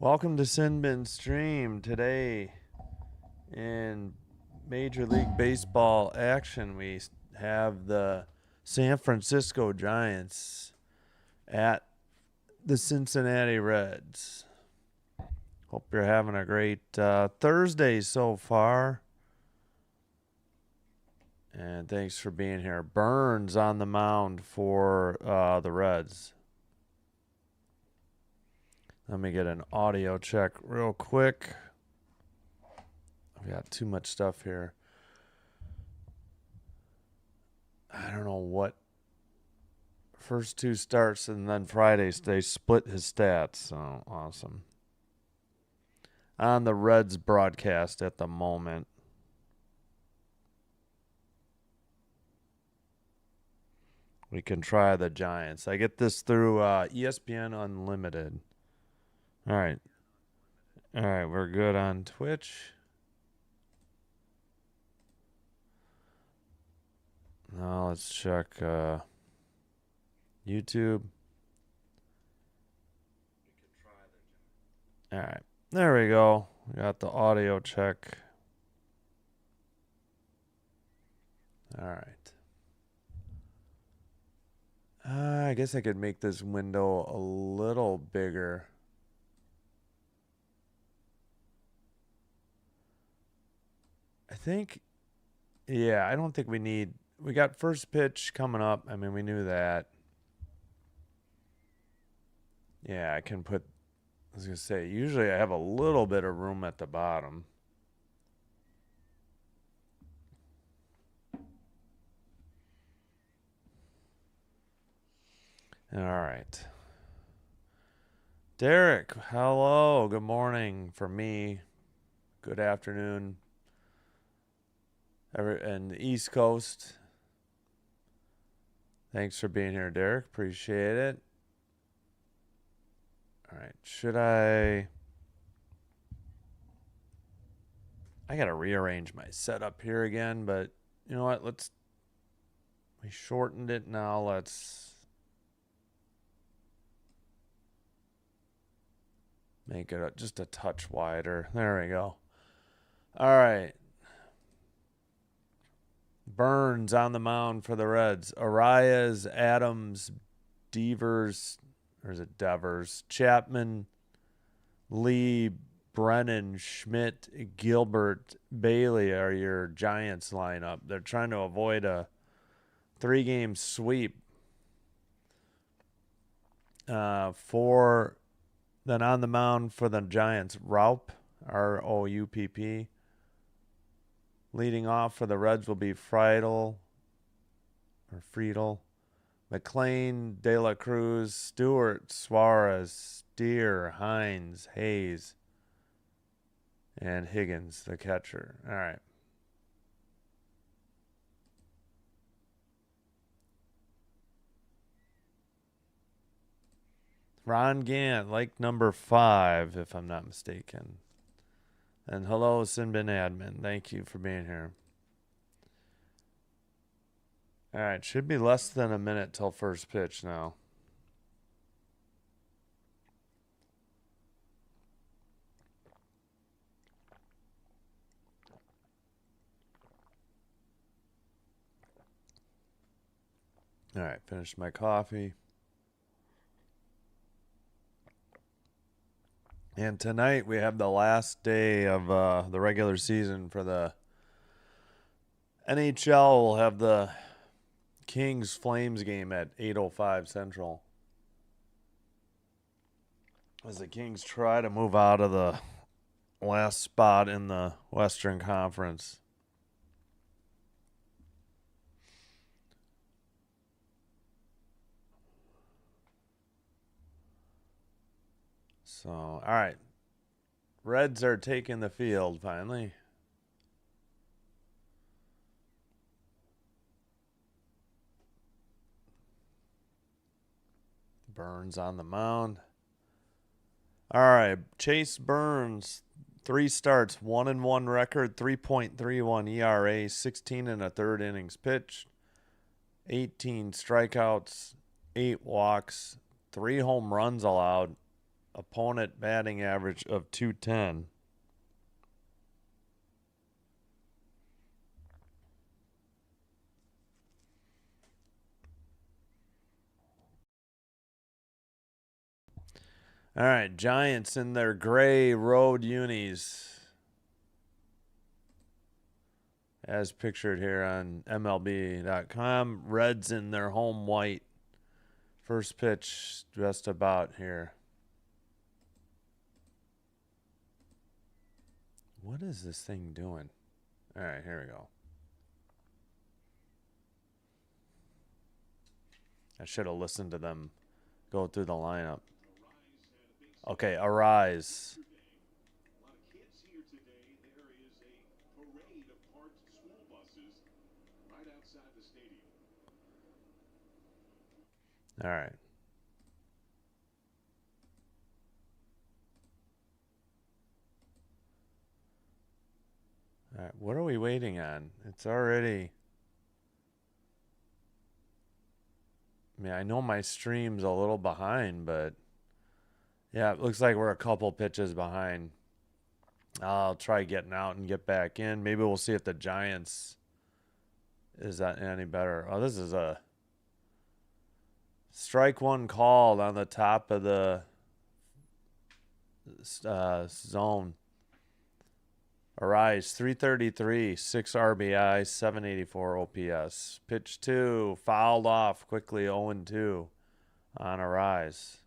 Welcome to Sinbin Stream. Today in Major League Baseball action, we have the San Francisco Giants at the Cincinnati Reds. Hope you're having a great Thursday so far. And thanks for being here. Burns on the mound for the Reds. Let me get an audio check real quick. I've got too much stuff here. I don't know what. First two starts and then Fridays they split his stats. So awesome. On the Reds broadcast at the moment. We can try the Giants. I get this through ESPN Unlimited. All right. All right, we're good on Twitch. Now let's check YouTube. All right. There we go. We got the audio check. All right. I guess I could make this window a little bigger. I think, yeah, I don't think we got first pitch coming up. I mean, we knew that. Yeah, I can put, I was going to say, usually I have a little bit of room at the bottom. All right. Derek, hello. Good morning for me. Good afternoon. And the East Coast. Thanks for being here, Derek. Appreciate it. All right. I got to rearrange my setup here again, but you know what? We shortened it now. Let's make it just a touch wider. There we go. All right. Burns on the mound for the Reds. Arias, Adams, Devers, or is it Devers? Chapman, Lee, Brennan, Schmidt, Gilbert, Bailey are your Giants lineup. They're trying to avoid a 3-game sweep. Then on the mound for the Giants, Raupp, Roupp. Leading off for the Reds will be Friedel, McLean, De La Cruz, Stewart, Suarez, Steer, Hines, Hayes, and Higgins, the catcher. All right. Ron Gant, like number 5, if I'm not mistaken. And hello, Sinbin Admin. Thank you for being here. All right, should be less than a minute till first pitch now. All right, finished my coffee. And tonight we have the last day of the regular season for the NHL. We'll have the Kings Flames game at 8:05 Central. As the Kings try to move out of the last spot in the Western Conference. So, all right. Reds are taking the field finally. Burns on the mound. All right, Chase Burns, 3 starts, 1-1 record, 3.31 ERA, 16 and a third innings pitched, 18 strikeouts, 8 walks, 3 home runs allowed, Opponent batting average of 210. All right, Giants in their gray road unis, as pictured here on MLB.com. Reds in their home white. First pitch just about here. What is this thing doing? All right, here we go. I should have listened to them go through the lineup. Okay, Arise. All right. All right, what are we waiting on? It's already... I mean, I know my stream's a little behind, but... Yeah, it looks like we're a couple pitches behind. I'll try getting out and get back in. Maybe we'll see if the Giants is that any better. Oh, this is a strike one called on the top of the zone. Arise, 333, 6 RBI, 784 OPS. Pitch 2, fouled off quickly, 0-2 on Arise.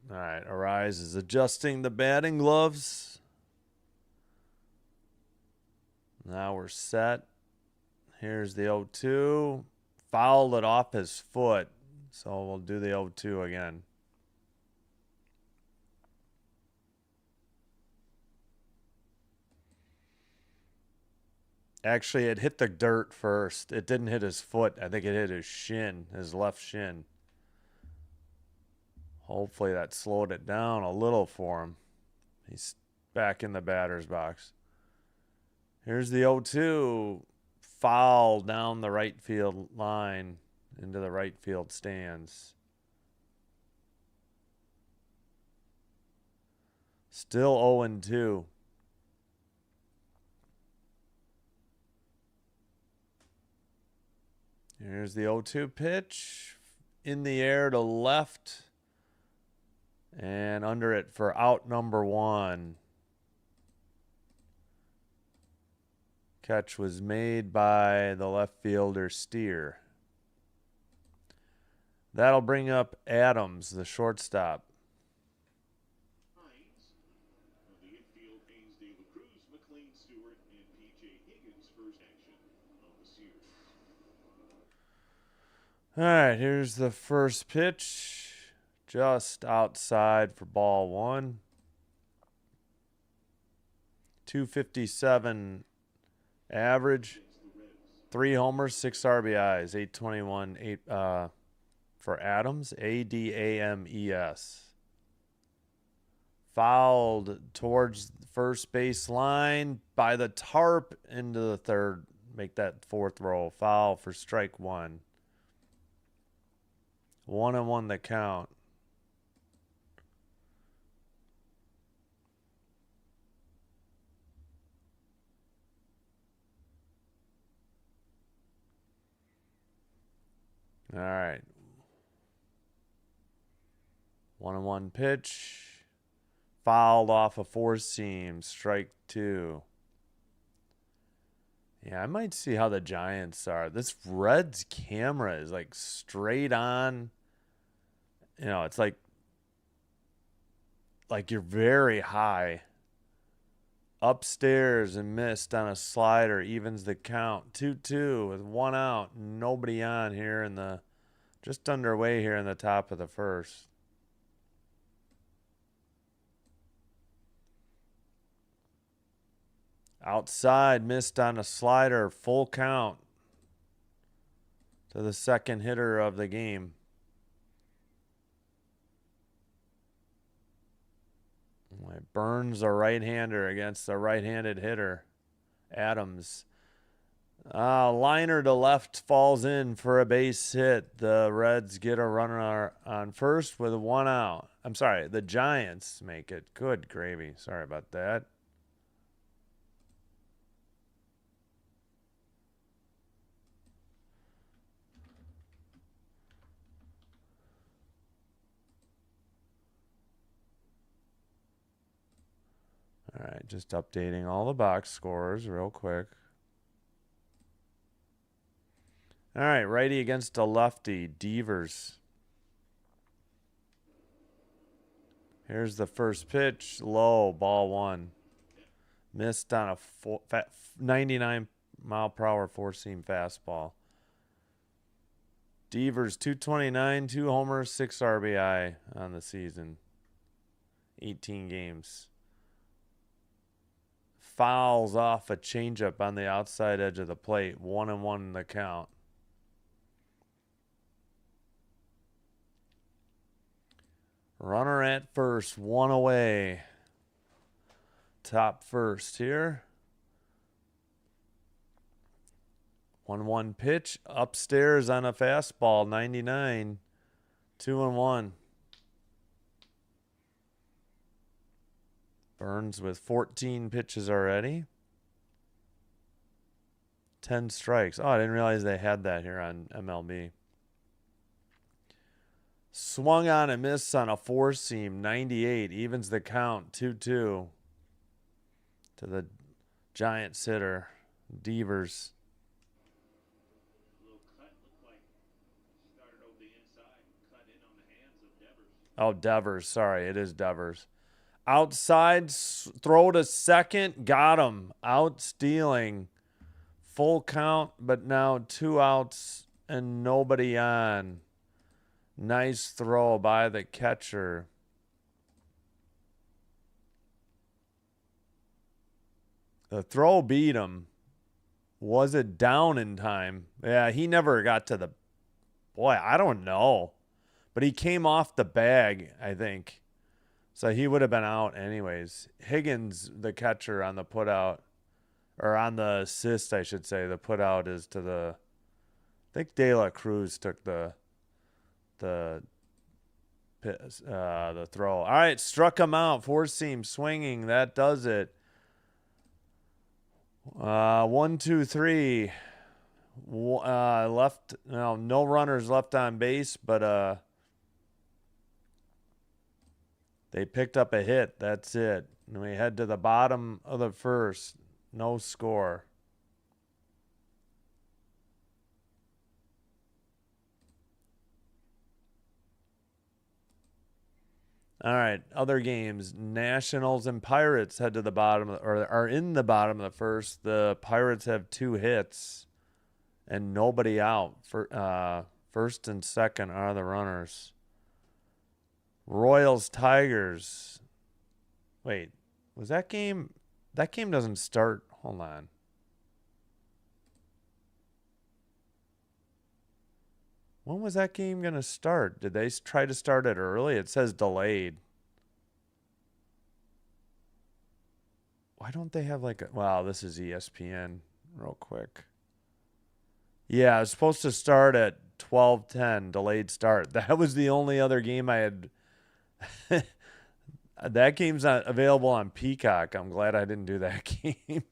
All right, Arise is adjusting the batting gloves. Now we're set. Here's the 0-2. Fouled it off his foot, so we'll do the 0-2 again. Actually, it hit the dirt first. It didn't hit his foot. I think it hit his shin, his left shin. Hopefully that slowed it down a little for him. He's back in the batter's box. Here's the 0-2. Foul down the right field line into the right field stands. Still 0-2. Here's the 0-2 pitch. In the air to left. And under it for out number 1. Catch was made by the left fielder Steer. That'll bring up Adams, the shortstop. All right, here's the first pitch. Just outside for ball 1. 257 average. 3 homers, 6 RBIs, 821 for Adams, ADAMES. Fouled towards the first base line by the tarp into the third. Make that 4th row. Foul for strike 1. 1-1 the count. All right. 1-1 pitch. Fouled off a 4-seam. Strike 2. Yeah, I might see how the Giants are. This Reds camera is like straight on. You know, it's like you're very high. Upstairs and missed on a slider. Evens the count. 2-2 with 1 out. Nobody on here in the... Just underway here in the top of the first. Outside, missed on a slider. Full count to the second hitter of the game. Burns a right-hander against a right-handed hitter. Adams. Liner to left falls in for a base hit. The Reds get a runner on first with 1 out. I'm sorry, the Giants make it. Good gravy. Sorry about that. All right, just updating all the box scores real quick. All right, righty against a lefty, Devers. Here's the first pitch, low, ball 1. Missed on a 99-mile-per-hour four-seam fastball. Devers, 229, 2 homers, 6 RBI on the season. 18 games. Fouls off a changeup on the outside edge of the plate. 1-1 in the count. Runner at first, 1 away. Top first here. 1-1 pitch. Upstairs on a fastball, 99. 2-1. Burns with 14 pitches already. 10 strikes. Oh, I didn't realize they had that here on MLB. Swung on and missed on a four-seam, 98. Evens the count, 2-2. To the Giants hitter, Devers. Oh, Devers. Sorry, it is Devers. Outside, throw to second, got him. Out stealing. Full count, but now 2 outs and nobody on. Nice throw by the catcher. The throw beat him. Was it down in time? Yeah, he never got to the... Boy, I don't know. But he came off the bag, I think. So he would have been out anyways. Higgins, the catcher, on the putout, or on the assist, I should say. The putout is to the... I think De La Cruz took the throw. All right, struck him out. Four-seam swinging. That does it. 1, 2, 3. Left. No runners left on base, but they picked up a hit. That's it. And we head to the bottom of the first. No score. All right, other games. Nationals and Pirates head to the bottom, or are in the bottom of the first. The Pirates have 2 hits and nobody out. For first and second are the runners. Royals, Tigers. Wait, was that game? That game doesn't start. Hold on. When was that game going to start? Did they try to start it early? It says delayed. Why don't they have like a... Wow, this is ESPN real quick. Yeah, it's supposed to start at 12:10, delayed start. That was the only other game I had... That game's not available on Peacock. I'm glad I didn't do that game.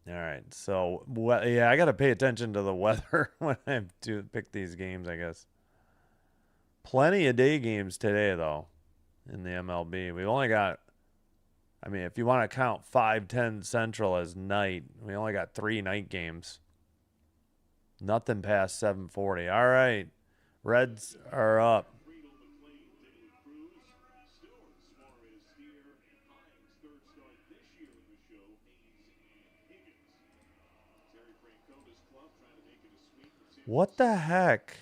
All right, so yeah, I got to pay attention to the weather when I do pick these games, I guess. Plenty of day games today, though, in the MLB. We only got, I mean, if you want to count 5:10 Central as night, we only got 3 night games. Nothing past 7:40. All right, Reds are up. What the heck?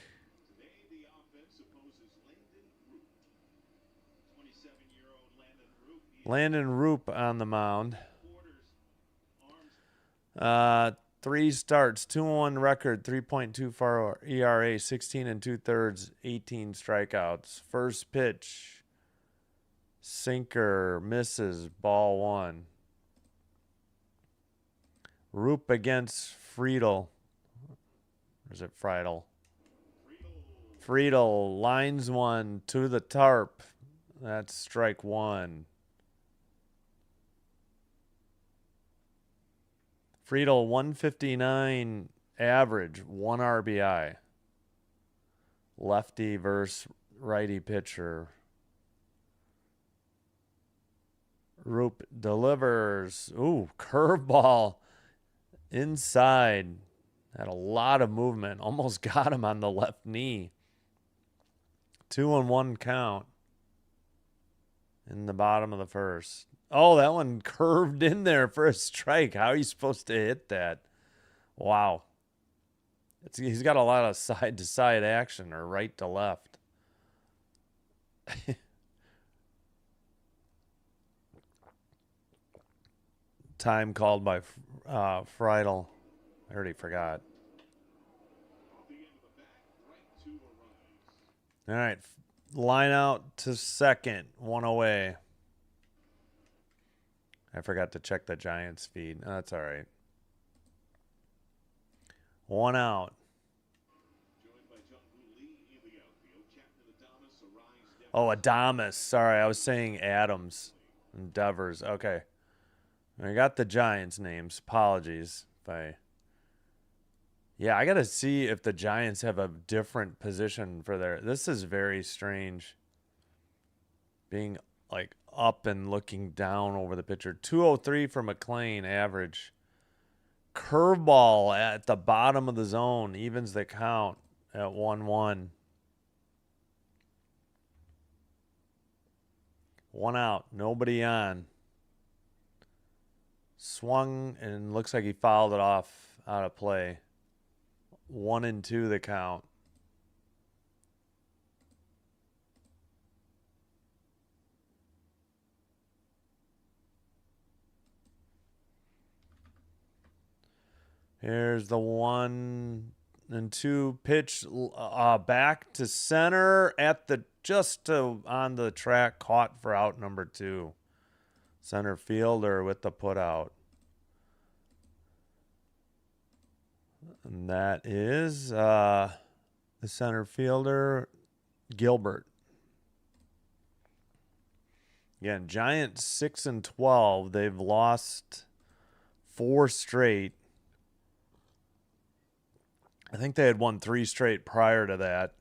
Landon Roop on the mound. 3 starts, 2-1 record, 3.24 ERA, 16 2/3, 18 strikeouts. First pitch, sinker, misses, ball 1. Roop against Friedel. Or is it Friedel? Friedel lines one to the tarp. That's strike one. Friedel 159 average, 1 RBI. Lefty versus righty pitcher. Roop delivers. Ooh, curveball inside. Had a lot of movement. Almost got him on the left knee. 2-1 count in the bottom of the first. Oh, that one curved in there for a strike. How are you supposed to hit that? Wow. He's got a lot of side-to-side action or right to left. Time called by Friedel. I already forgot. All right. Line out to second. One away. I forgot to check the Giants feed. That's all right. One out. Oh, Adamas. Sorry, I was saying Adams and Devers. Okay. I got the Giants names. Apologies if I... Yeah, I got to see if the Giants have a different position for their... This is very strange. Being like up and looking down over the pitcher. 203 for McLean average. Curveball at the bottom of the zone. Evens the count at 1-1. One out. Nobody on. Swung and looks like he fouled it off out of play. 1-2 the count. Here's the 1-2 pitch back to center at the on the track, caught for out number 2. Center fielder with the put out. And that is the center fielder, Gilbert. Again, Giants 6-12. They've lost 4 straight. I think they had won 3 straight prior to that.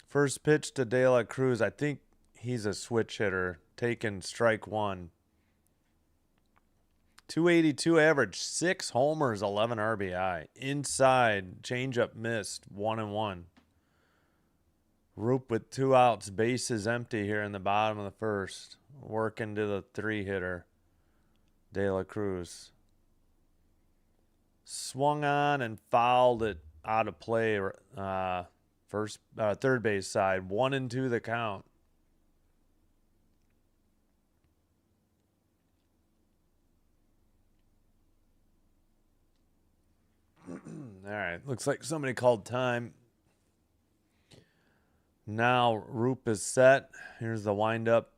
First pitch to De La Cruz. I think he's a switch hitter. Taking strike 1. 282 average, 6 homers, 11 RBI. Inside, changeup missed, 1-1. Roop with 2 outs, bases empty here in the bottom of the first. Working to the 3-hitter, De La Cruz. Swung on and fouled it out of play. Third base side, 1-2 the count. All right, looks like somebody called time. Now Roop is set. Here's the windup.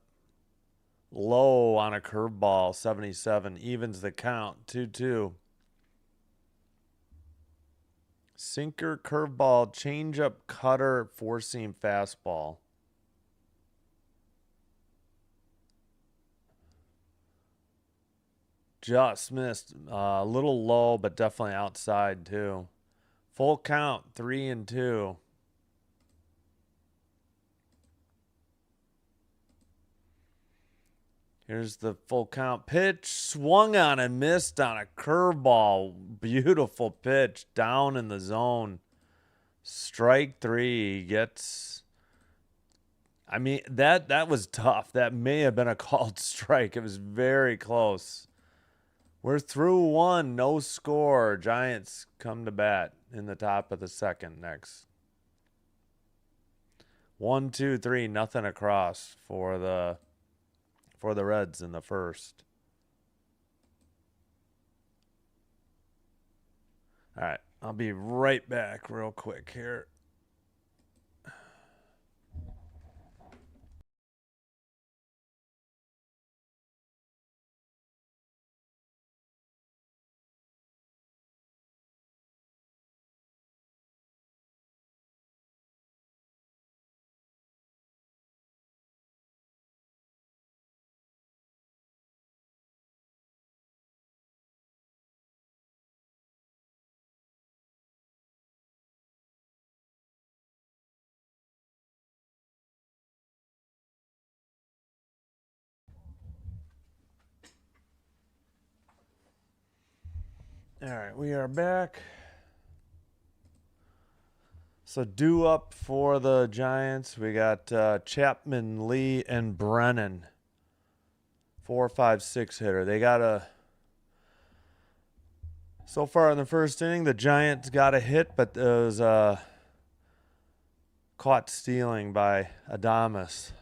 Low on a curveball, 77. Evens the count, 2-2. Sinker, curveball, changeup, cutter, 4-seam fastball. Just missed. A little low, but definitely outside too. Full count, 3-2. Here's the full count pitch. Swung on and missed on a curveball. Beautiful pitch down in the zone. Strike 3 gets... I mean, that was tough. That may have been a called strike. It was very close. We're through 1. No score. Giants come to bat in the top of the second next. 1, 2, 3. Nothing across for the Reds in the first. All right. I'll be right back real quick here. All right, we are back. So due up for the Giants, we got Chapman, Lee, and Brennan. 4, 5, 6 hitter. They got a. So far in the first inning, the Giants got a hit, but it was caught stealing by Adames.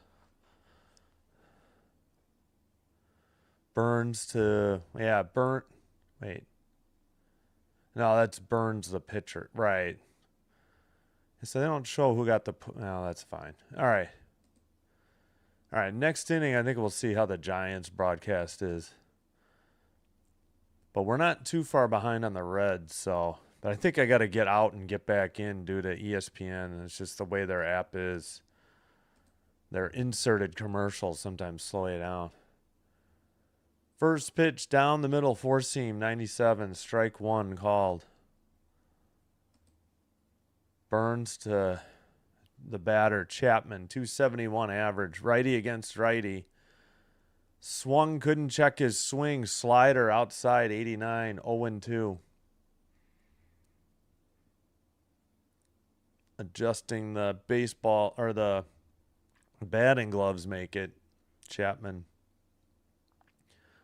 Burns to wait. No, that's Burns the pitcher, right? So they don't show who got the. No, that's fine. All right. Next inning, I think we'll see how the Giants broadcast is. But we're not too far behind on the Reds, so. But I think I got to get out and get back in due to ESPN. It's just the way their app is. Their inserted commercials sometimes slow you down. First pitch down the middle, four seam, 97, strike one called. Burns to the batter, Chapman, 271 average, righty against righty. Swung, couldn't check his swing, slider outside, 89, 0-2. Adjusting the baseball, or the batting gloves make it, Chapman.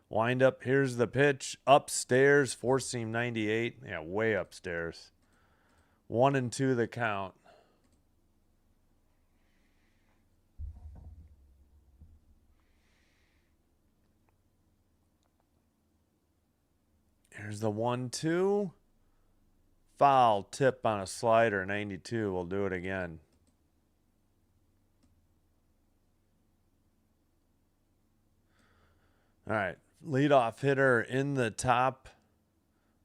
Wind up, here's the pitch, upstairs, four seam, 98, yeah, way upstairs. 1-2 the count. Here's the 1-2. Foul tip on a slider, 92. We'll do it again. All right. Leadoff hitter in the top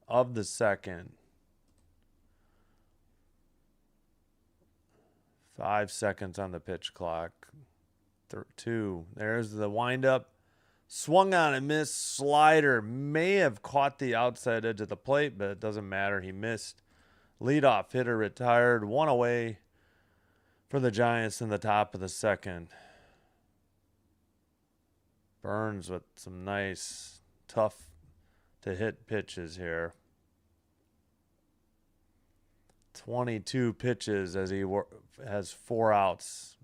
of the second. 5 seconds on the pitch clock. 2. There's the windup. Swung on and missed. Slider may have caught the outside edge of the plate, but it doesn't matter. He missed. Leadoff hitter retired. 1 away for the Giants in the top of the second. Burns with some nice, tough to hit pitches here. 22 pitches as he has 4 outs.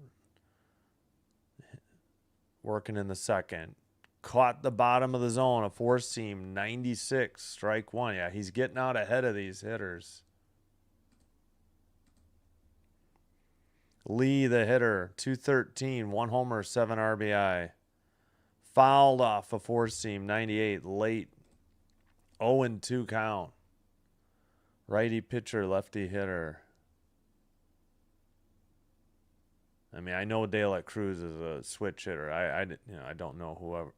Working in the second. Caught the bottom of the zone, a four seam, 96, strike one. Yeah, he's getting out ahead of these hitters. Lee, the hitter, 213, 1 homer, 7 RBI. Fouled off a four seam, 98, late. 0-2 count. Righty pitcher, lefty hitter. I mean, I know De La Cruz is a switch hitter. I don't know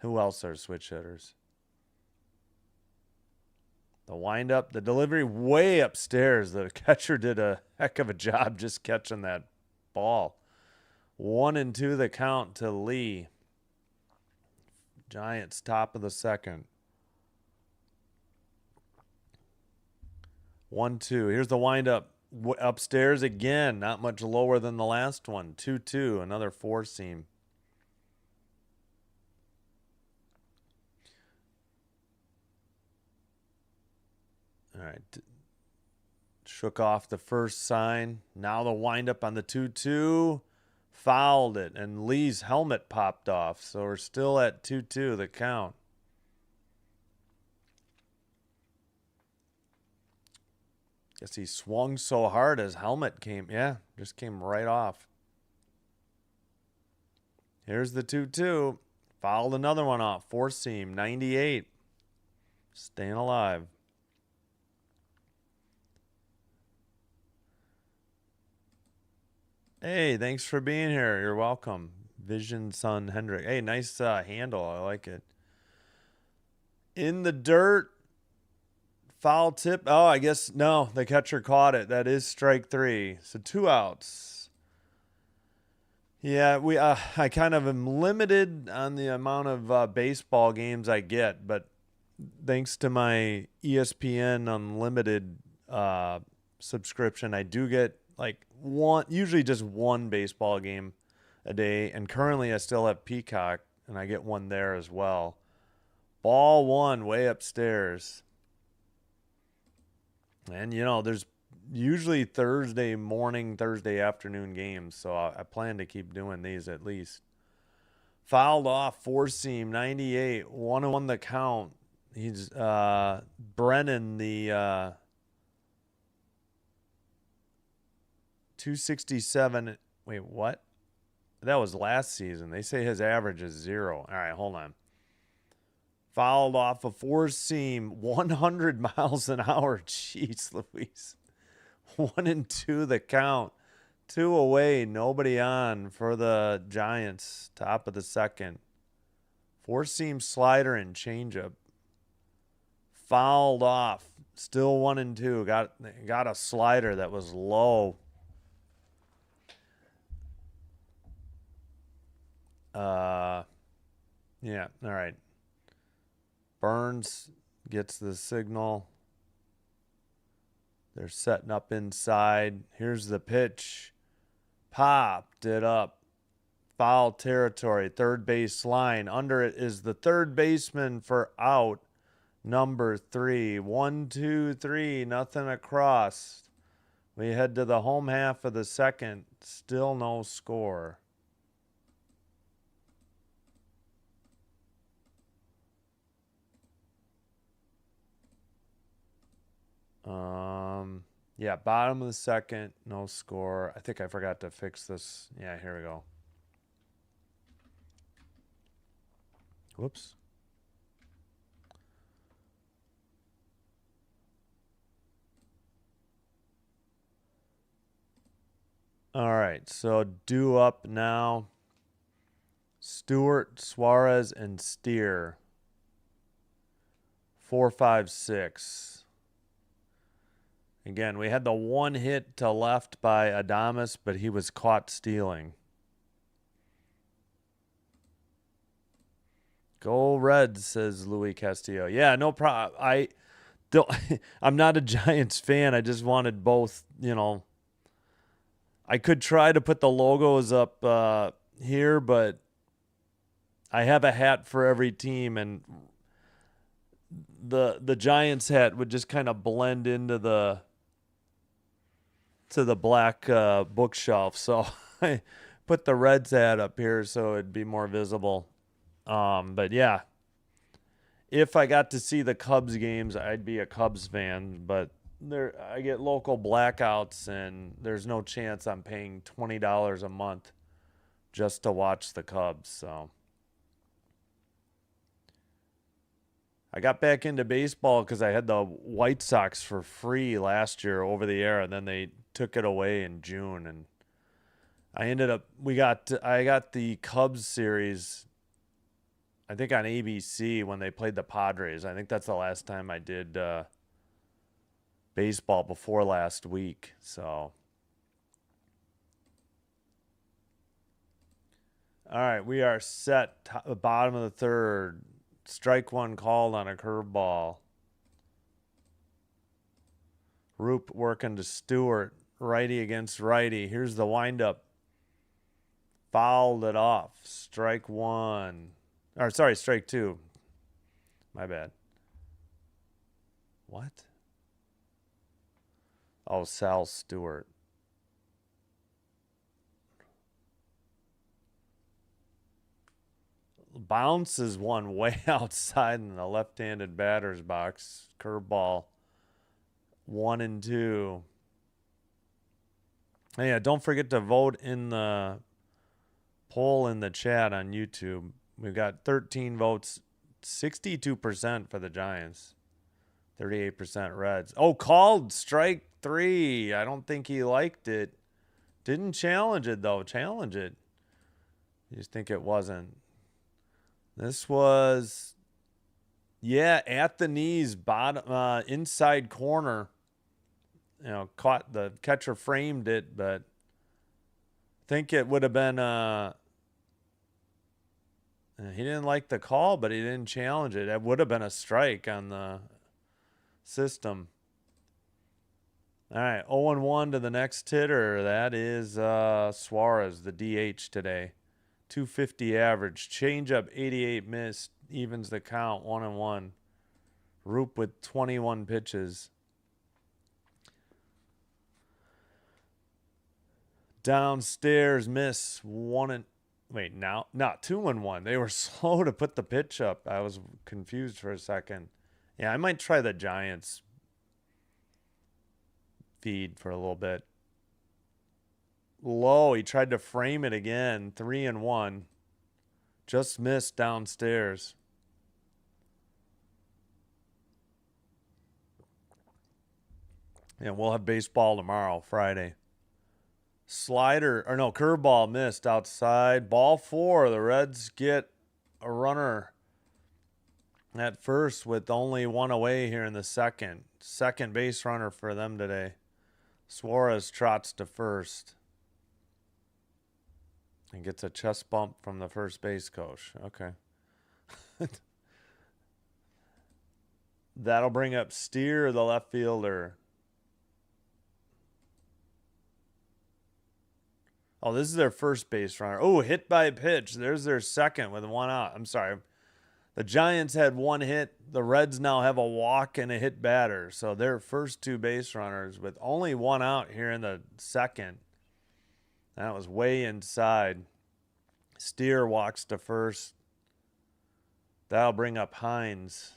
who else are switch hitters. The windup, the delivery way upstairs. The catcher did a heck of a job just catching that ball. 1-2 the count to Lee. Giants top of the second. 1-2. Here's the windup. Upstairs again, not much lower than the last one. 2-2, another four seam. All right. Shook off the first sign. Now the windup on the 2-2. Fouled it, and Lee's helmet popped off. So we're still at 2-2, the count. Guess he swung so hard his helmet just came right off. Here's the 2-2. Fouled another one off. Four seam, 98. Staying alive. Hey, thanks for being here. You're welcome. Vision Son Hendrick. Hey, nice handle. I like it. In the dirt. Foul tip. Oh, I guess no. The catcher caught it. That is strike 3. So 2 outs. Yeah, I kind of am limited on the amount of baseball games I get, but thanks to my ESPN Unlimited subscription, I do get usually just one baseball game a day, and currently I still have Peacock, and I get one there as well. Ball 1 way upstairs. And, you know, there's usually Thursday morning, Thursday afternoon games, so I plan to keep doing these at least. Fouled off, four seam, 98, 1-1 the count. He's Brennan, the 267. Wait, what? That was last season. They say his average is 0. All right, hold on. Fouled off a four seam, 100 miles an hour. Jeez Louise. 1-2 the count. 2 away, nobody on for the Giants. Top of the second. Four seam slider and changeup. Fouled off. Still 1-2. Got a slider that was low. Yeah, all right. Burns gets the signal. They're setting up inside. Here's the pitch. Popped it up. Foul territory, third base line. Under it is the third baseman for out. Number 3. 1, 2, 3. Nothing across. We head to the home half of the second. Still no score. Yeah, bottom of the second, no score. I think I forgot to fix this. Yeah, here we go. Whoops. All right, so due up now. Stewart, Suarez, and Steer. 4, 5, 6. Again, we had the one hit to left by Adames, but he was caught stealing. Go Reds, says Louis Castillo. Yeah, no problem. I'm not a Giants fan. I just wanted both, you know. I could try to put the logos up here, but I have a hat for every team, and the Giants hat would just kind of blend into the black bookshelf. So I put the Reds hat up here so it'd be more visible. But yeah, if I got to see the Cubs games, I'd be a Cubs fan. But I get local blackouts, and there's no chance I'm paying $20 a month just to watch the Cubs. So I got back into baseball because I had the White Sox for free last year over the air, and then they took it away in June, and I got the Cubs series, I think on ABC when they played the Padres. I think that's the last time I did baseball before last week. So, all right, we are set. Bottom of the third. Strike one called on a curveball. Roop working to Stewart. Righty against righty. Here's the windup. Fouled it off. Strike one. Or sorry, strike two. My bad. What? Oh, Sal Stewart. Bounces one way outside in the left-handed batter's box. Curveball. 1-2. And yeah, don't forget to vote in the poll in the chat on YouTube. We've got 13 votes, 62% for the Giants, 38% Reds. Oh, called strike 3. I don't think he liked it. Didn't challenge it, though. Challenge it. You just think it wasn't. This was, yeah, at the knees, bottom, inside corner. You know, caught the catcher, framed it, but I think it would have been he didn't like the call, but he didn't challenge it. It would have been a strike on the system. All right, 0-1 to the next hitter. That is Suarez, the DH today. 250 average. Changeup 88 missed. Evens the count 1-1. Roop with 21 pitches. Downstairs miss 2-1. They were slow to put the pitch up. I was confused for a second. Yeah, I might try the Giants feed for a little bit. Low, he tried to frame it again. 3-1. Just missed downstairs. And we'll have baseball tomorrow, Friday. Curveball missed outside. Ball 4. The Reds get a runner at first with only one away here in the second. Second base runner for them today. Suarez trots to first and gets a chest bump from the first base coach. Okay. That'll bring up Steer, the left fielder. Oh, this is their first base runner. Oh, hit by pitch. There's their second with one out. I'm sorry. The Giants had one hit. The Reds now have a walk and a hit batter. So their first two base runners with only one out here in the second. That was way inside. Steer walks to first. That'll bring up Hines.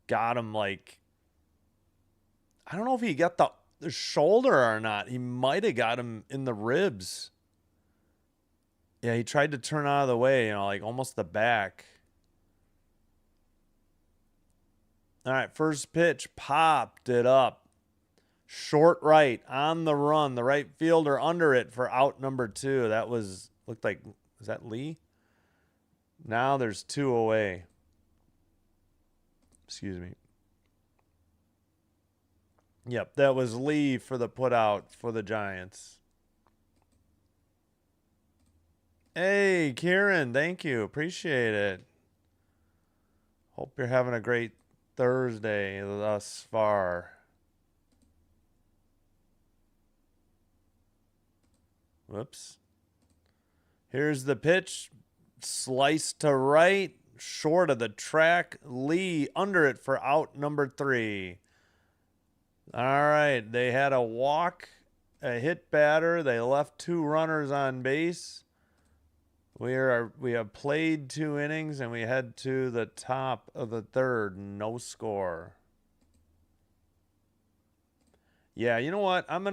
Got him like, I don't know if he got the shoulder or not. He might have got him in the ribs. Yeah, he tried to turn out of the way, like almost the back. All right, first pitch, popped it up. Short right, on the run. The right fielder under it for out number 2. That looked like, is that Lee? Now there's 2 away. Excuse me. Yep, that was Lee for the putout for the Giants. Hey, Kieran, thank you. Appreciate it. Hope you're having a great Thursday thus far. Whoops. Here's the pitch. Slice to right. Short of the track. Lee under it for out number 3. All right, they had a walk, a hit batter. They left 2 runners on base. We have played 2 innings, and we head to the top of the 3rd. No score. Yeah, you know what? I'm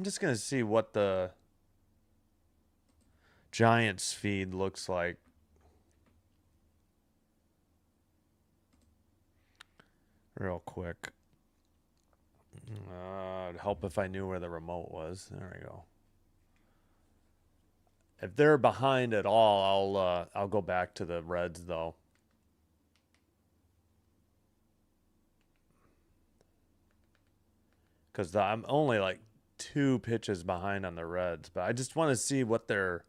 just gonna see what the Giants feed looks like. Real quick. It'd help if I knew where the remote was. There we go. If they're behind at all, I'll go back to the Reds though. Because I'm only like 2 pitches behind on the Reds, but I just want to see what their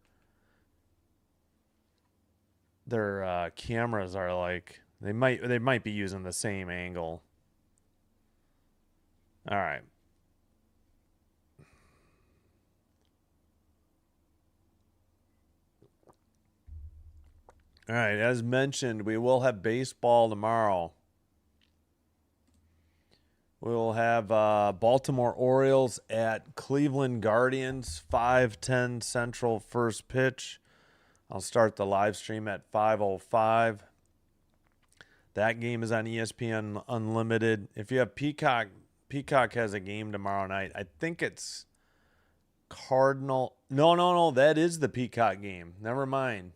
cameras are like. They might be using the same angle. All right. All right, as mentioned, we will have baseball tomorrow. We will have Baltimore Orioles at Cleveland Guardians, 5:10 Central first pitch. I'll start the live stream at 5:05. That game is on ESPN Unlimited. If you have Peacock, Peacock has a game tomorrow night. I think it's Cardinal. No. That is the Peacock game. Never mind.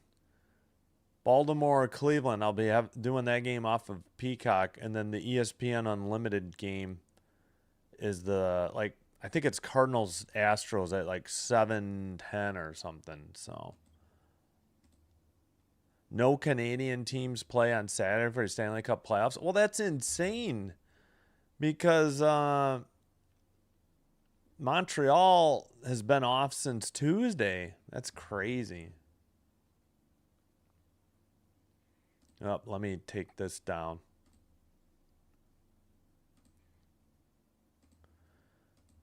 Baltimore, Cleveland. I'll be doing that game off of Peacock. And then the ESPN Unlimited game is I think it's Cardinals Astros at like 7:10 or something. So no Canadian teams play on Saturday for the Stanley Cup playoffs. Well, that's insane. Because Montreal has been off since Tuesday. That's crazy. Oh, let me take this down.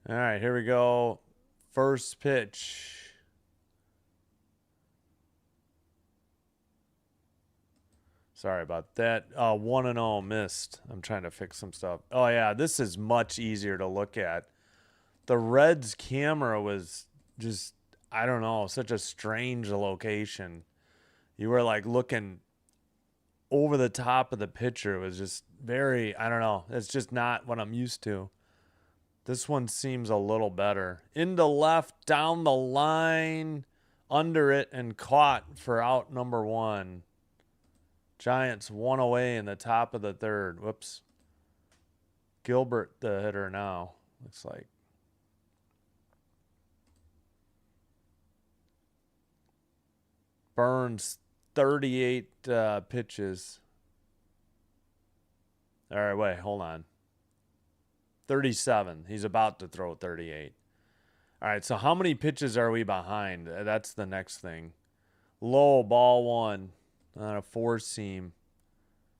All right, here we go. First pitch. Sorry about that. 1-0 missed. I'm trying to fix some stuff. Oh, yeah, this is much easier to look at. the Reds camera was just, I don't know, such a strange location. You were like looking over the top of the pitcher. It was just very, I don't know. It's just not what I'm used to. This one seems a little better. Into left, down the line, under it, and caught for out number 1. Giants 1 away in the top of the 3rd. Whoops. Gilbert, the hitter now, looks like. Burns, 38 pitches. All right, wait, hold on. 37. He's about to throw 38. All right, so how many pitches are we behind? That's the next thing. Low, ball 1 on a 4-seam.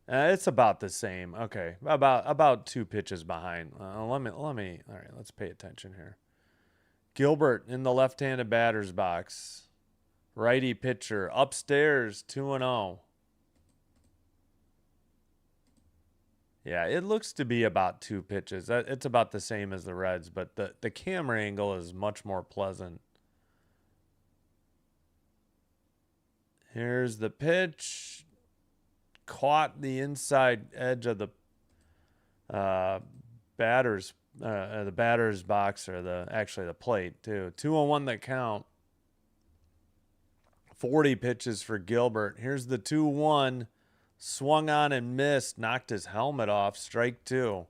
It's about the same. Okay, about 2 pitches behind. Let me. All right, let's pay attention here. Gilbert in the left-handed batter's box. Righty pitcher upstairs, 2-0. Yeah, it looks to be about 2 pitches. It's about the same as the Reds, but the camera angle is much more pleasant. Here's the pitch. Caught the inside edge of the batter's box, or actually the plate too. 2-1 the count. 40 pitches for Gilbert. Here's the 2-1. Swung on and missed. Knocked his helmet off. Strike 2.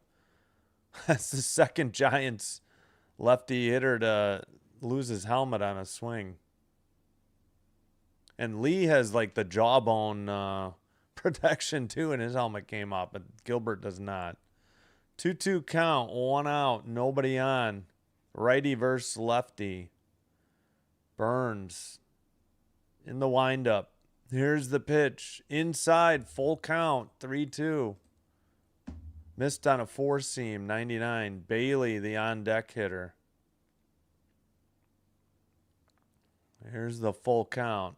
That's the second Giants lefty hitter to lose his helmet on a swing. And Lee has like the jawbone protection too, and his helmet came off, but Gilbert does not. 2-2 count. 1 out. Nobody on. Righty versus lefty. Burns in the windup. Here's the pitch. Inside, full count, 3-2. Missed on a 4-seam, 99. Bailey, the on-deck hitter. Here's the full count.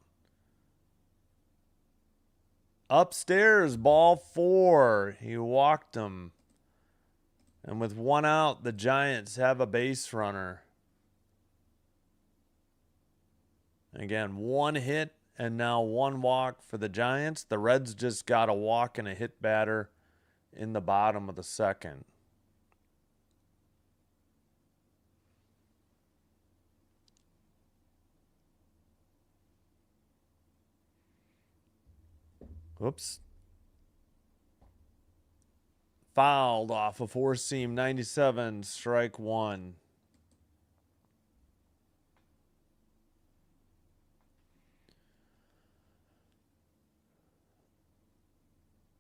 Upstairs, ball 4. He walked him. And with 1 out, the Giants have a base runner. Again, 1 hit and now 1 walk for the Giants. The Reds just got a walk and a hit batter in the bottom of the 2nd. Whoops. Fouled off a 4-seam, 97, strike 1.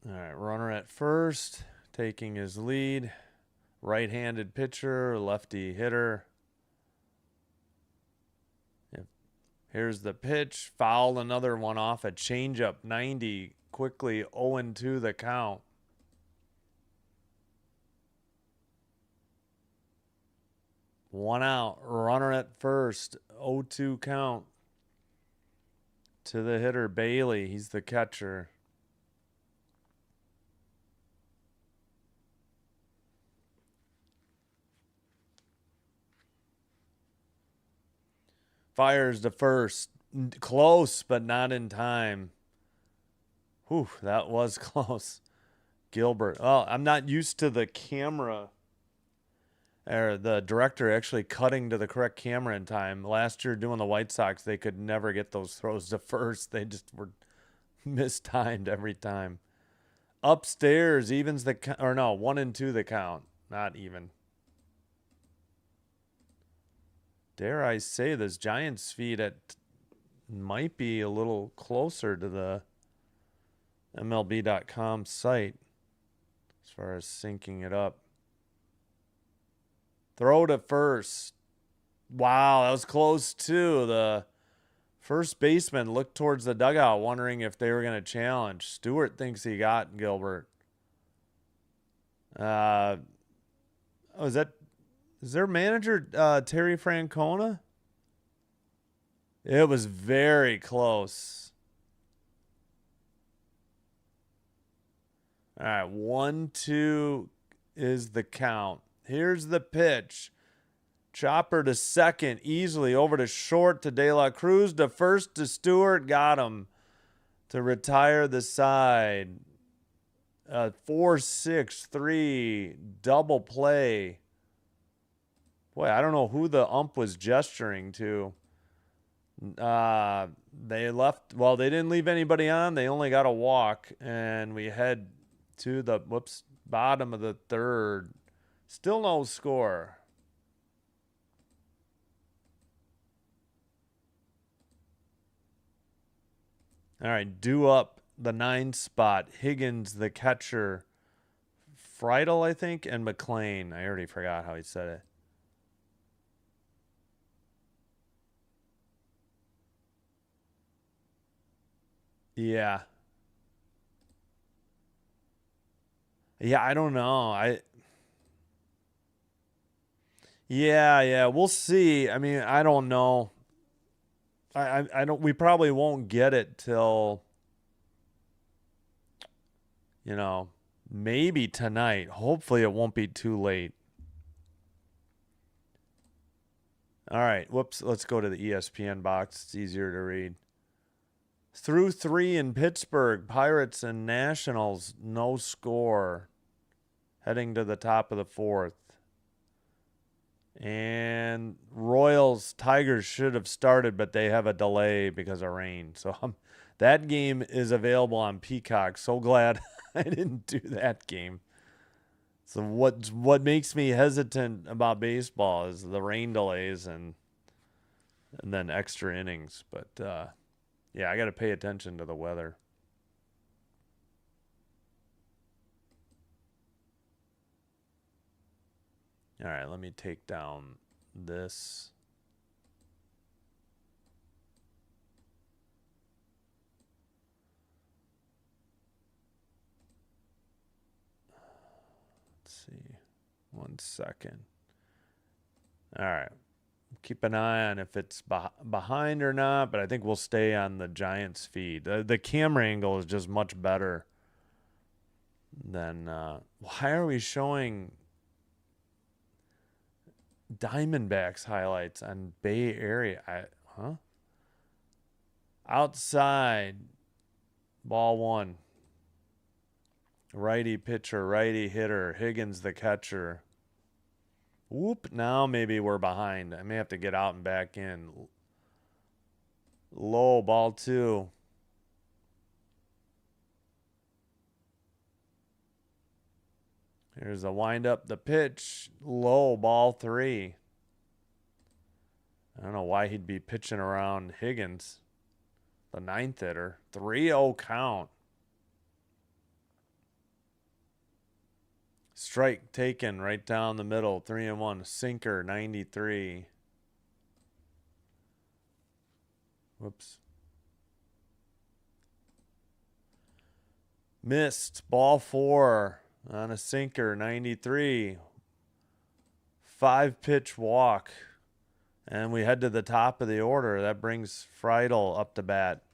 All right, runner at first, taking his lead. Right-handed pitcher, lefty hitter. Yep. Here's the pitch. Fouled another one off a changeup, 90. Quickly 0-2 the count. One out. Runner at first. 0-2 count. To the hitter, Bailey. He's the catcher. Fires to first. Close, but not in time. Whew, that was close. Gilbert. Oh, I'm not used to the camera, or the director actually cutting to the correct camera in time. Last year doing the White Sox, they could never get those throws to first. They just were mistimed every time. Upstairs, evens the count. Or no, 1-2 the count. Not even. Dare I say this Giants feed might be a little closer to the MLB.com site as far as syncing it up. Throw to first. Wow, that was close too. The first baseman looked towards the dugout wondering if they were going to challenge. Stewart thinks he got Gilbert. Is their manager Terry Francona? It was very close. All right, 1-2 is the count. Here's the pitch. Chopper to second, easily over to short to De La Cruz, to first to Stewart, got him to retire the side. 4-6-3 double play. Boy, I don't know who the ump was gesturing to. They left. Well, they didn't leave anybody on. They only got a walk, and we head to the bottom of the third. Still no score. All right, due up the 9 spot. Higgins, the catcher. Friedel, I think, and McLean. I already forgot how he said it. Yeah. Yeah, I don't know. Yeah, we'll see. I mean, I don't know. I don't. We probably won't get it till, maybe tonight. Hopefully, it won't be too late. All right. Whoops. Let's go to the ESPN box. It's easier to read. Through 3 in Pittsburgh, Pirates and Nationals, no score. Heading to the top of the 4th. And Royals, Tigers should have started, but they have a delay because of rain. So that game is available on Peacock. So glad I didn't do that game. So what makes me hesitant about baseball is the rain delays and then extra innings. But yeah, I got to pay attention to the weather. All right, let me take down this. Let's see. 1 second. All right. Keep an eye on if it's behind or not, but I think we'll stay on the Giants feed. The camera angle is just much better than... why are we showing Diamondbacks highlights on Bay Area? Outside. Ball 1. Righty pitcher, righty hitter. Higgins the catcher. Whoop, now maybe we're behind. I may have to get out and back in. Low, ball 2. Here's a windup, the pitch. Low, ball 3. I don't know why he'd be pitching around Higgins, the 9th hitter. 3-0 count. Strike taken right down the middle. 3-1. Sinker, 93. Whoops. Missed. Ball 4 on a sinker, 93. 5-pitch walk. And we head to the top of the order. That brings Friedel up to bat.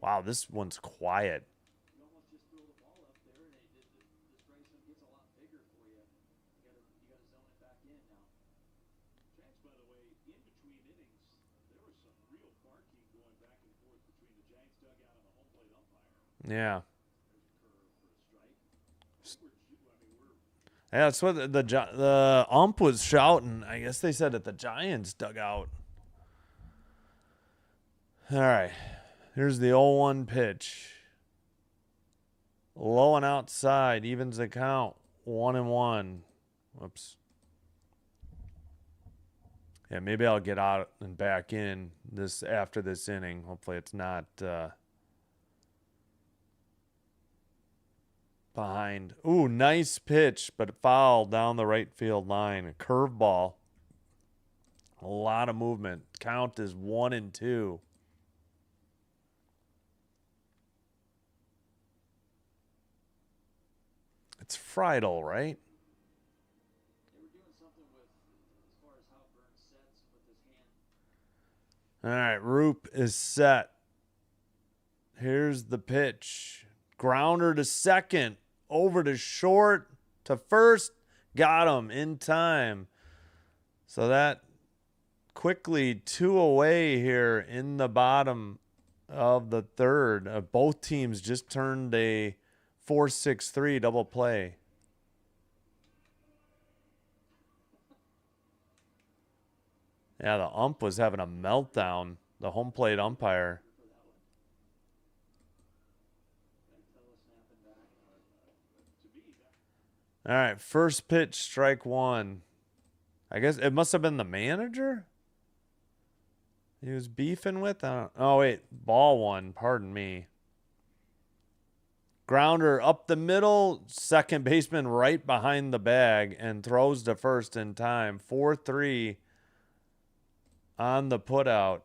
Wow, this one's quiet. Yeah. Yeah, that's what the ump was shouting. I guess they said at the Giants dugout. All right. Here's the 0-1 pitch. Low and outside. Evens the count. 1-1. Whoops. Yeah, maybe I'll get out and back in this after this inning. Hopefully it's not behind. Ooh, nice pitch, but foul down the right field line. A curveball. A lot of movement. Count is 1-2. It's Friedel, right? All right, Roop is set. Here's the pitch. Grounder to second. Over to short. To first. Got him in time. So that quickly 2 away here in the bottom of the third. Both teams just turned a 4-6-3 double play. Yeah, the ump was having a meltdown, the home plate umpire. All right, first pitch, strike one. I guess it must have been the manager he was beefing with. Oh, wait, ball one. Pardon me. Grounder up the middle, second baseman right behind the bag and throws to first in time. 4-3 on the putout.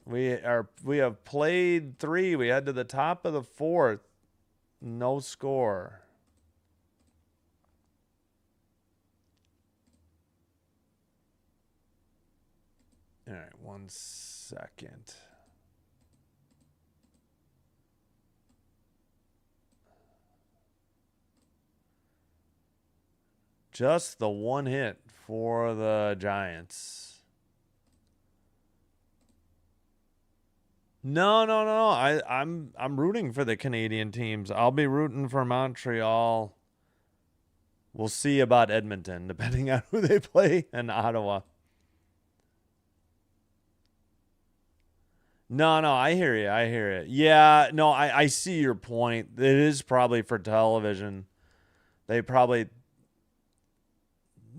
We have played 3. We head to the top of the 4th. No score. All right, 1 second. Just the one hit for the Giants. No. I'm rooting for the Canadian teams. I'll be rooting for Montreal. We'll see about Edmonton, depending on who they play, and Ottawa. No, I hear you. Yeah, no, I see your point. It is probably for television. They probably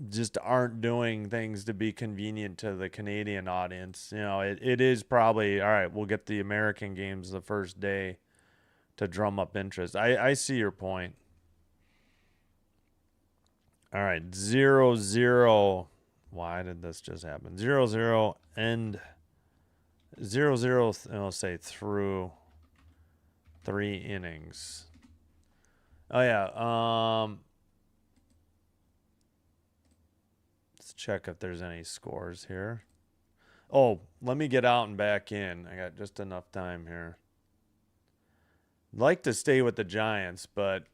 just aren't doing things to be convenient to the Canadian audience. You know, it is probably, all right, we'll get the American games the first day to drum up interest. I see your point. All right, 0-0. Why did this just happen? 0-0 and 0-0, I'll say through 3 innings. Oh, yeah. Let's check if there's any scores here. Oh, let me get out and back in. I got just enough time here. I'd like to stay with the Giants, but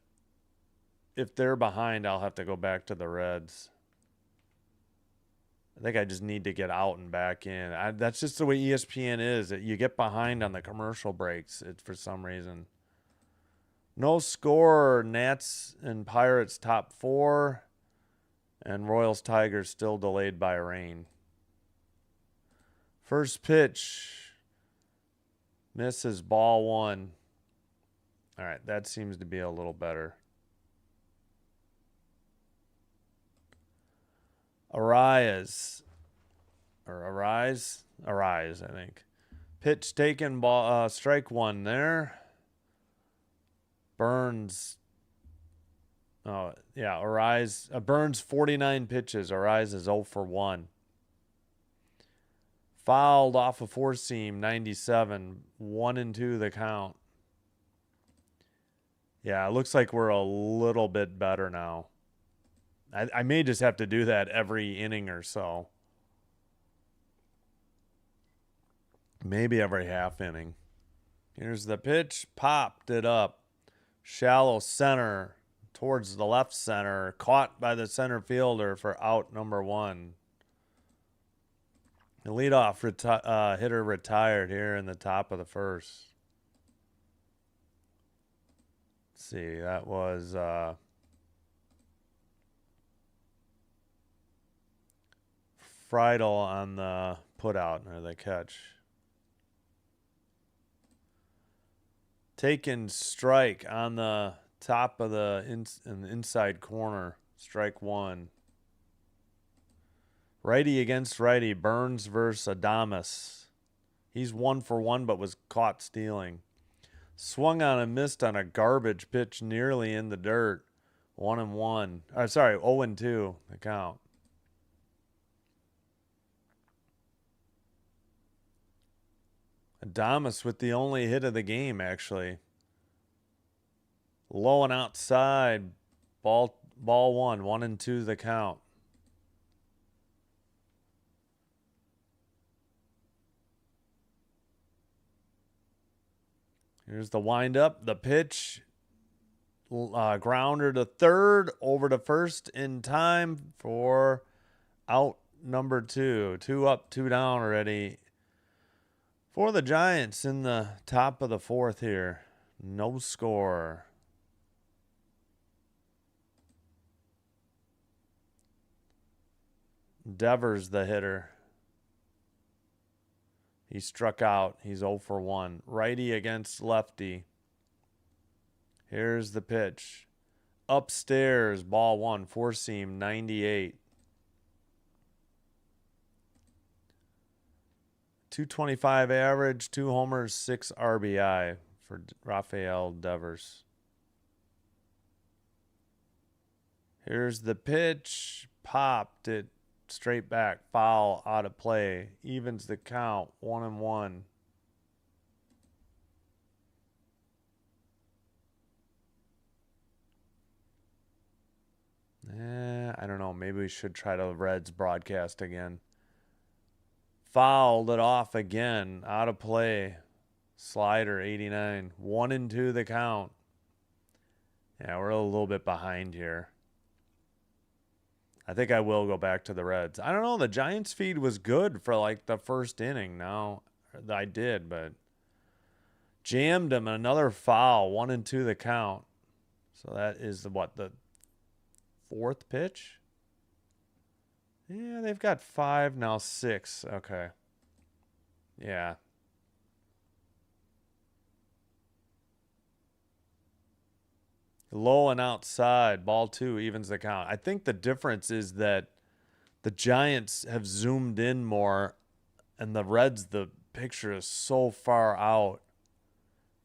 if they're behind, I'll have to go back to the Reds. I think I just need to get out and back in. That's just the way ESPN is. You get behind on the commercial breaks for some reason. No score. Nats and Pirates top 4. And Royals Tigers still delayed by rain. First pitch. Misses, ball 1. All right, that seems to be a little better. Arise, I think. Pitch taken, ball, strike 1 there. Burns. Oh, yeah, Arise. Burns 49 pitches. Arise is 0 for 1. Fouled off a 4-seam, 97. 1-2 the count. Yeah, it looks like we're a little bit better now. I may just have to do that every inning or so. Maybe every half inning. Here's the pitch. Popped it up. Shallow center towards the left center. Caught by the center fielder for out number 1. The leadoff hitter retired here in the top of the first. Let's see, that was Friedel on the putout or the catch. Taken strike on the top of the inside corner. Strike 1. Righty against righty. Burns versus Adames. He's 1 for 1 but was caught stealing. Swung on and missed on a garbage pitch nearly in the dirt. 1-1. 0-2 the count. Adames with the only hit of the game, actually. Low and outside. Ball 1. 1-2 the count. Here's the windup. The pitch Grounder to third, over to first in time for out number 2. 2 up, 2 down already for the Giants in the top of the 4th here. No score. Devers the hitter. He struck out. He's 0 for 1. Righty against lefty. Here's the pitch. Upstairs, ball 1, 4-seam, 98. 225 average, 2 homers, 6 RBI for Rafael Devers. Here's the pitch. Popped it straight back. Foul, out of play. Evens the count, 1-1. I don't know. Maybe we should try to Reds broadcast again. Fouled it off again. Out of play. Slider, 89. 1-2 the count. Yeah, we're a little bit behind here. I think I will go back to the Reds. I don't know. The Giants feed was good for like the first inning. No, I did, but jammed him. Another foul. 1-2 the count. So that is what, the 4th pitch? Yeah, they've got 5 now, 6. Okay. Yeah. Low and outside. Ball 2 evens the count. I think the difference is that the Giants have zoomed in more, and the Reds, the picture is so far out.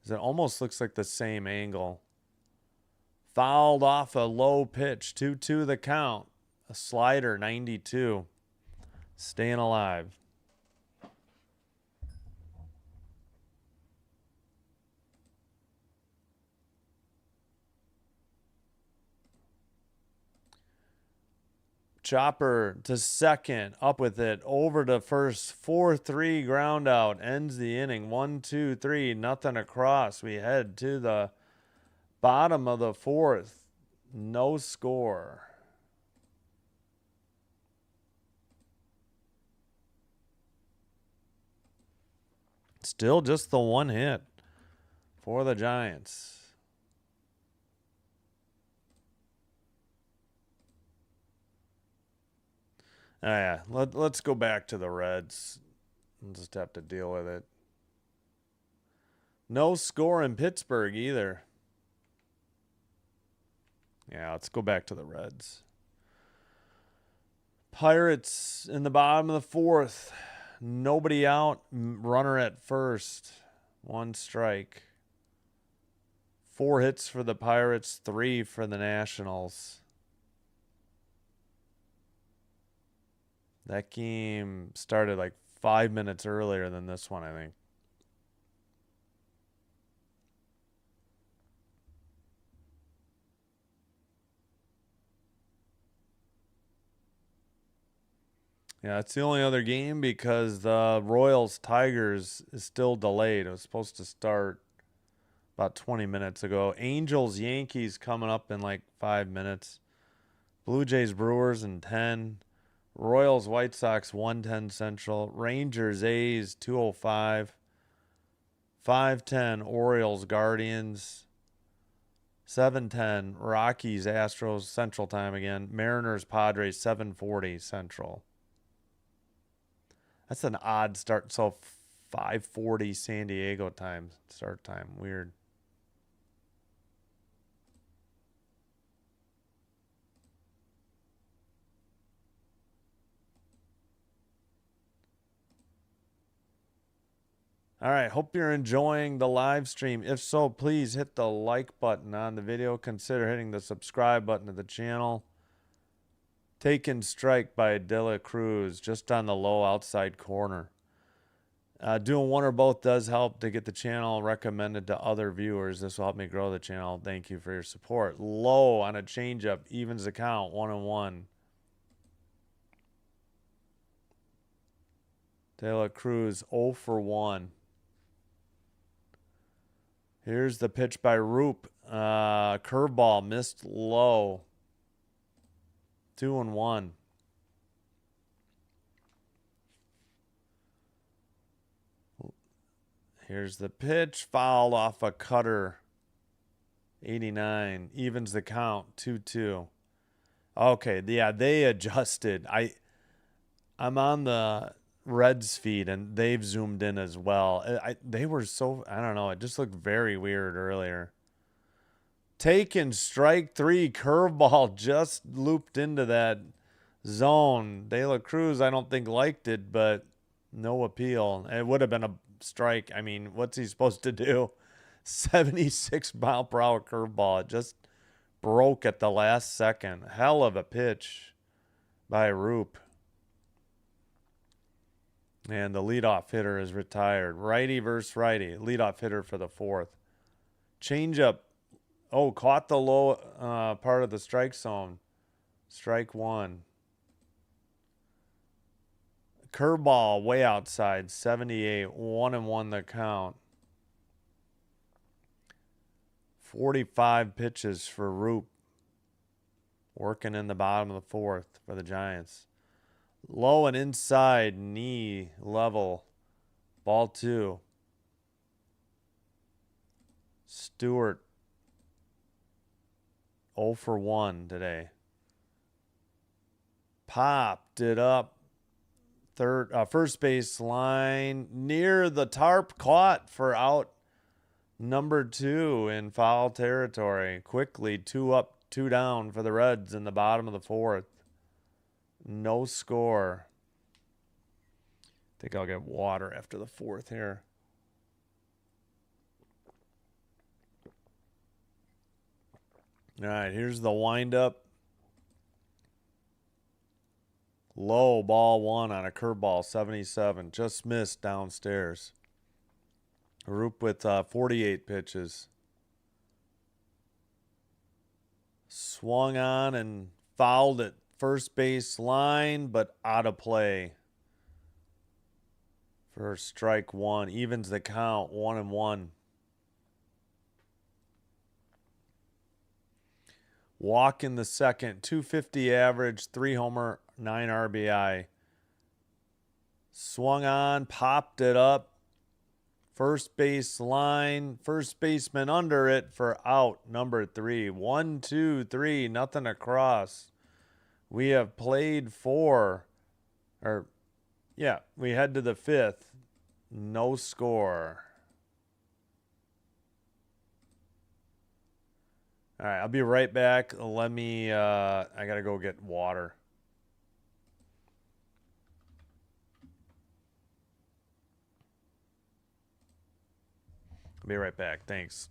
It almost looks like the same angle. Fouled off a low pitch. 2-2 the count. A slider, 92. Staying alive. Chopper to second, up with it, over to first, 4-3 ground out, ends the inning, 1-2-3, nothing across. We head to the bottom of the 4th, no score. Still just the 1 hit for the Giants. Oh, yeah, let's go back to the Reds. We'll just have to deal with it. No score in Pittsburgh either. Yeah, let's go back to the Reds. Pirates in the bottom of the 4th. Nobody out. Runner at first. 1 strike. 4 hits for the Pirates, 3 for the Nationals. That game started like 5 minutes earlier than this one, I think. Yeah, it's the only other game because the Royals-Tigers is still delayed. It was supposed to start about 20 minutes ago. Angels-Yankees coming up in like 5 minutes. Blue Jays-Brewers in 10. Royals-White Sox 1:10 Central. Rangers-A's 2:05. 5:10 Orioles-Guardians. 7:10 Rockies-Astros Central Time again. Mariners-Padres 7:40 Central. That's an odd start. So 5:40 San Diego time start time. Weird. All right, hope you're enjoying the live stream. If so, please hit the like button on the video. Consider hitting the subscribe button to the channel. Taken strike by De La Cruz just on the low outside corner. Doing one or both does help to get the channel recommended to other viewers. This will help me grow the channel. Thank you for your support. Low on a changeup, evens the count, 1-1. De La Cruz 0 for 1. Here's the pitch by Roop. Curveball curveball missed low. 2-1. Here's the pitch, fouled off a cutter. 89 evens the count. 2-2. Okay, yeah, they adjusted. I'm on the Reds feed and they've zoomed in as well. They were so, I don't know, it just looked very weird earlier. Taken, strike 3, curveball just looped into that zone. De La Cruz, I don't think liked it, but no appeal. It would have been a strike. I mean, what's he supposed to do? 76 mile per hour curveball. It just broke at the last second. Hell of a pitch by Roop. And the leadoff hitter is retired. Righty versus righty. Leadoff hitter for the 4th. Changeup. Oh, caught the low part of the strike zone. Strike 1. Curveball way outside. 78. 1-1 the count. 45 pitches for Roop. Working in the bottom of the 4th for the Giants. Low and inside, knee level. Ball 2. Stewart 0 for 1 today. Popped it up. First base line near the tarp, caught for out number 2 in foul territory. Quickly 2 up, 2 down for the Reds in the bottom of the 4th. No score. I think I'll get water after the 4th here. All right, here's the windup. Low, ball 1 on a curveball, 77. Just missed downstairs. Roop with 48 pitches. Swung on and fouled it. First base line, but out of play. For strike 1. Evens the count. 1-1. Walk in the second. 250 average. 3 homer. 9 RBI. Swung on. Popped it up. First base line. First baseman under it for out. Number 3. 1, 2, 3. Nothing across. We have played 4. We head to the 5th. No score. All right, I'll be right back. Let me, I got to go get water. I'll be right back. Thanks.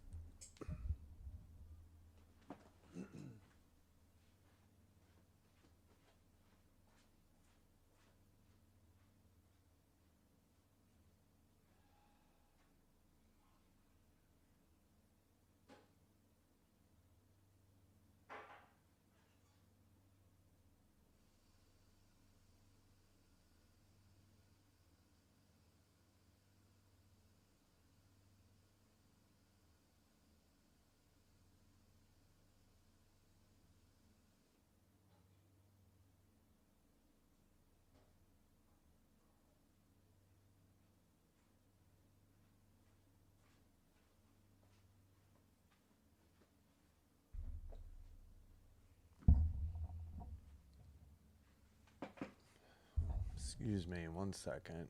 Excuse me, 1 second.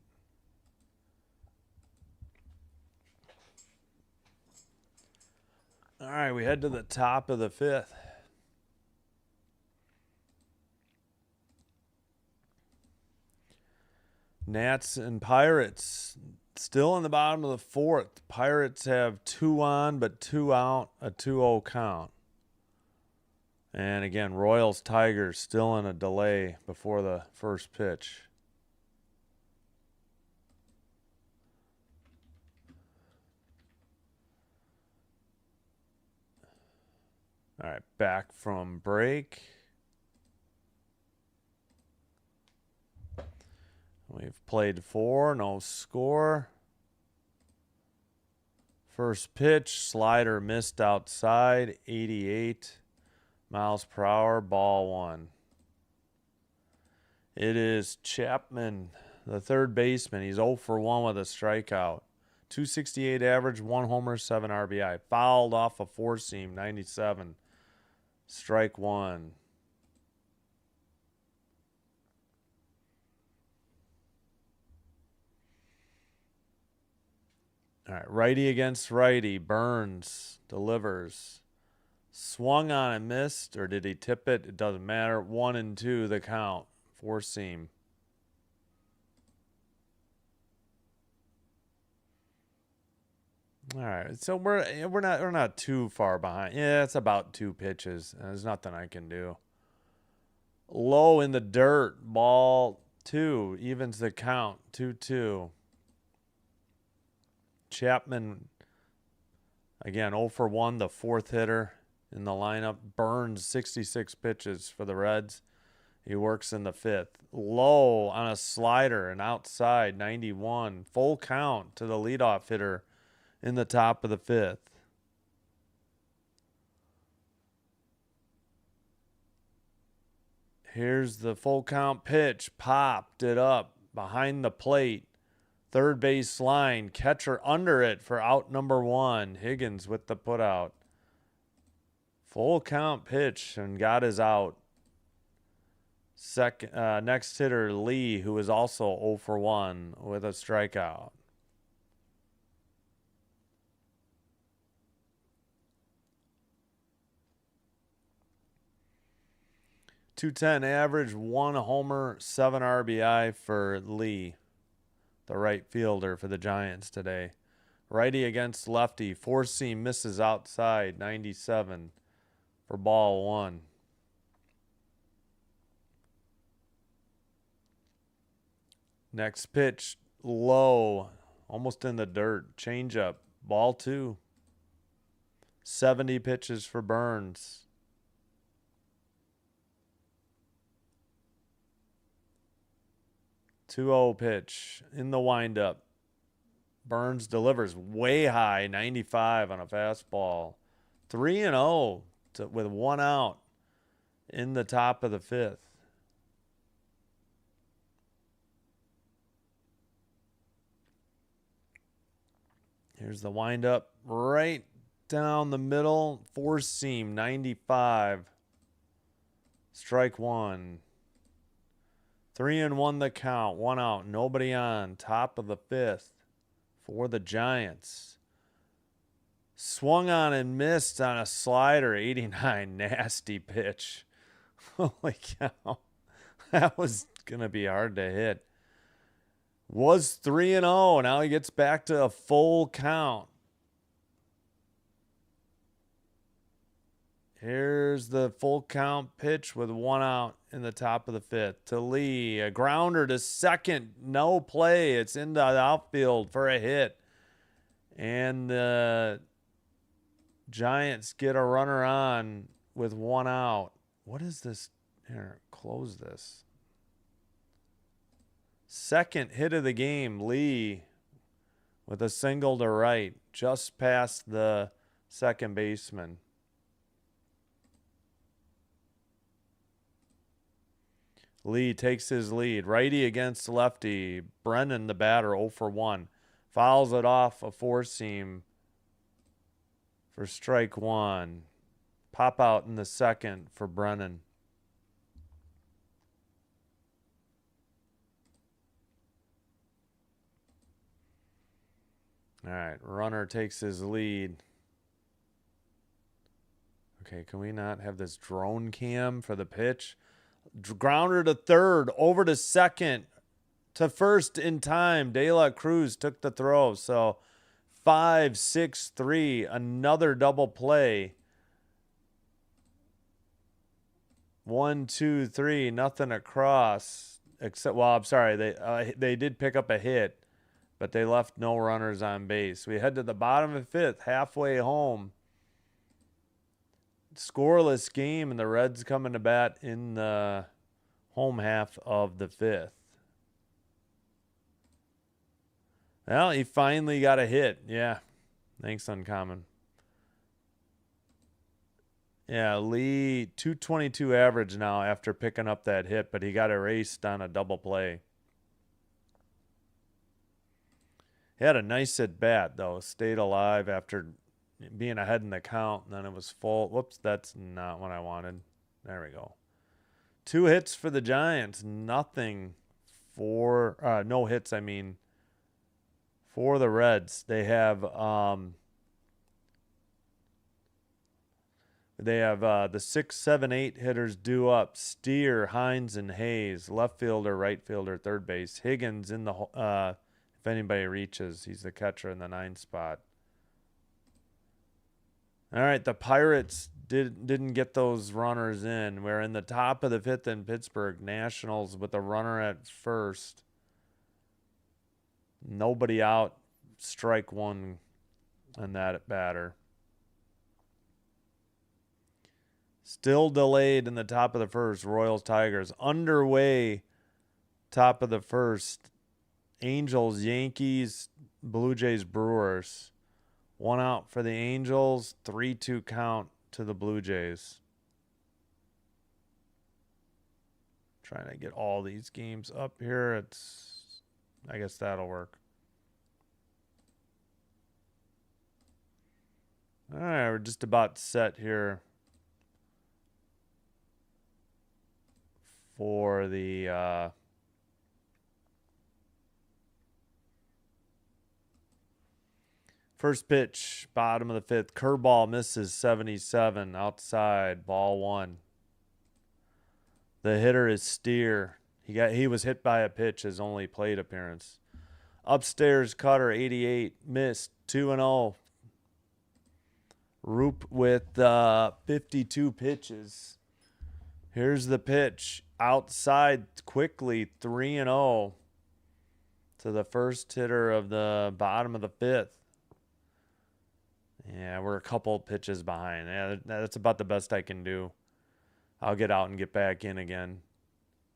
All right, we head to the top of the 5th. Nats and Pirates still in the bottom of the 4th. Pirates have 2 on, but 2 out, a 2-0 count. And again, Royals Tigers still in a delay before the first pitch. All right, back from break. We've played 4, no score. First pitch, slider missed outside, 88 miles per hour, ball one. It is Chapman, the third baseman. He's 0 for 1 with a strikeout. 268 average, 1 homer, 7 RBI. Fouled off a four-seam, 97. Strike one. All right, righty against righty. Burns delivers. Swung on and missed, or did he tip it? It doesn't matter. 1-2 the count. Four-seam. All right, so we're not too far behind. Yeah, it's about 2 pitches. There's nothing I can do. Low in the dirt, ball 2 evens the count. 2-2. Chapman again 0 for 1, the fourth hitter in the lineup. Burns 66 pitches for the Reds. He works in the fifth. Low on a slider and outside, 91. Full count to the leadoff hitter in the top of the fifth. Here's the full count pitch. Popped it up behind the plate. Third base line. Catcher under it for out number 1. Higgins with the putout. Full count pitch and got his out. Next hitter, Lee, who is also 0 for 1 with a strikeout. .210 average, 1 homer, 7 RBI for Lee, the right fielder for the Giants today. Righty against lefty, four-seam misses outside, 97 for ball one. Next pitch, low, almost in the dirt. Changeup, ball 2. 70 pitches for Burns. .20 pitch in the windup. Burns delivers way high, 95 on a fastball. 3-0 with 1 out in the top of the fifth. Here's the windup right down the middle. Four-seam, 95. Strike one. 3-1 the count. 1 out. Nobody on. Top of the fifth for the Giants. Swung on and missed on a slider. 89. Nasty pitch. Holy cow. That was going to be hard to hit. Was 3-0. Now he gets back to a full count. Here's the full count pitch with 1 out in the top of the fifth. To Lee, a grounder to second. No play. It's into the outfield for a hit. And the Giants get a runner on with 1 out. What is this? Here, close this. Second hit of the game, Lee with a single to right, just past the second baseman. Lee takes his lead. Righty against lefty. Brennan, the batter, 0 for 1. Fouls it off a four-seam for strike one. Pop out in the second for Brennan. All right, runner takes his lead. Okay, can we not have this drone cam for the pitch? Grounder to third, over to second, to first in time. De La Cruz took the throw. So 5-6-3, another double play. 1, 2, 3, nothing across. Except, well, I'm sorry, they did pick up a hit, but they left no runners on base. We head to the bottom of the fifth, halfway home. Scoreless game, and the Reds coming to bat in the home half of the fifth. Well, he finally got a hit. Yeah, Thanks, Uncommon. Yeah, Lee, 222 average now after picking up that hit, but he got erased on a double play. He had a nice at bat, though. Stayed alive after being ahead in the count, and then it was full. Whoops, that's not what I wanted. There we go. 2 hits for the Giants. Nothing for no hits, I mean, for the Reds. They have the 6, 7, 8 hitters due up. Steer, Hines, and Hayes. Left fielder, right fielder, third base. Higgins in the if anybody reaches, he's the catcher in the 9 spot. All right, the Pirates didn't get those runners in. We're in the top of the 5th in Pittsburgh. Nationals with a runner at first. Nobody out. Strike 1 on that batter. Still delayed in the top of the 1st. Royals, Tigers. Underway, top of the 1st. Angels, Yankees, Blue Jays, Brewers. 1 out for the Angels. 3-2 count to the Blue Jays. Trying to get all these games up here. I guess that'll work. All right, we're just about set here for the first pitch, bottom of the 5th. Curveball misses 77 outside, ball 1. The hitter is Steer. He was hit by a pitch, his only plate appearance. Upstairs cutter 88 missed 2-0. Roop with 52 pitches. Here's the pitch outside quickly 3-0 to the first hitter of the bottom of the 5th. Yeah, we're a couple pitches behind. Yeah, that's about the best I can do. I'll get out and get back in again.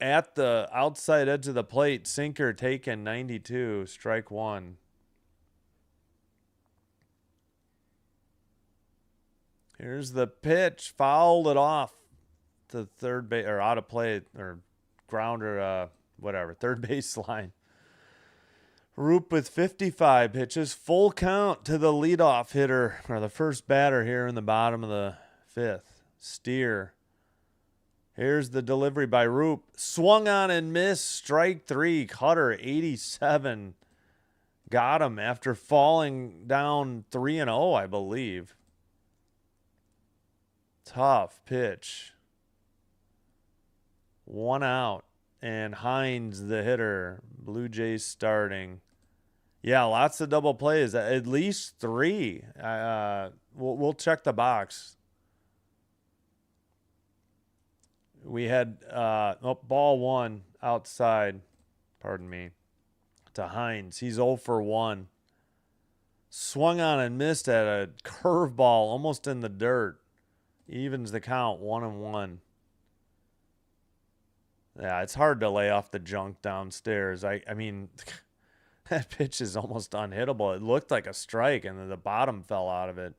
At the outside edge of the plate, sinker taken 92, strike 1. Here's the pitch, fouled it off to third base, or out of play, or grounder, whatever, third baseline. Roop with 55 pitches, full count to the leadoff hitter, or the first batter here in the bottom of the 5th. Steer. Here's the delivery by Roop. Swung on and missed. Strike 3. Cutter 87. Got him after falling down 3-0, I believe. Tough pitch. 1 out. And Hines, the hitter. Blue Jays starting. Yeah, lots of double plays. At least 3. We'll check the box. We had ball 1 outside. Pardon me. To Hines. He's 0 for 1. Swung on and missed at a curveball almost in the dirt. Evens the count 1-1. Yeah, it's hard to lay off the junk downstairs. I mean, that pitch is almost unhittable. It looked like a strike, and then the bottom fell out of it.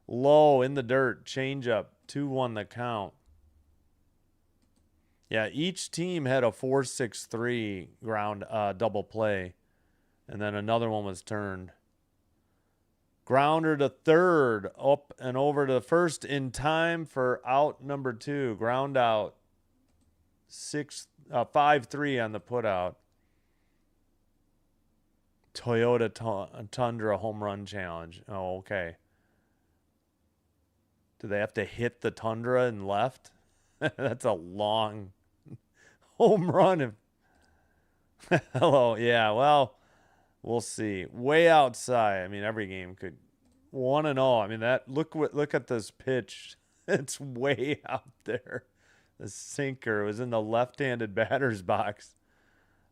Low in the dirt, changeup, 2-1 the count. Yeah, each team had a 4-6-3 ground double play, and then another one was turned. Grounder to third, up and over to first in time for out number 2. Ground out. 5-3 on the putout. Toyota Tundra home run challenge. Oh, okay. Do they have to hit the Tundra and left? That's a long home run. Hello. Yeah, well, we'll see. Way outside. I mean, every game could 1-0. I mean, that look at this pitch. It's way out there. The sinker was in the left-handed batter's box.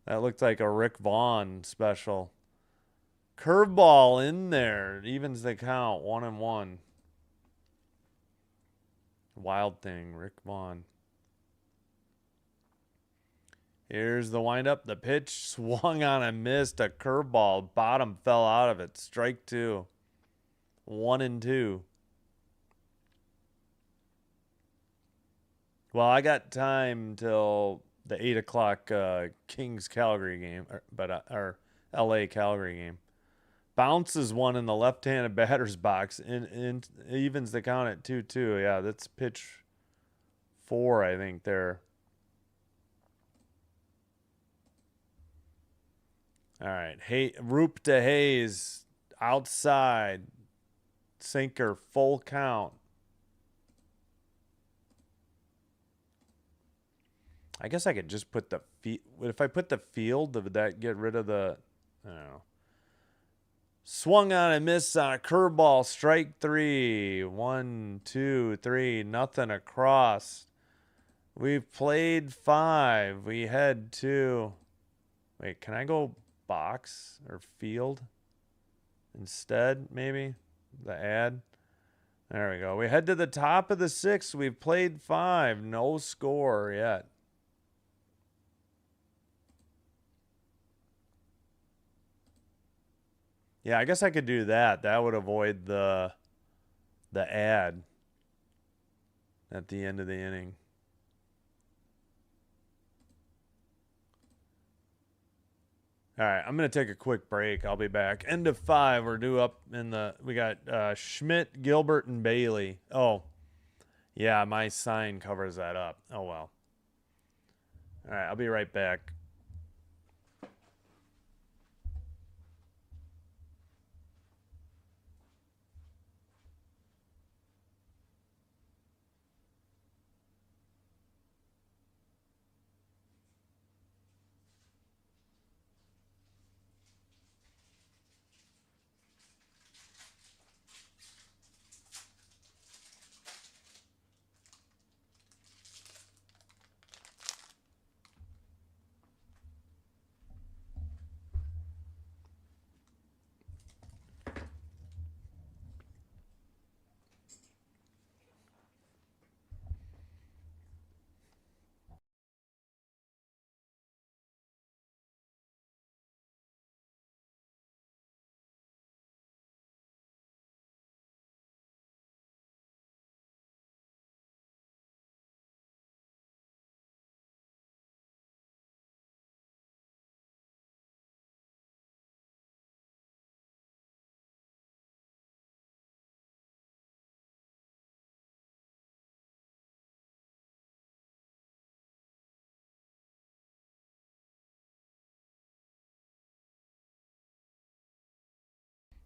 That looked like a Rick Vaughn special. Curveball in there. Evens the count. 1-1. Wild thing. Rick Vaughn. Here's the windup. The pitch swung on and missed. A curveball. Bottom fell out of it. Strike 2. 1-2. Well, I got time till the 8 o'clock Kings Calgary game, or LA Calgary game. Bounces one in the left-handed batter's box and evens the count at 2-2. Yeah, that's pitch 4, I think, there. All right. Hey, Roop to Hayes, outside, sinker, full count. I guess I could just put the if I put the field, would that get rid of the? I don't know. Swung on and missed on a curveball. Strike 3. 1, 2, 3. Nothing across. We've played 5. We head to. Wait, can I go box or field instead? Maybe the ad. There we go. We head to the top of the 6th. We've played 5. No score yet. Yeah, I guess I could do that. That would avoid the ad at the end of the inning. All right, I'm going to take a quick break. I'll be back. End of 5. We're due up in the... We got Schmidt, Gilbert, and Bailey. Oh, yeah, my sign covers that up. Oh, well. All right, I'll be right back.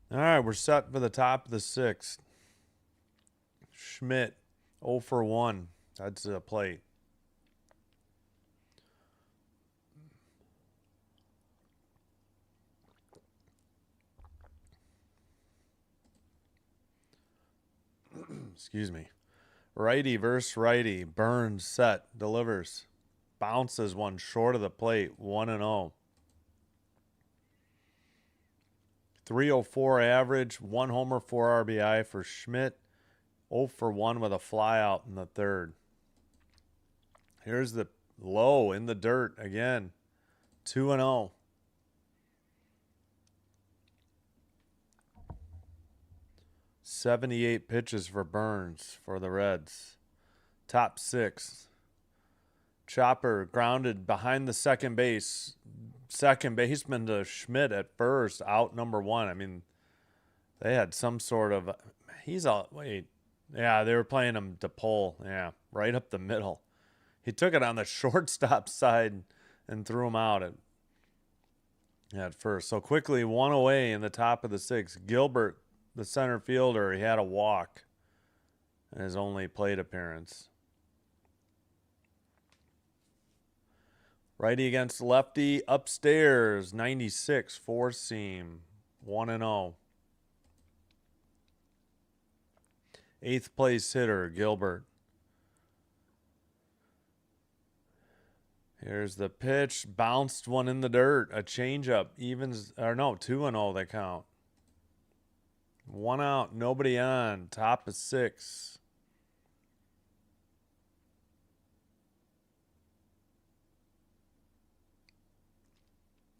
All right, we're set for the top of the 6th. Schmidt, 0 for 1. That's a plate. Excuse me. Righty versus righty. Burns set. Delivers. Bounces one short of the plate. 1-0. 304 average. 1 homer, 4 RBI for Schmidt. 0 for 1 with a flyout in the 3rd. Here's the low in the dirt again. 2-0. "78 pitches for Burns for the Reds. Top 6. Chopper grounded behind the second base. Second baseman to Schmidt at first, out number 1. I mean, they had some sort of... Wait. Yeah, they were playing him to pull. Yeah, right up the middle. He took it on the shortstop side and threw him out at first. So quickly, 1 away in the top of the 6th. Gilbert, the center fielder, he had a walk in his only plate appearance. Righty against lefty, upstairs, 96, 4-seam, 1-0. 8th place hitter, Gilbert. Here's the pitch, bounced one in the dirt, a changeup, 2-0 they count. 1 out, nobody on, top of 6.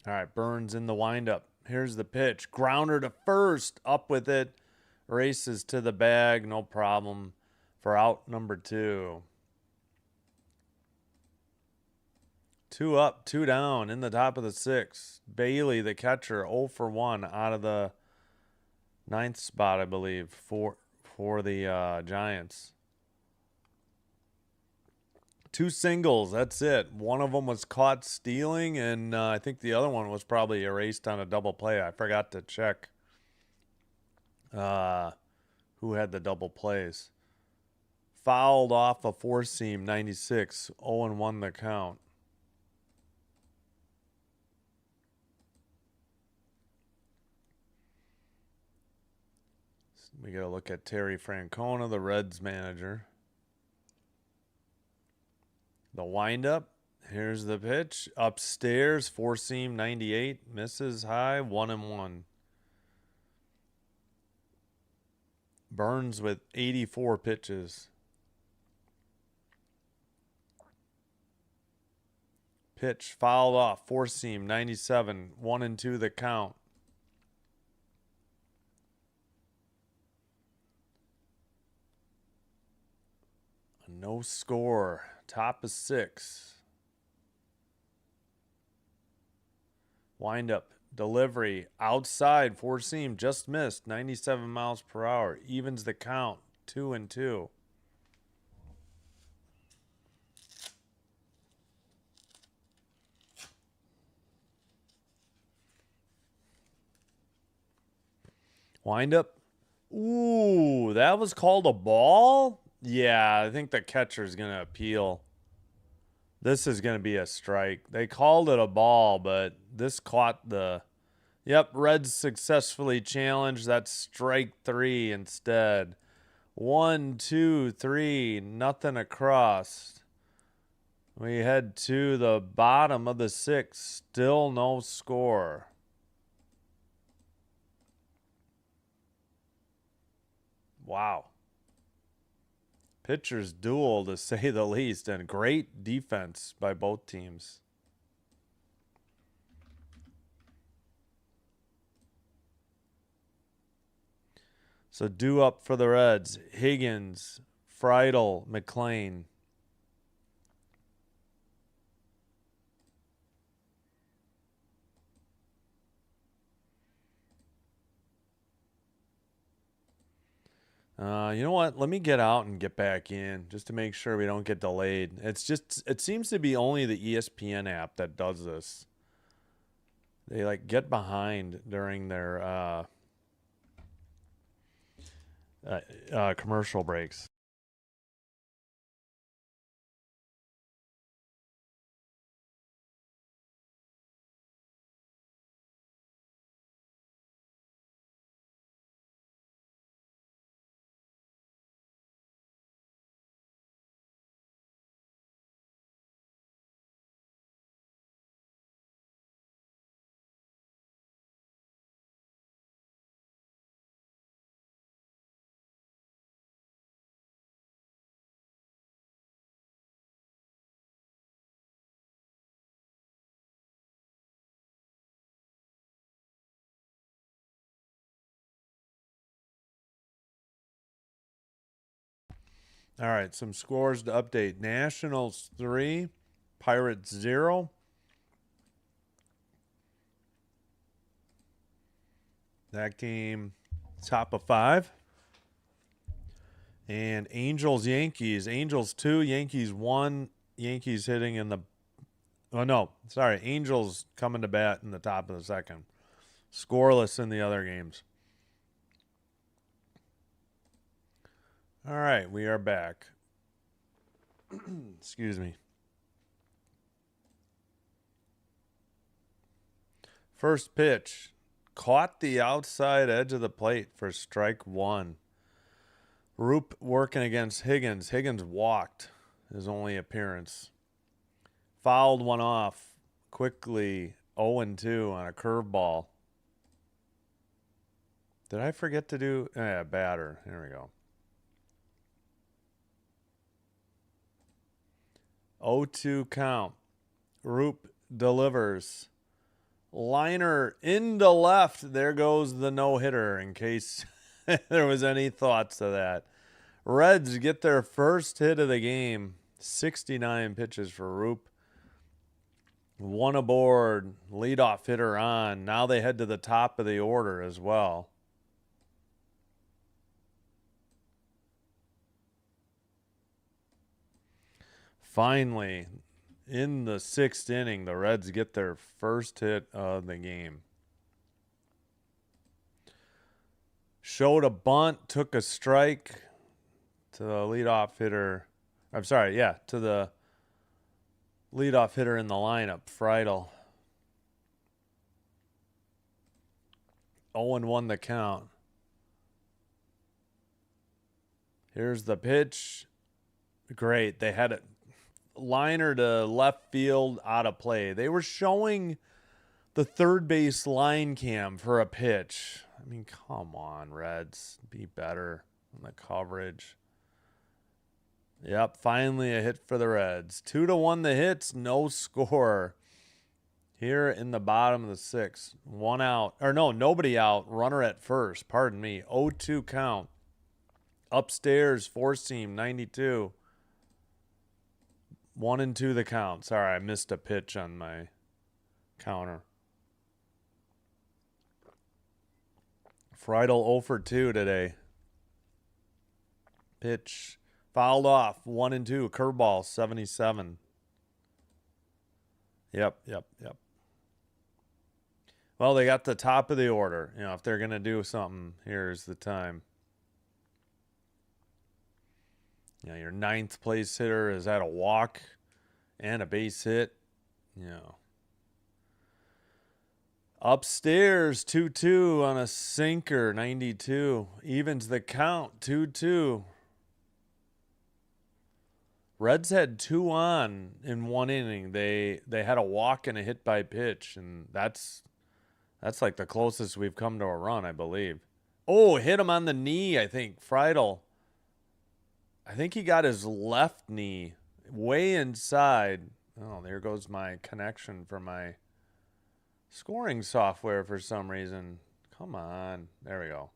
All right, Burns in the windup. Here's the pitch. Grounder to first. Up with it. Races to the bag, no problem for out number 2. 2 up, 2 down in the top of the 6th. Bailey, the catcher, 0 for 1 out of the 9th spot, I believe, for the Giants. 2 singles, that's it. One of them was caught stealing, and I think the other one was probably erased on a double play. I forgot to check who had the double plays. Fouled off a 4-seam, 96, 0-1 the count. We got to look at Terry Francona, the Reds manager. The windup. Here's the pitch. Upstairs, 4-seam, 98. Misses high, 1-1. Burns with 84 pitches. Pitch fouled off, 4-seam, 97. 1-2 the count. No score. Top of 6. Windup. Delivery. Outside. 4-seam. Just missed. 97 miles per hour. Evens the count. 2-2. Windup. Ooh, that was called a ball? Yeah, I think the catcher's going to appeal. This is going to be a strike. They called it a ball, but this caught the... Yep, Reds successfully challenged. That's strike 3 instead. 1, 2, 3, nothing across. We head to the bottom of the 6th. Still no score. Wow. Pitcher's duel, to say the least, and great defense by both teams. So due up for the Reds. Higgins, Friedel, McLean. You know what? Let me get out and get back in just to make sure we don't get delayed. It seems to be only the ESPN app that does this. They like get behind during their commercial breaks. All right, some scores to update. Nationals 3, Pirates 0. That game, top of 5. And Angels, Yankees. Angels 2, Yankees 1. Yankees hitting in the... Oh, no. Sorry. Angels coming to bat in the top of the 2nd. Scoreless in the other games. All right, we are back. Excuse me. First pitch. Caught the outside edge of the plate for strike 1. Roop working against Higgins. Higgins walked his only appearance. Fouled one off quickly. 0-2 on a curveball. Did I forget to do... batter. There we go. 0-2 count. Roop delivers. Liner into left. There goes the no-hitter in case there was any thoughts to that. Reds get their first hit of the game. 69 pitches for Roop. One aboard, leadoff hitter on. Now they head to the top of the order as well. Finally, in the 6th inning, the Reds get their first hit of the game. Showed a bunt, took a strike to the leadoff hitter. I'm sorry, yeah, to the leadoff hitter in the lineup, Friedel. 0-1 the count. Here's the pitch. Great. They had it liner to left field out of play. They were showing the third base line cam for a pitch. I mean, come on, Reds. Be better on the coverage. Yep, finally a hit for the Reds. 2-1 the hits, no score. Here in the bottom of the 6th. One out. Or no, nobody out. Runner at first. Pardon me. 0-2 count. Upstairs, 4-seam, 92. 1-2 the count. Sorry, I missed a pitch on my counter. Friedel 0 for 2 today. Pitch fouled off. 1-2. Curveball 77. Yep. Well, they got the top of the order. You know, if they're going to do something, here's the time. You know, your 9th place hitter is at a walk and a base hit. You know. Upstairs, 2-2 on a sinker, 92. Evens the count, 2-2. Reds had 2 on in 1 inning. They had a walk and a hit by pitch, and that's like the closest we've come to a run, I believe. Oh, hit him on the knee, I think. Friedel. I think he got his left knee way inside. Oh, there goes my connection for my scoring software for some reason. Come on. There we go.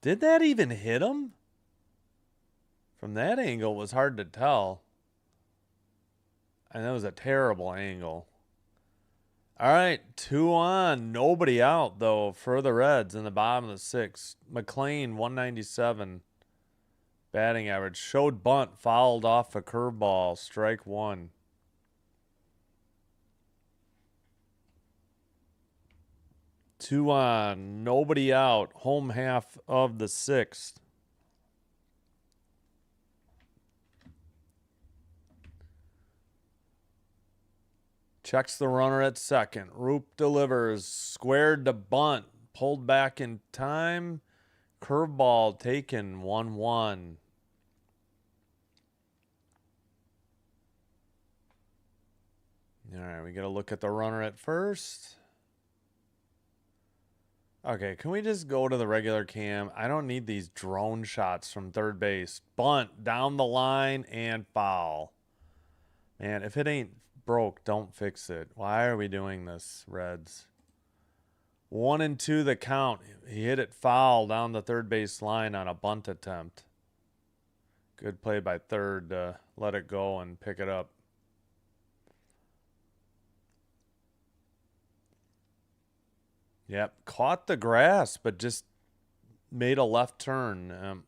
Did that even hit him? From that angle, it was hard to tell. And that was a terrible angle. All right, 2 on. Nobody out, though, for the Reds in the bottom of the 6th. McLean, 197. Batting average. Showed bunt. Fouled off a curveball. Strike 1. Two on. Nobody out. Home half of the 6th. Checks the runner at second. Roop delivers. Squared to bunt. Pulled back in time. Curveball taken. 1-1. All right, we got to look at the runner at first. Okay, can we just go to the regular cam? I don't need these drone shots from third base. Bunt down the line and foul. Man, if it ain't broke, don't fix it. Why are we doing this, Reds? 1-2 the count. He hit it foul down the third base line on a bunt attempt. Good play by third to let it go and pick it up. Yep, caught the grass, but just made a left turn.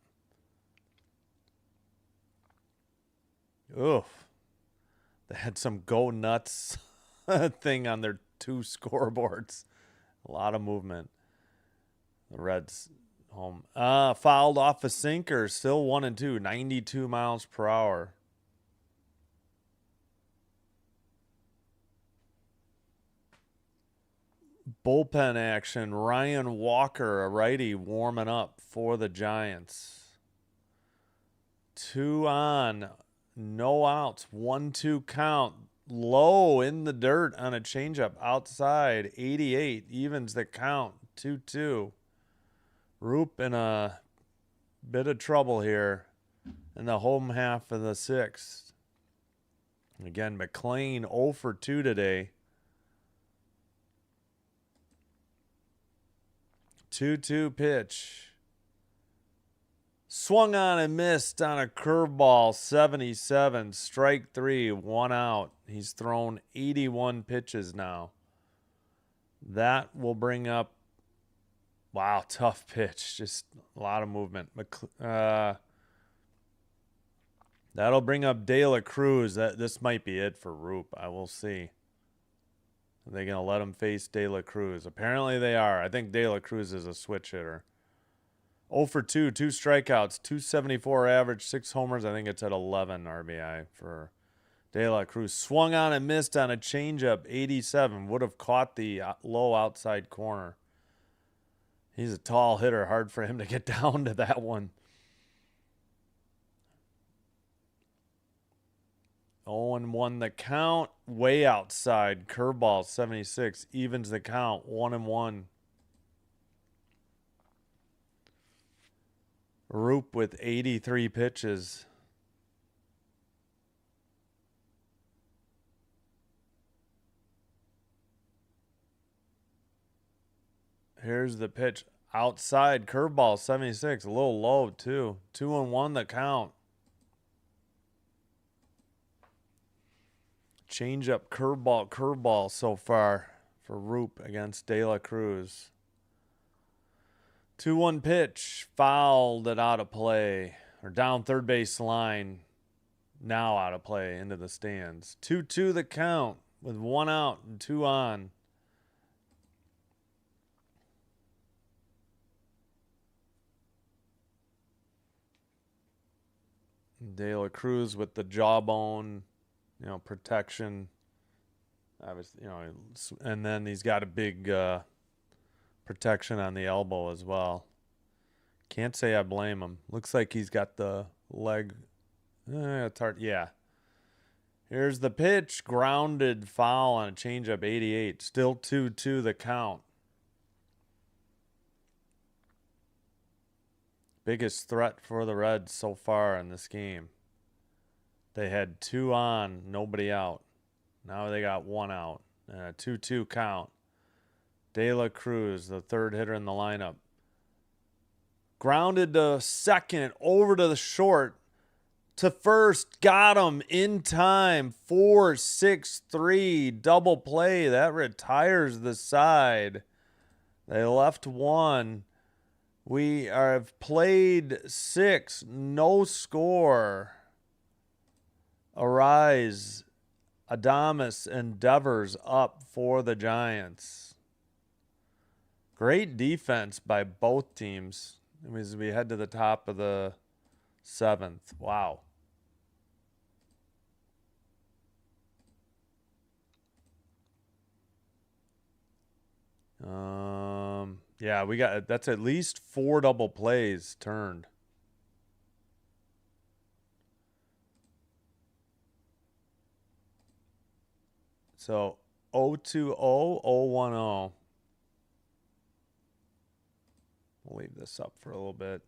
Oof. They had some go nuts thing on their 2 scoreboards. A lot of movement. The Reds home. Fouled off a sinker. Still 1-2. 92 miles per hour. Bullpen action. Ryan Walker, a righty, warming up for the Giants. 2 on. No outs. 1-2 count. Low in the dirt on a changeup outside. 88 evens the count. 2-2. Roop in a bit of trouble here in the home half of the 6th. Again, McLean 0 for 2 today. 2-2 pitch. Swung on and missed on a curveball, 77. Strike 3, 1 out. He's thrown 81 pitches now. That will bring up, wow, tough pitch. Just a lot of movement. That'll bring up De La Cruz. This might be it for Roop. I will see. Are they going to let him face De La Cruz? Apparently they are. I think De La Cruz is a switch hitter. 0 for 2, 2 strikeouts, 274 average, 6 homers. I think it's at 11 RBI for De La Cruz. Swung on and missed on a changeup, 87. Would have caught the low outside corner. He's a tall hitter. Hard for him to get down to that one. 0-1 the count. Way outside. Curveball, 76. Evens the count. 1-1. Roop with 83 pitches. Here's the pitch. Outside. Curveball, 76. A little low, too. 2-1 the count. Change-up, curveball so far for Roop against De La Cruz. 2-1 pitch, fouled it out of play, or down third base line, now out of play into the stands. 2-2 the count with 1 out and 2 on. De La Cruz with the jawbone, protection. Obviously, and then he's got a big protection on the elbow as well. Can't say I blame him. Looks like he's got the leg. It's hard. Yeah. Here's the pitch. Grounded foul on a changeup, 88. Still 2-2 the count. Biggest threat for the Reds so far in this game. They had 2 on, nobody out. Now they got 1 out. And a 2-2 count. De La Cruz, the third hitter in the lineup. Grounded to second, over to the short, to first. Got him in time. 4-6-3 double play. That retires the side. They left 1. We have played 6. No score. Arise, Adames, and Devers up for the Giants. Great defense by both teams as we head to the top of the 7th. Wow. Yeah, that's at least 4 double plays turned. So 0-2-0, 0-1-0. We'll leave this up for a little bit.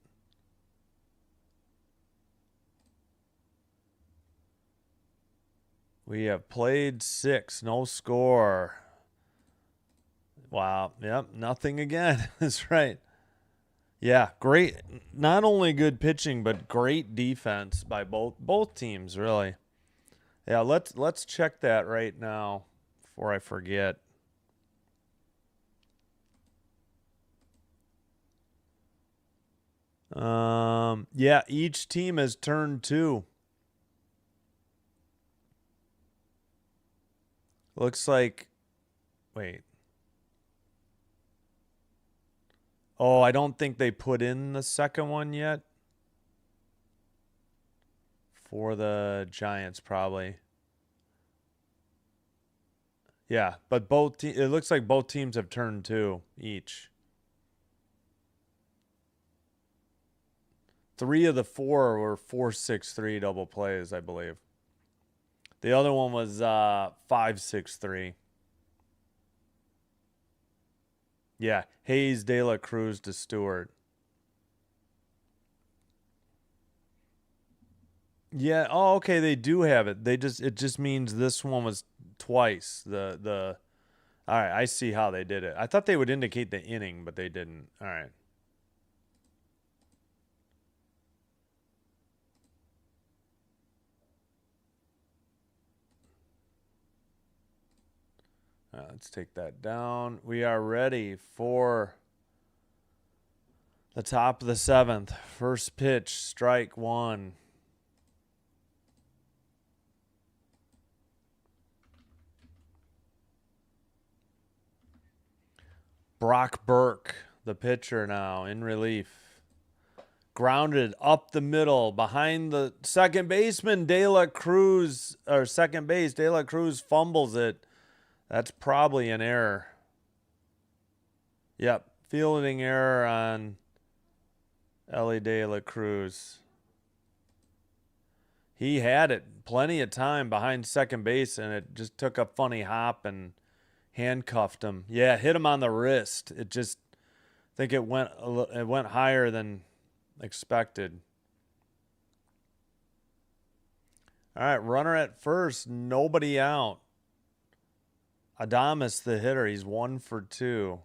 We have played 6, no score. Wow. Yep, nothing again. That's right. Yeah, great. Not only good pitching, but great defense by both teams, really. Yeah, let's check that right now before I forget. Yeah, each team has turned 2. Looks like, wait. Oh, I don't think they put in the second one yet. For the Giants, probably. Yeah, but it looks like both teams have turned 2 each. 3 of the 4 were 4-6-3 double plays, I believe. The other one was 5-6-3. Yeah, Hayes, De La Cruz to Stewart. Yeah, oh, okay, they do have it. It just means this one was twice. All right, I see how they did it. I thought they would indicate the inning, but they didn't. All right. Let's take that down. We are ready for the top of the 7th. First pitch, strike 1. Brock Burke, the pitcher now, in relief. Grounded up the middle behind the second baseman, De La Cruz, or second base. De La Cruz fumbles it. That's probably an error. Yep, fielding error on Ellie De La Cruz. He had it plenty of time behind second base, and it just took a funny hop and handcuffed him. Yeah, hit him on the wrist. I think it went higher than expected. All right, runner at first, nobody out. Adames, the hitter, he's 1 for 2.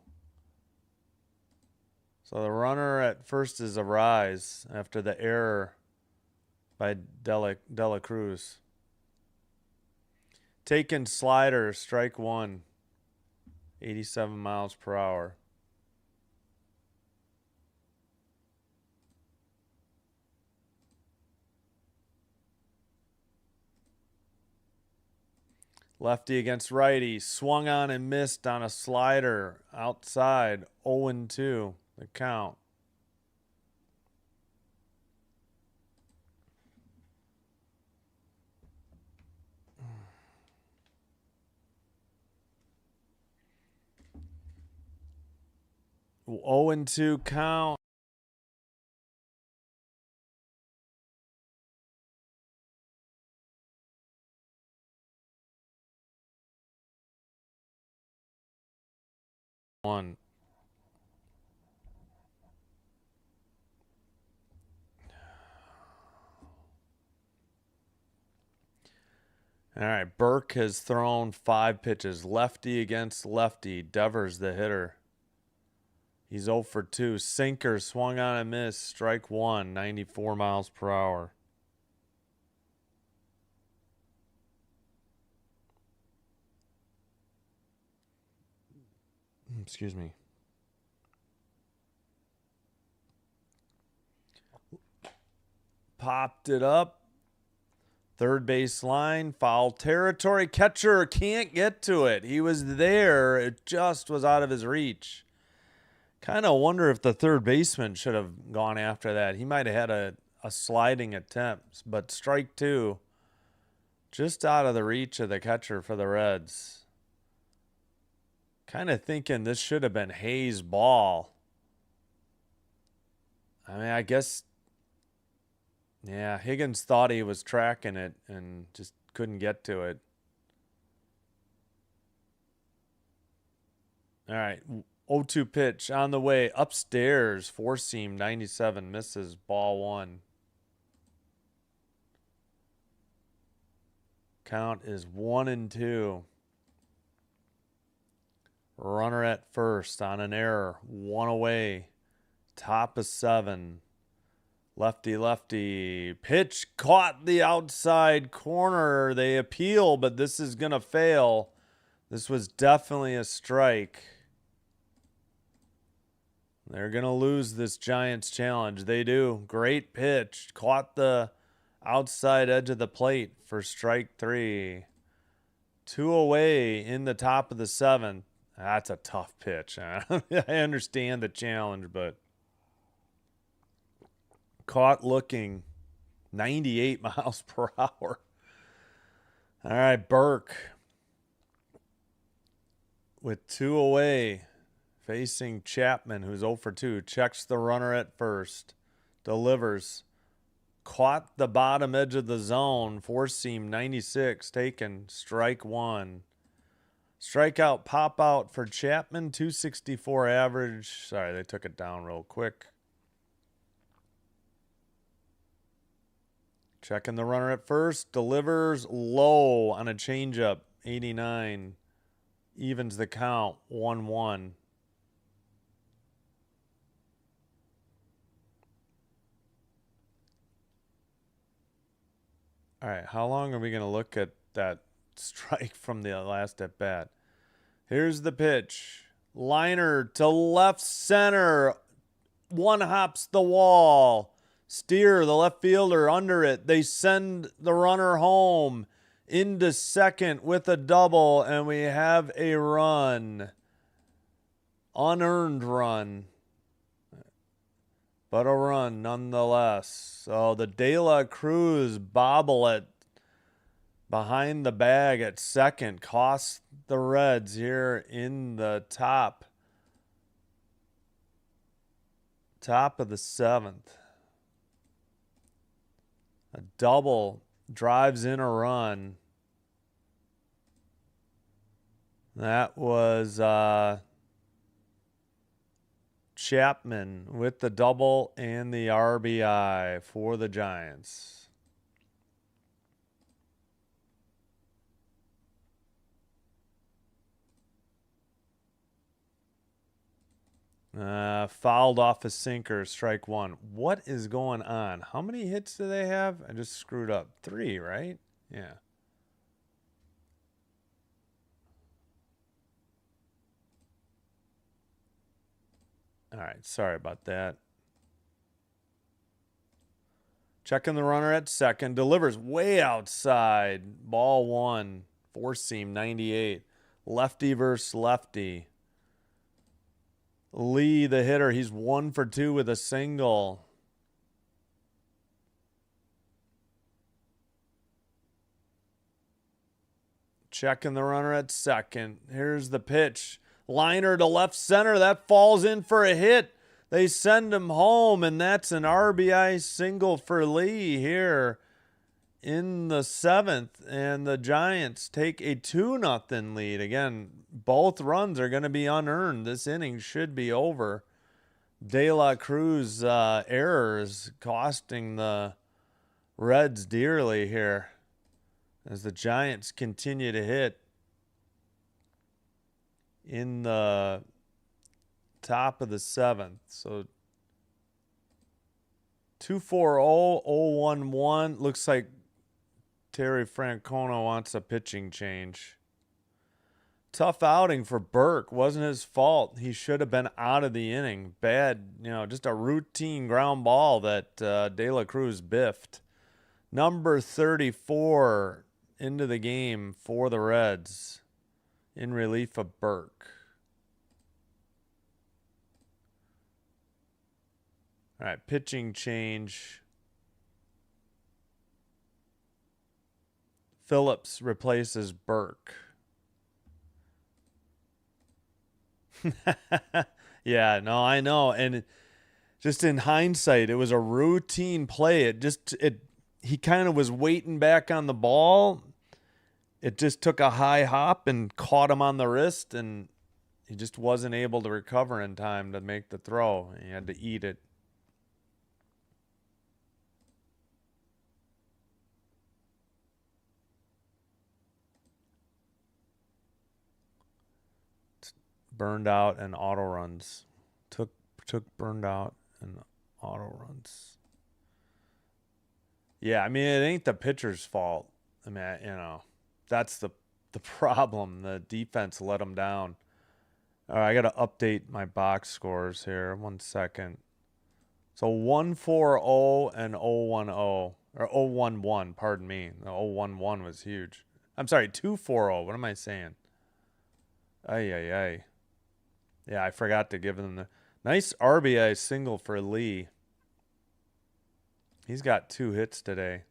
So the runner at first is a rise after the error by De La Cruz. Taken slider, strike 1. 87 miles per hour. Lefty against righty. Swung on and missed on a slider outside. 0-2 the count. Oh and 2 count. One. All right, Burke has thrown 5 pitches. Lefty against lefty. Devers, the hitter. He's 0 for 2. Sinker swung on and missed. Strike 1, 94 miles per hour. Excuse me. Popped it up. Third base line, foul territory. Catcher can't get to it. He was there. It just was out of his reach. Kind of wonder if the third baseman should have gone after that. He might have had a sliding attempt, but strike 2. Just out of the reach of the catcher for the Reds. Kind of thinking this should have been Hayes' ball. I mean, I guess, yeah, Higgins thought he was tracking it and just couldn't get to it. All right, 0-2 pitch on the way upstairs. Four seam 97 misses, ball 1. Count is 1-2. Runner at first on an error. 1 away. Top of 7. Lefty, lefty. Pitch caught the outside corner. They appeal, but this is going to fail. This was definitely a strike. They're going to lose this Giants challenge. They do. Great pitch. Caught the outside edge of the plate for strike 3. 2 away in the top of the 7th. That's a tough pitch. I understand the challenge, but caught looking 98 miles per hour. All right, Burke with 2 away facing Chapman, who's 0 for 2. Checks the runner at first. Delivers. Caught the bottom edge of the zone. Four seam 96 taken. Strike 1. Strikeout pop out for Chapman. 264 average. Sorry, they took it down real quick. Checking the runner at first. Delivers low on a changeup. 89. evens the count 1-1. All right, how long are we going to look at that strike from the last at bat? Here's the pitch. Liner to left center. One hops the wall. Steer, the left fielder, under it. They send the runner home into second with a double, and we have a run. Unearned run, but a run nonetheless. So the De La Cruz bobble it behind the bag at second costs the Reds here in the top of the seventh. A double drives in a run. That was Chapman with the double and the RBI for the Giants. Fouled off a sinker, strike one. What is going on? How many hits do they have? I just screwed up. 3, right? Yeah. All right, sorry about that. Checking the runner at second. Delivers way outside. Ball 1. Four seam 98. Lefty versus lefty. Lee, the hitter, he's 1 for 2 with a single. Checking the runner at second. Here's the pitch. Liner to left center. That falls in for a hit. They send him home, and that's an RBI single for Lee here in the 7th. And the Giants take a 2-0 lead. Again, both runs are going to be unearned. This inning should be over. De La Cruz errors costing the Reds dearly here as the Giants continue to hit in the top of the 7th. So 2-4-0, 0-1-1. Looks like Terry Francona wants a pitching change. Tough outing for Burke. Wasn't his fault. He should have been out of the inning. Bad, just a routine ground ball that De La Cruz biffed. Number 34 into the game for the Reds in relief of Burke. All right, pitching change. Phillips replaces Burke. Yeah, no, I know. And just in hindsight, it was a routine play. He kind of was waiting back on the ball. It just took a high hop and caught him on the wrist, and he just wasn't able to recover in time to make the throw. He had to eat it. Burned out and auto runs. Took burned out and auto runs. Yeah, I mean, it ain't the pitcher's fault. I mean, that's the problem. The defense let them down. All right, I got to update my box scores here. 1 second. So 1-4-0 and 0-1-0 or 0-1-1, pardon me. The 0-1-1 was huge. I'm sorry, 2-4-0. What am I saying? Ay. Yeah, I forgot to give them the nice RBI single for Lee. He's got 2 hits today.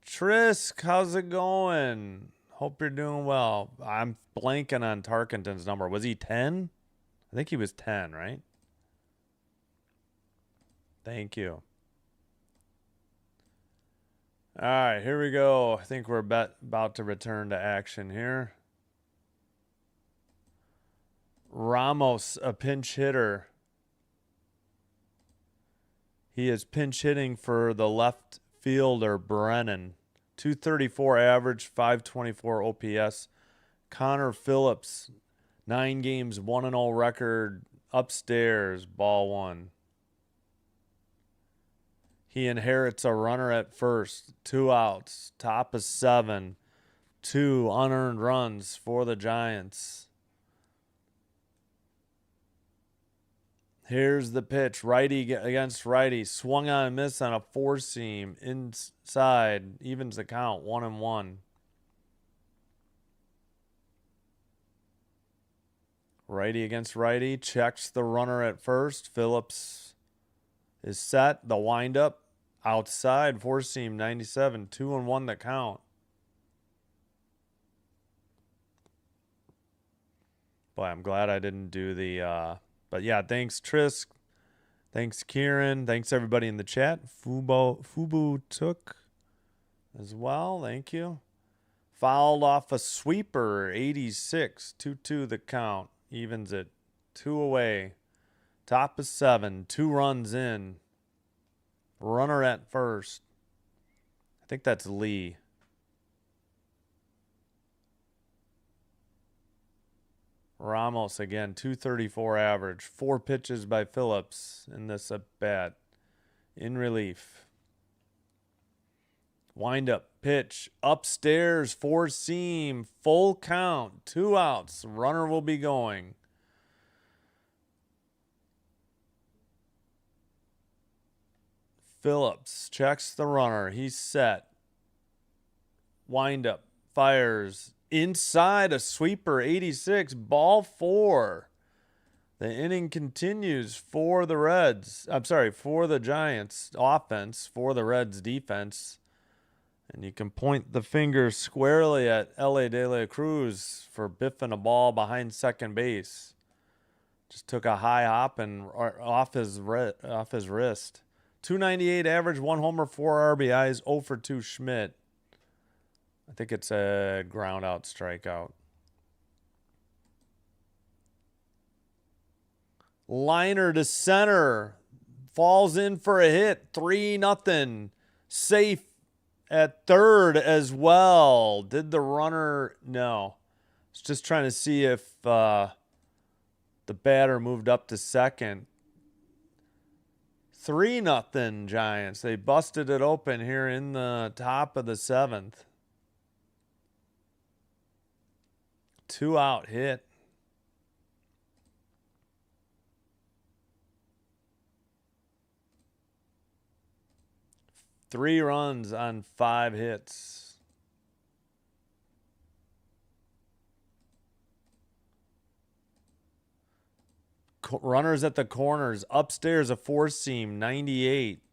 Trisk, how's it going? Hope you're doing well. I'm blanking on Tarkenton's number. Was he 10? I think he was 10, right? Thank you. All right, here we go. I think we're about to return to action here. Ramos, a pinch hitter. He is pinch hitting for the left fielder Brennan. 234 average, 524 OPS. Connor Phillips, 9 games, 1-0 record. Upstairs, ball 1. He inherits a runner at first. 2 outs. Top of 7. 2 unearned runs for the Giants. Here's the pitch. Righty against righty. Swung on and missed on a 4-seam. Inside. Evens the count. 1-1. Righty against righty. Checks the runner at first. Phillips is set. The windup. Outside. 4-seam. 97. 2-1 the count. Boy, I'm glad I didn't do the... But yeah, thanks Trisk. Thanks Kieran. Thanks everybody in the chat. Fubu took as well. Thank you. Fouled off a sweeper. 86. 2-2 the count. Evens it. 2 away. Top of 7. 2 runs in. Runner at first. I think that's Lee. Ramos again, 234 average. 4 pitches by Phillips in this at bat. In relief. Wind up, pitch, upstairs, 4-seam, full count, 2 outs. Runner will be going. Phillips checks the runner. He's set. Wind up, fires. Inside, a sweeper, 86, ball 4. The inning continues for the Reds. I'm sorry, for the Giants offense, for the Reds defense. And you can point the finger squarely at L.A. De La Cruz for biffing a ball behind second base. Just took a high hop and off his wrist. 298 average, 1 homer, 4 RBIs, 0 for 2 Schmidt. I think it's a ground out strikeout. Liner to center. Falls in for a hit. 3-0. Safe at third as well. Did the runner? No. It's just trying to see if the batter moved up to second. 3-0 Giants. They busted it open here in the top of the 7th. 2 out hit. Three runs on 5 hits. Runners at the corners. Upstairs, a 4-seam, 98.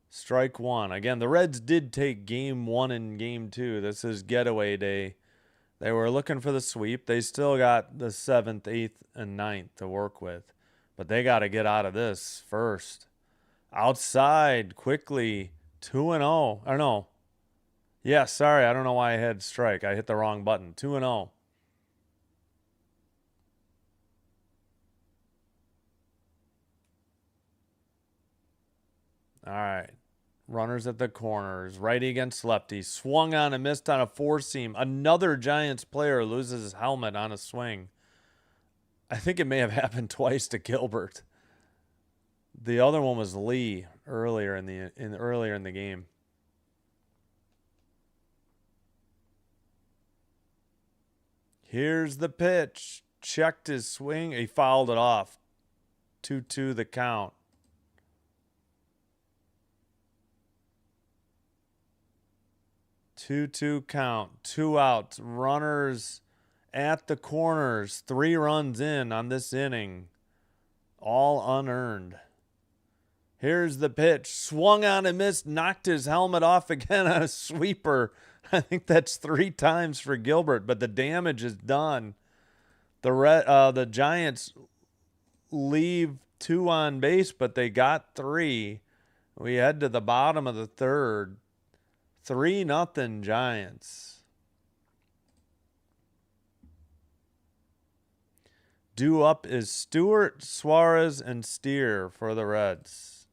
Strike 1. Again, the Reds did take game 1 and game 2. This is getaway day. They were looking for the sweep. They still got the 7th, 8th, and 9th to work with. But they got to get out of this first. Outside, quickly, 2-0. Or no. Yeah, sorry. I don't know why I had strike. I hit the wrong button. 2-0. All right. Runners at the corners. Righty against lefty. Swung on and missed on a 4-seam. Another Giants player loses his helmet on a swing. I think it may have happened twice to Gilbert. The other one was Lee earlier in the game. Here's the pitch. Checked his swing. He fouled it off. 2-2 the count. 2-2 count. 2 outs. Runners at the corners. 3 runs in on this inning. All unearned. Here's the pitch. Swung on and missed. Knocked his helmet off again on a sweeper. I think that's 3 times for Gilbert, but the damage is done. The Giants leave 2 on base, but they got 3. We head to the bottom of the 3rd. 3-0 Giants. Due up is Stewart, Suarez, and Steer for the Reds.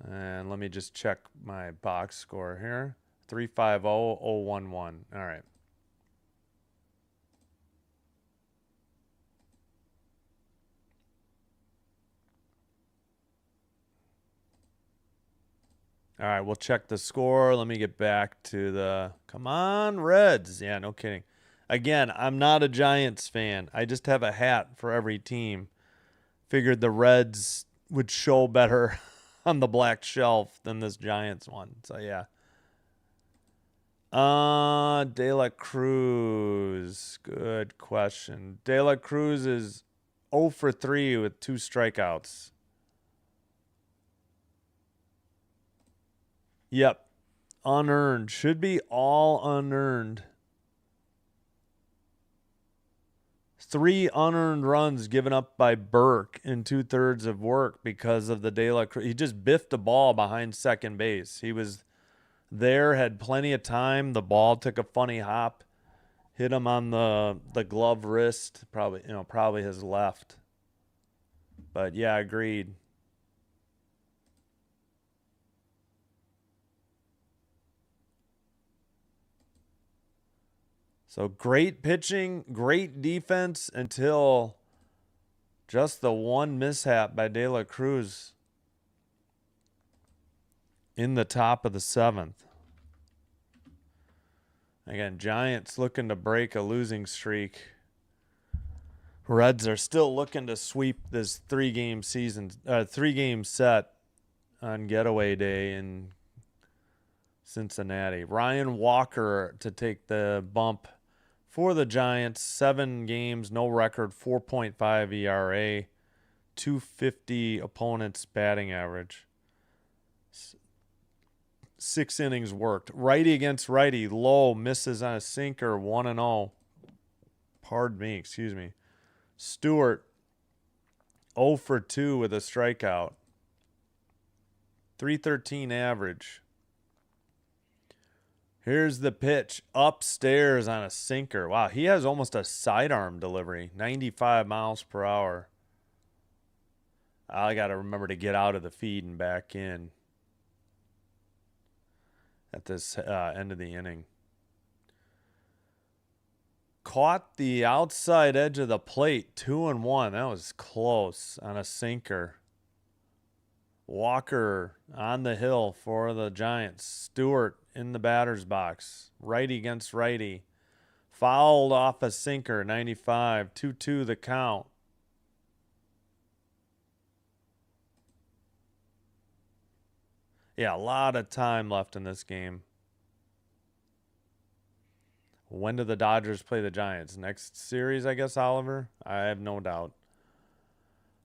And let me just check my box score here. 350011. All right. All right, we'll check the score. Let me get back to the... Come on, Reds. Yeah, no kidding. Again, I'm not a Giants fan. I just have a hat for every team. Figured the Reds would show better on the black shelf than this Giants one. So, yeah. De La Cruz. Good question. De La Cruz is 0 for 3 with 2 strikeouts. Yep. Unearned. Should be all unearned. 3 unearned runs given up by Burke in 2/3 of work because of the De La Cruz. He just biffed a ball behind second base. He was there, had plenty of time. The ball took a funny hop, hit him on the glove wrist. Probably his left. But yeah, agreed. So great pitching, great defense until just the one mishap by De La Cruz in the top of the 7th. Again, Giants looking to break a losing streak. Reds are still looking to sweep this 3-game set on getaway day in Cincinnati. Ryan Walker to take the bump for the Giants. 7 games, no record, 4.5 ERA, 250 opponents batting average. 6 innings worked. Righty against righty. Low misses on a sinker, 1-0. Pardon me, excuse me. Stewart, 0 for 2 with a strikeout. 313 average. Here's the pitch. Upstairs on a sinker. Wow, he has almost a sidearm delivery. 95 miles per hour. I got to remember to get out of the feed and back in at this end of the inning. Caught the outside edge of the plate. 2-1. That was close on a sinker. Walker on the hill for the Giants. Stewart in the batter's box. Righty against righty. Fouled off a sinker. 95. 2-2 the count. Yeah, a lot of time left in this game. When do the Dodgers play the Giants? Next series, I guess, Oliver? I have no doubt.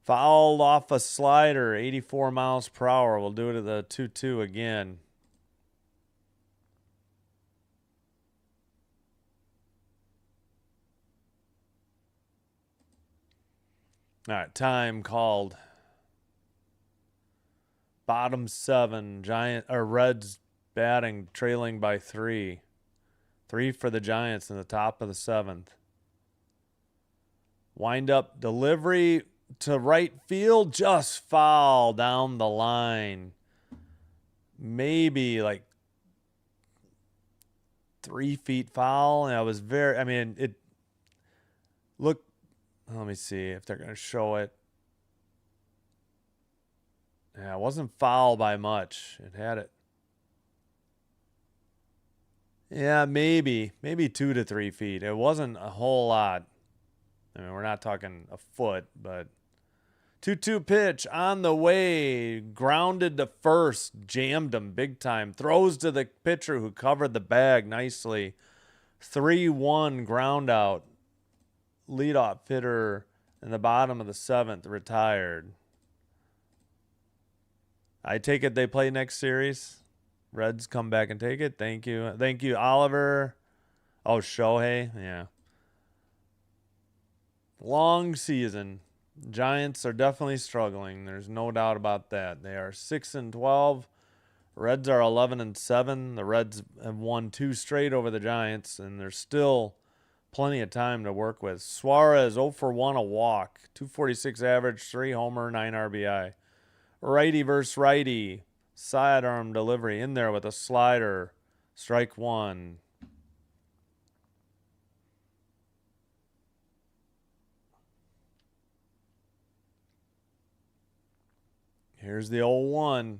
Fouled off a slider, 84 miles per hour. We'll do it at the 2-2 again. All right, time called. Bottom 7, Reds batting, trailing by 3. 3 for the Giants in the top of the 7th. Wind up delivery to right field, just foul down the line. Maybe like 3 feet foul. And let me see if they're going to show it. Yeah, it wasn't foul by much. It had it. Yeah, maybe 2 to 3 feet. It wasn't a whole lot. I mean, we're not talking a foot, but 2-2 pitch on the way. Grounded to first. Jammed him big time. Throws to the pitcher who covered the bag nicely. 3-1 ground out. Leadoff hitter in the bottom of the 7th retired. I take it they play next series. Reds come back and take it. Thank you. Thank you, Oliver. Oh, Shohei. Yeah. Long season. Giants are definitely struggling. There's no doubt about that. They are 6-12. Reds are 11-7. The Reds have won 2 straight over the Giants, and there's still plenty of time to work with. Suarez 0 for 1, a walk. 246 average, 3 homer, 9 RBI. Righty versus righty. Sidearm delivery in there with a slider. Strike one. Here's the 0-1.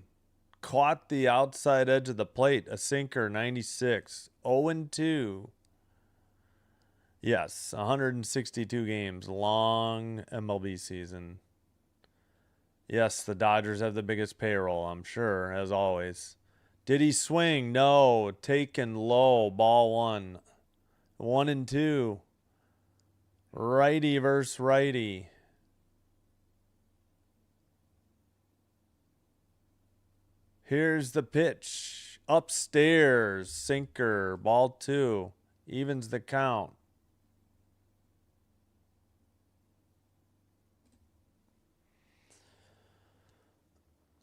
Caught the outside edge of the plate. A sinker, 96. 0-2. Yes, 162 games. Long MLB season. Yes, the Dodgers have the biggest payroll, I'm sure, as always. Did he swing? No. Taken low. Ball one. 1-2. Righty versus righty. Here's the pitch. Upstairs. Sinker. Ball two. Evens the count.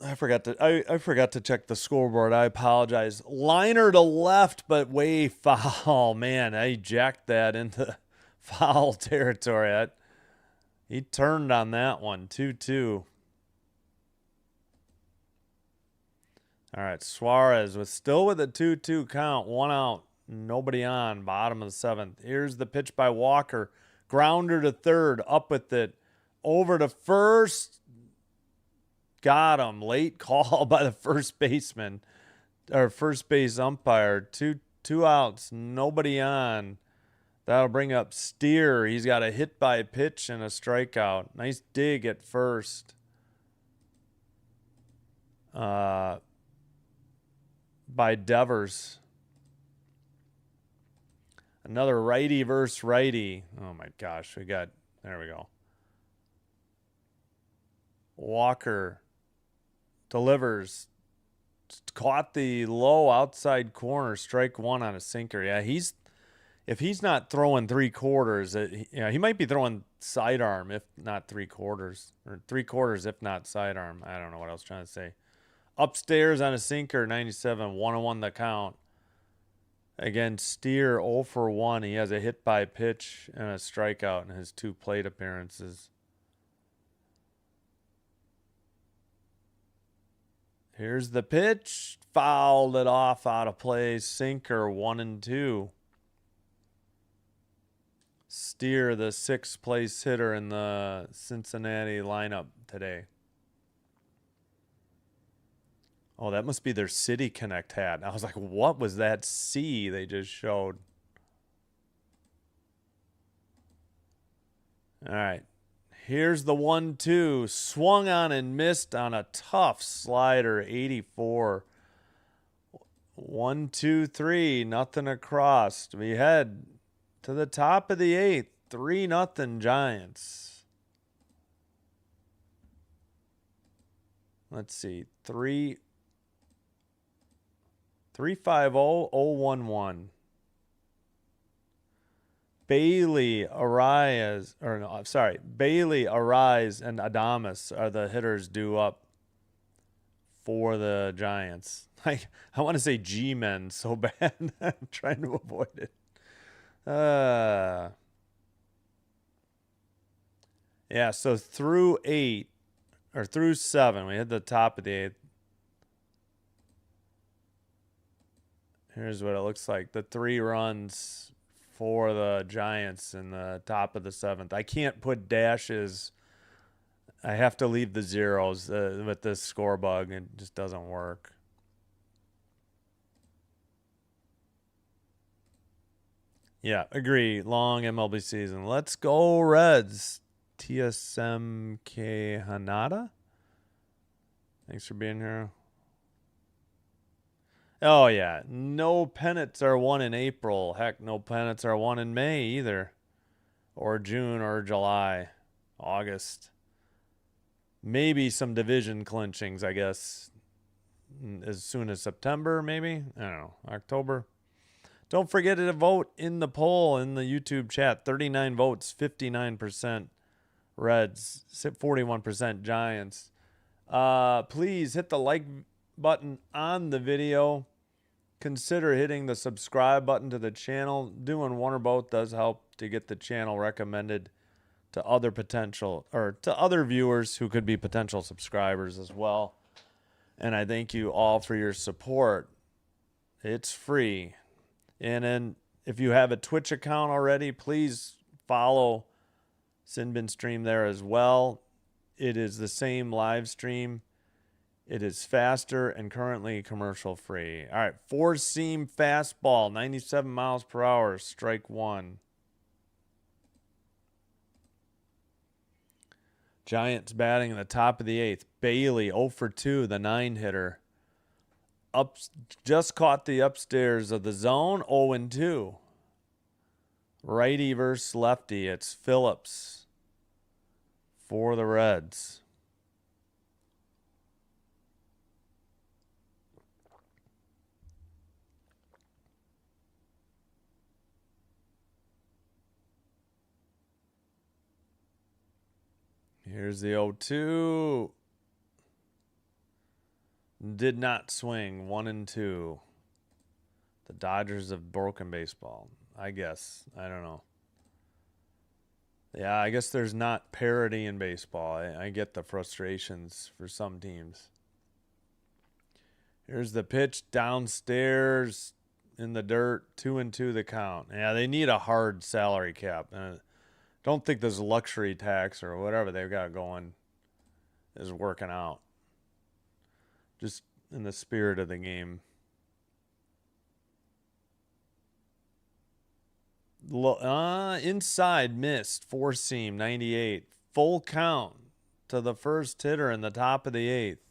I forgot to check the scoreboard. I apologize. Liner to left, but way foul. Man, I jacked that into foul territory. He turned on that one. 2-2. All right, Suarez was still with a 2-2 count. 1 out. Nobody on. Bottom of the 7th. Here's the pitch by Walker. Grounder to third. Up with it. Over to first. Got him. Late call by the first baseman. Or first base umpire. Two outs. Nobody on. That'll bring up Steer. He's got a hit by pitch and a strikeout. Nice dig at first. By Devers. Another righty versus righty. Oh my gosh. There we go. Walker delivers. Caught the low outside corner. Strike one on a sinker. Yeah, if he's not throwing 3/4, he might be throwing sidearm if not 3/4, or 3/4 if not sidearm. I don't know what I was trying to say. Upstairs on a sinker, 97, 1-1 the count. Again, Steer 0 for 1. He has a hit by pitch and a strikeout in his 2 plate appearances. Here's the pitch. Fouled it off out of play. Sinker, 1-2. Steer, the 6th place hitter in the Cincinnati lineup today. Oh, that must be their City Connect hat. I was like, what was that C they just showed? All right. Here's the 1-2. Swung on and missed on a tough slider, 84. 1-2-3. Nothing across. We head to the top of the 8th. 3-0 Giants. Let's see. 3-5-0-0-1-1. Bailey, Arise, and Adames are the hitters due up for the Giants. I want to say G-men so bad. I'm trying to avoid it. Yeah, so through 7, we hit the top of the 8th. Here's what it looks like. The 3 runs for the Giants in the top of the 7th. I can't put dashes. I have to leave the zeros with this score bug. It just doesn't work. Yeah, agree. Long MLB season. Let's go Reds. TSMK Hanada. Thanks for being here. Oh, yeah. No pennants are won in April. Heck, no pennants are won in May either. Or June or July. August. Maybe some division clinchings, I guess. As soon as September, maybe. I don't know. October. Don't forget to vote in the poll in the YouTube chat. 39 votes, 59% Reds, 41% Giants. Please hit the like button on the video. Consider hitting the subscribe button to the channel. Doing one or both does help to get the channel recommended to other viewers who could be potential subscribers as well. And I thank you all for your support. It's free. And then if you have a Twitch account already, please follow Sinbin Stream there as well. It is the same live stream. It is faster and currently commercial free. All right, four-seam fastball, 97 miles per hour, strike one. Giants batting in the top of the eighth. Bailey, 0 for 2, the 9-hitter. Just caught the upstairs of the zone, 0 and 2. Righty versus lefty. It's Phillips for the Reds. Here's the 0-2. Did not swing. 1 and 2. The Dodgers have broken baseball, I guess. I don't know. Yeah, I guess there's not parity in baseball. I get the frustrations for some teams. Here's the pitch downstairs in the dirt. 2 and 2 the count. Yeah, they need a hard salary cap. Don't think this luxury tax or whatever they've got going is working out. Just in the spirit of the game. Inside missed. Four-seam, 98. Full count to the first hitter in the top of the eighth.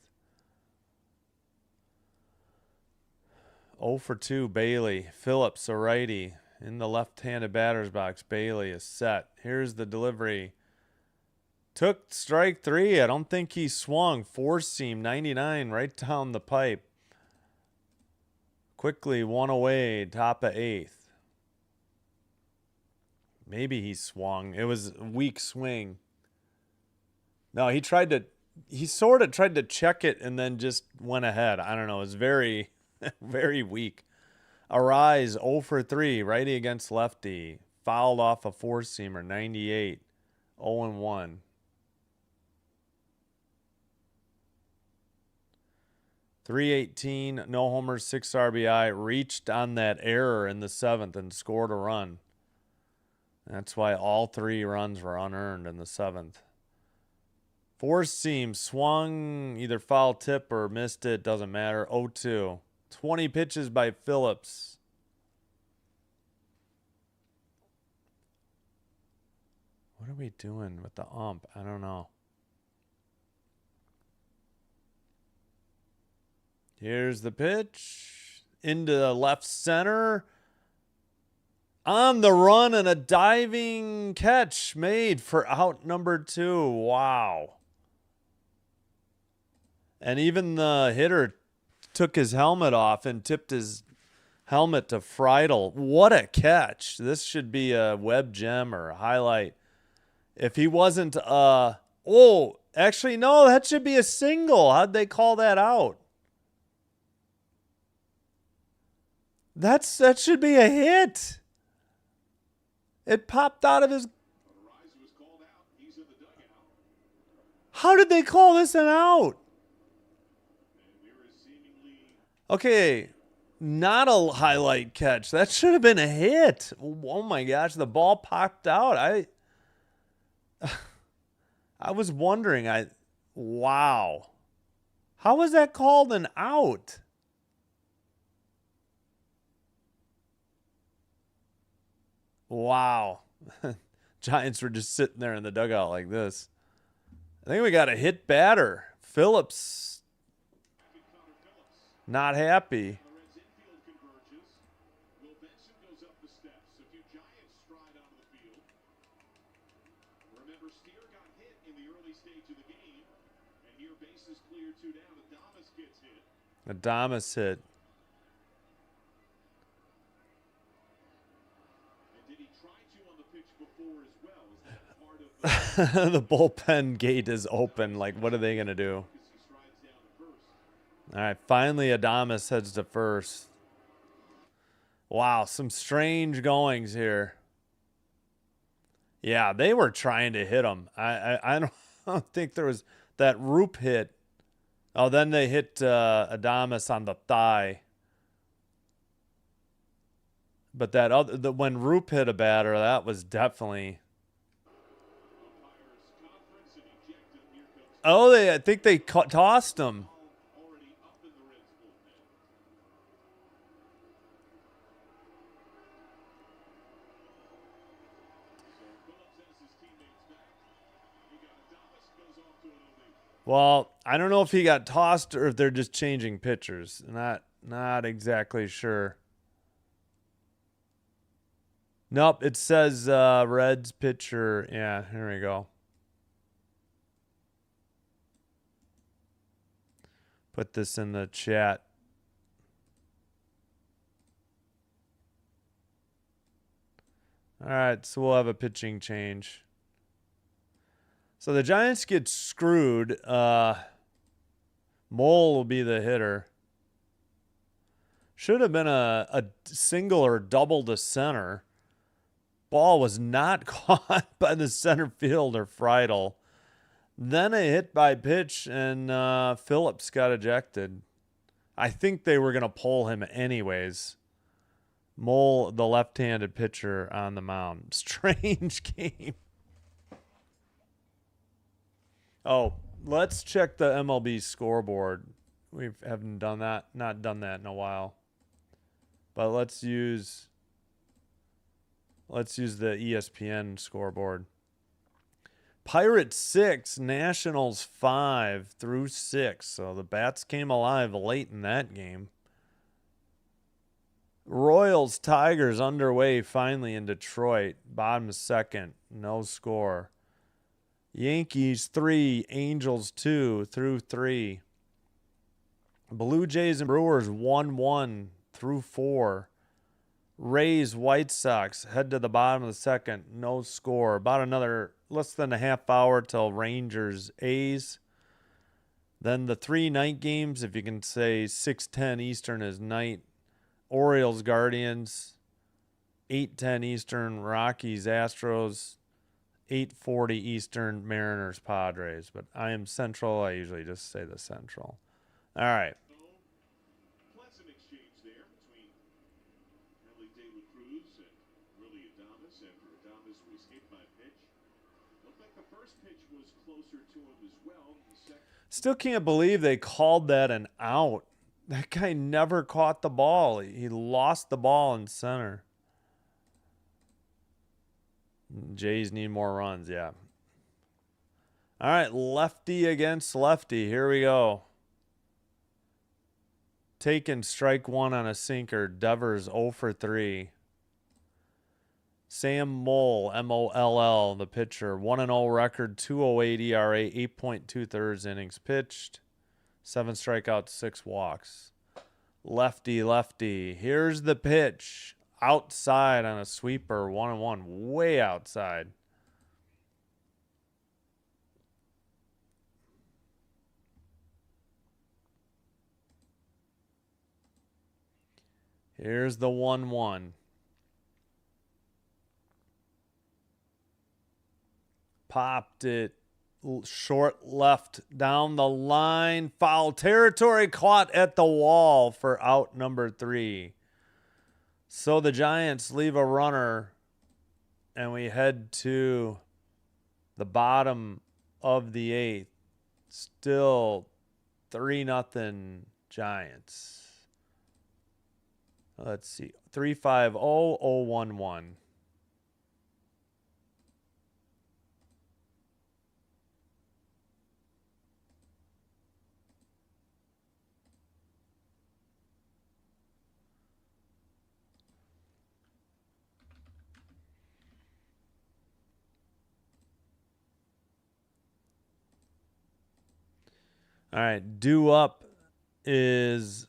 0 for 2, Bailey. Phillips, a righty. In the left-handed batter's box, Bailey is set. Here's the delivery. Took strike 3. I don't think he swung. Four-seam, 99, right down the pipe. Quickly, one away, top of eighth. Maybe he swung. It was a weak swing. No, he sort of tried to check it and then just went ahead. I don't know. It was very, very weak. Arise, 0 for 3, righty against lefty. Fouled off a four-seamer, 98, 0 and 1. .318, no homers, 6 RBI. Reached on that error in the 7th and scored a run. That's why all 3 runs were unearned in the 7th. Four-seam, swung, either foul tip or missed it, doesn't matter. 0-2. 20 pitches by Phillips. What are we doing with the ump? I don't know. Here's the pitch. Into left center. On the run and a diving catch made for out number 2. Wow. And even the hitter took his helmet off and tipped his helmet to Friedel. What a catch. This should be a web gem or a highlight. If he wasn't actually no, that should be a single. How'd they call that out? That should be a hit. It popped out of his. How did they call this an out? Okay, not a highlight catch. That should have been a hit. Oh my gosh, the ball popped out. I was wondering. Wow. How was that called an out? Wow. Giants were just sitting there in the dugout like this. I think we got a hit batter. Phillips. Not happy. Adames hit. The bullpen gate is open. Like, what are they going to do? All right, finally Adames heads to first. Wow, some strange goings here. Yeah, they were trying to hit him. I don't think there was that Roop hit Oh, then they hit Adames on the thigh. But that other, when Roop hit a batter, that was definitely. Oh, I think they tossed him. Well, I don't know if he got tossed or if they're just changing pitchers. Not exactly sure. Nope, it says Reds pitcher. Yeah, here we go. Put this in the chat. All right, so we'll have a pitching change. So the Giants get screwed. Mole will be the hitter. Should have been a single or double to center. Ball was not caught by the center fielder, Friedel. Then a hit by pitch, and Phillips got ejected. I think they were going to pull him anyways. Mole, the left-handed pitcher on the mound. Strange game. Oh, let's check the MLB scoreboard. We haven't done that, not done that in a while. But let's use the ESPN scoreboard. Pirates 6, Nationals 5 through 6. So the Bats came alive late in that game. Royals Tigers underway finally in Detroit. Bottom second, no score. Yankees 3, Angels 2 through 3. Blue Jays and Brewers 1-1 through 4. Rays White Sox head to the bottom of the second, no score. About another less than a half hour till Rangers A's. Then the 3 night games, if you can say 6:10 Eastern is night. Orioles Guardians, 8:10 Eastern. Rockies Astros, 8:40 Eastern. Mariners Padres. But I am Central. I usually just say the Central. All right. Pleasant exchange there between Ellie De La Cruz and Willie Adames after Adames was hit by pitch. Looked like the first pitch was closer to him as well. Still can't believe they called that an out. That guy never caught the ball. He lost the ball in center. Jays need more runs, yeah. All right, lefty against lefty. Here we go. Taken strike one on a sinker. Devers 0 for 3. Sam Moll, M-O-L-L, the pitcher. 1-0 record, 2.08 ERA, 8.2 thirds innings pitched. 7 strikeouts, 6 walks. Lefty, lefty. Here's the pitch. Outside on a sweeper, 1-1. Way outside. Here's the 1-1. Popped it short left down the line. Foul territory, caught at the wall for out number 3. So the Giants leave a runner, and we head to the bottom of the 8th. Still 3-0 Giants. Let's see. 3-5-0-0-1-1. All right, due up is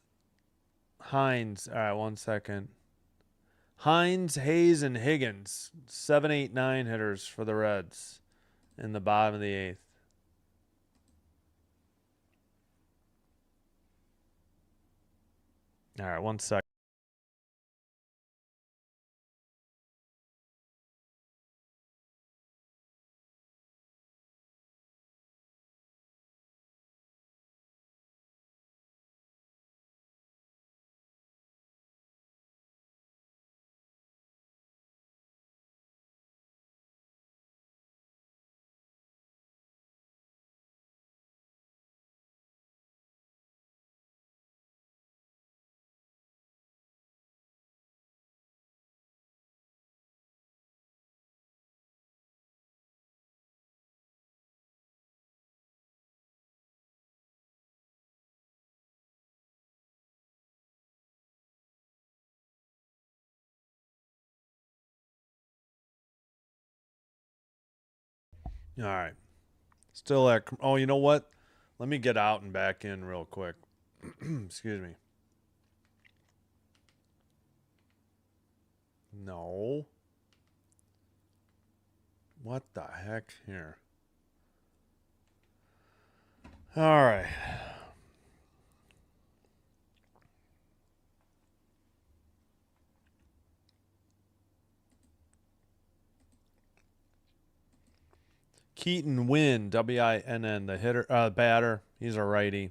Hines. All right, 1 second. Hines, Hayes, and Higgins. 7, 8, 9 hitters for the Reds in the bottom of the 8th. All right, 1 second. All right. Still at. Oh, you know what? Let me get out and back in real quick. Excuse me. No. What the heck here? All right. Keaton Winn, Winn, the hitter, batter. He's a righty.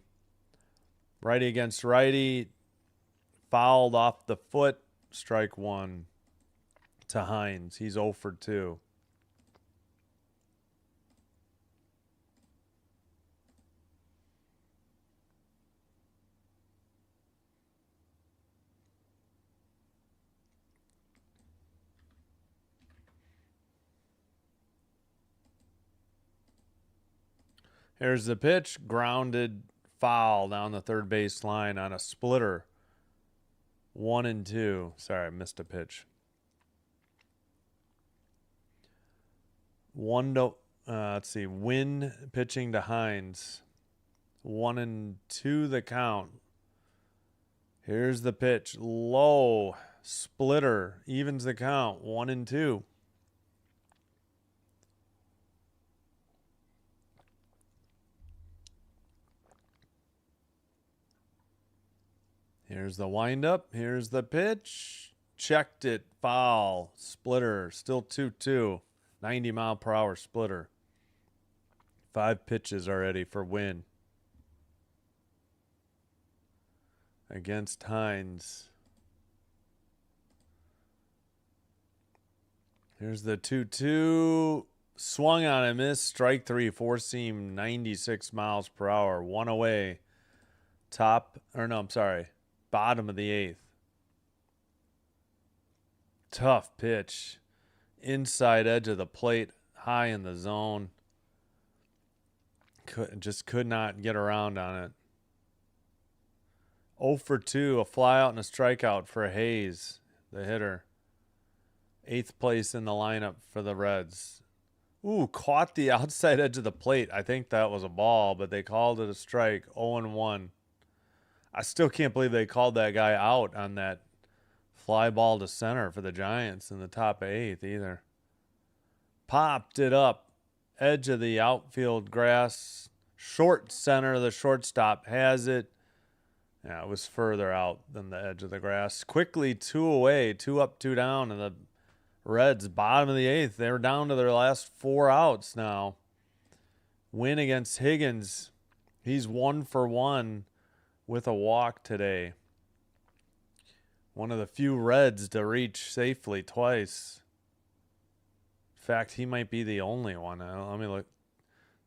Righty against righty. Fouled off the foot. Strike one to Hines. He's 0 for 2. Here's the pitch. Grounded foul down the third base line on a splitter. 1-2. Sorry, I missed a pitch. Let's see. Winn pitching to Hines. 1-2 the count. Here's the pitch. Low. Splitter. Evens the count. 1-2. Here's the windup. Here's the pitch. Checked it. Foul. Splitter. Still 2-2. 90-mile-per-hour splitter. 5 pitches already for Winn. Against Hines. Here's the 2-2. Swung on and missed. Strike 3. Four seam 96 miles per hour. 1 away. Bottom of the 8th. Tough pitch. Inside edge of the plate. High in the zone. Could not get around on it. 0 for 2. A flyout and a strikeout for Hayes, the hitter. 8th place in the lineup for the Reds. Ooh, caught the outside edge of the plate. I think that was a ball, but they called it a strike. 0-1. I still can't believe they called that guy out on that fly ball to center for the Giants in the top of 8th either. Popped it up. Edge of the outfield grass. Short center. The shortstop has it. Yeah, it was further out than the edge of the grass. Quickly 2 away. 2 up, 2 down. And the Reds, bottom of the 8th. They're down to their last 4 outs now. Win against Higgins. He's 1 for 1 with a walk today. One of the few Reds to reach safely twice. In fact, he might be the only one. Let me look.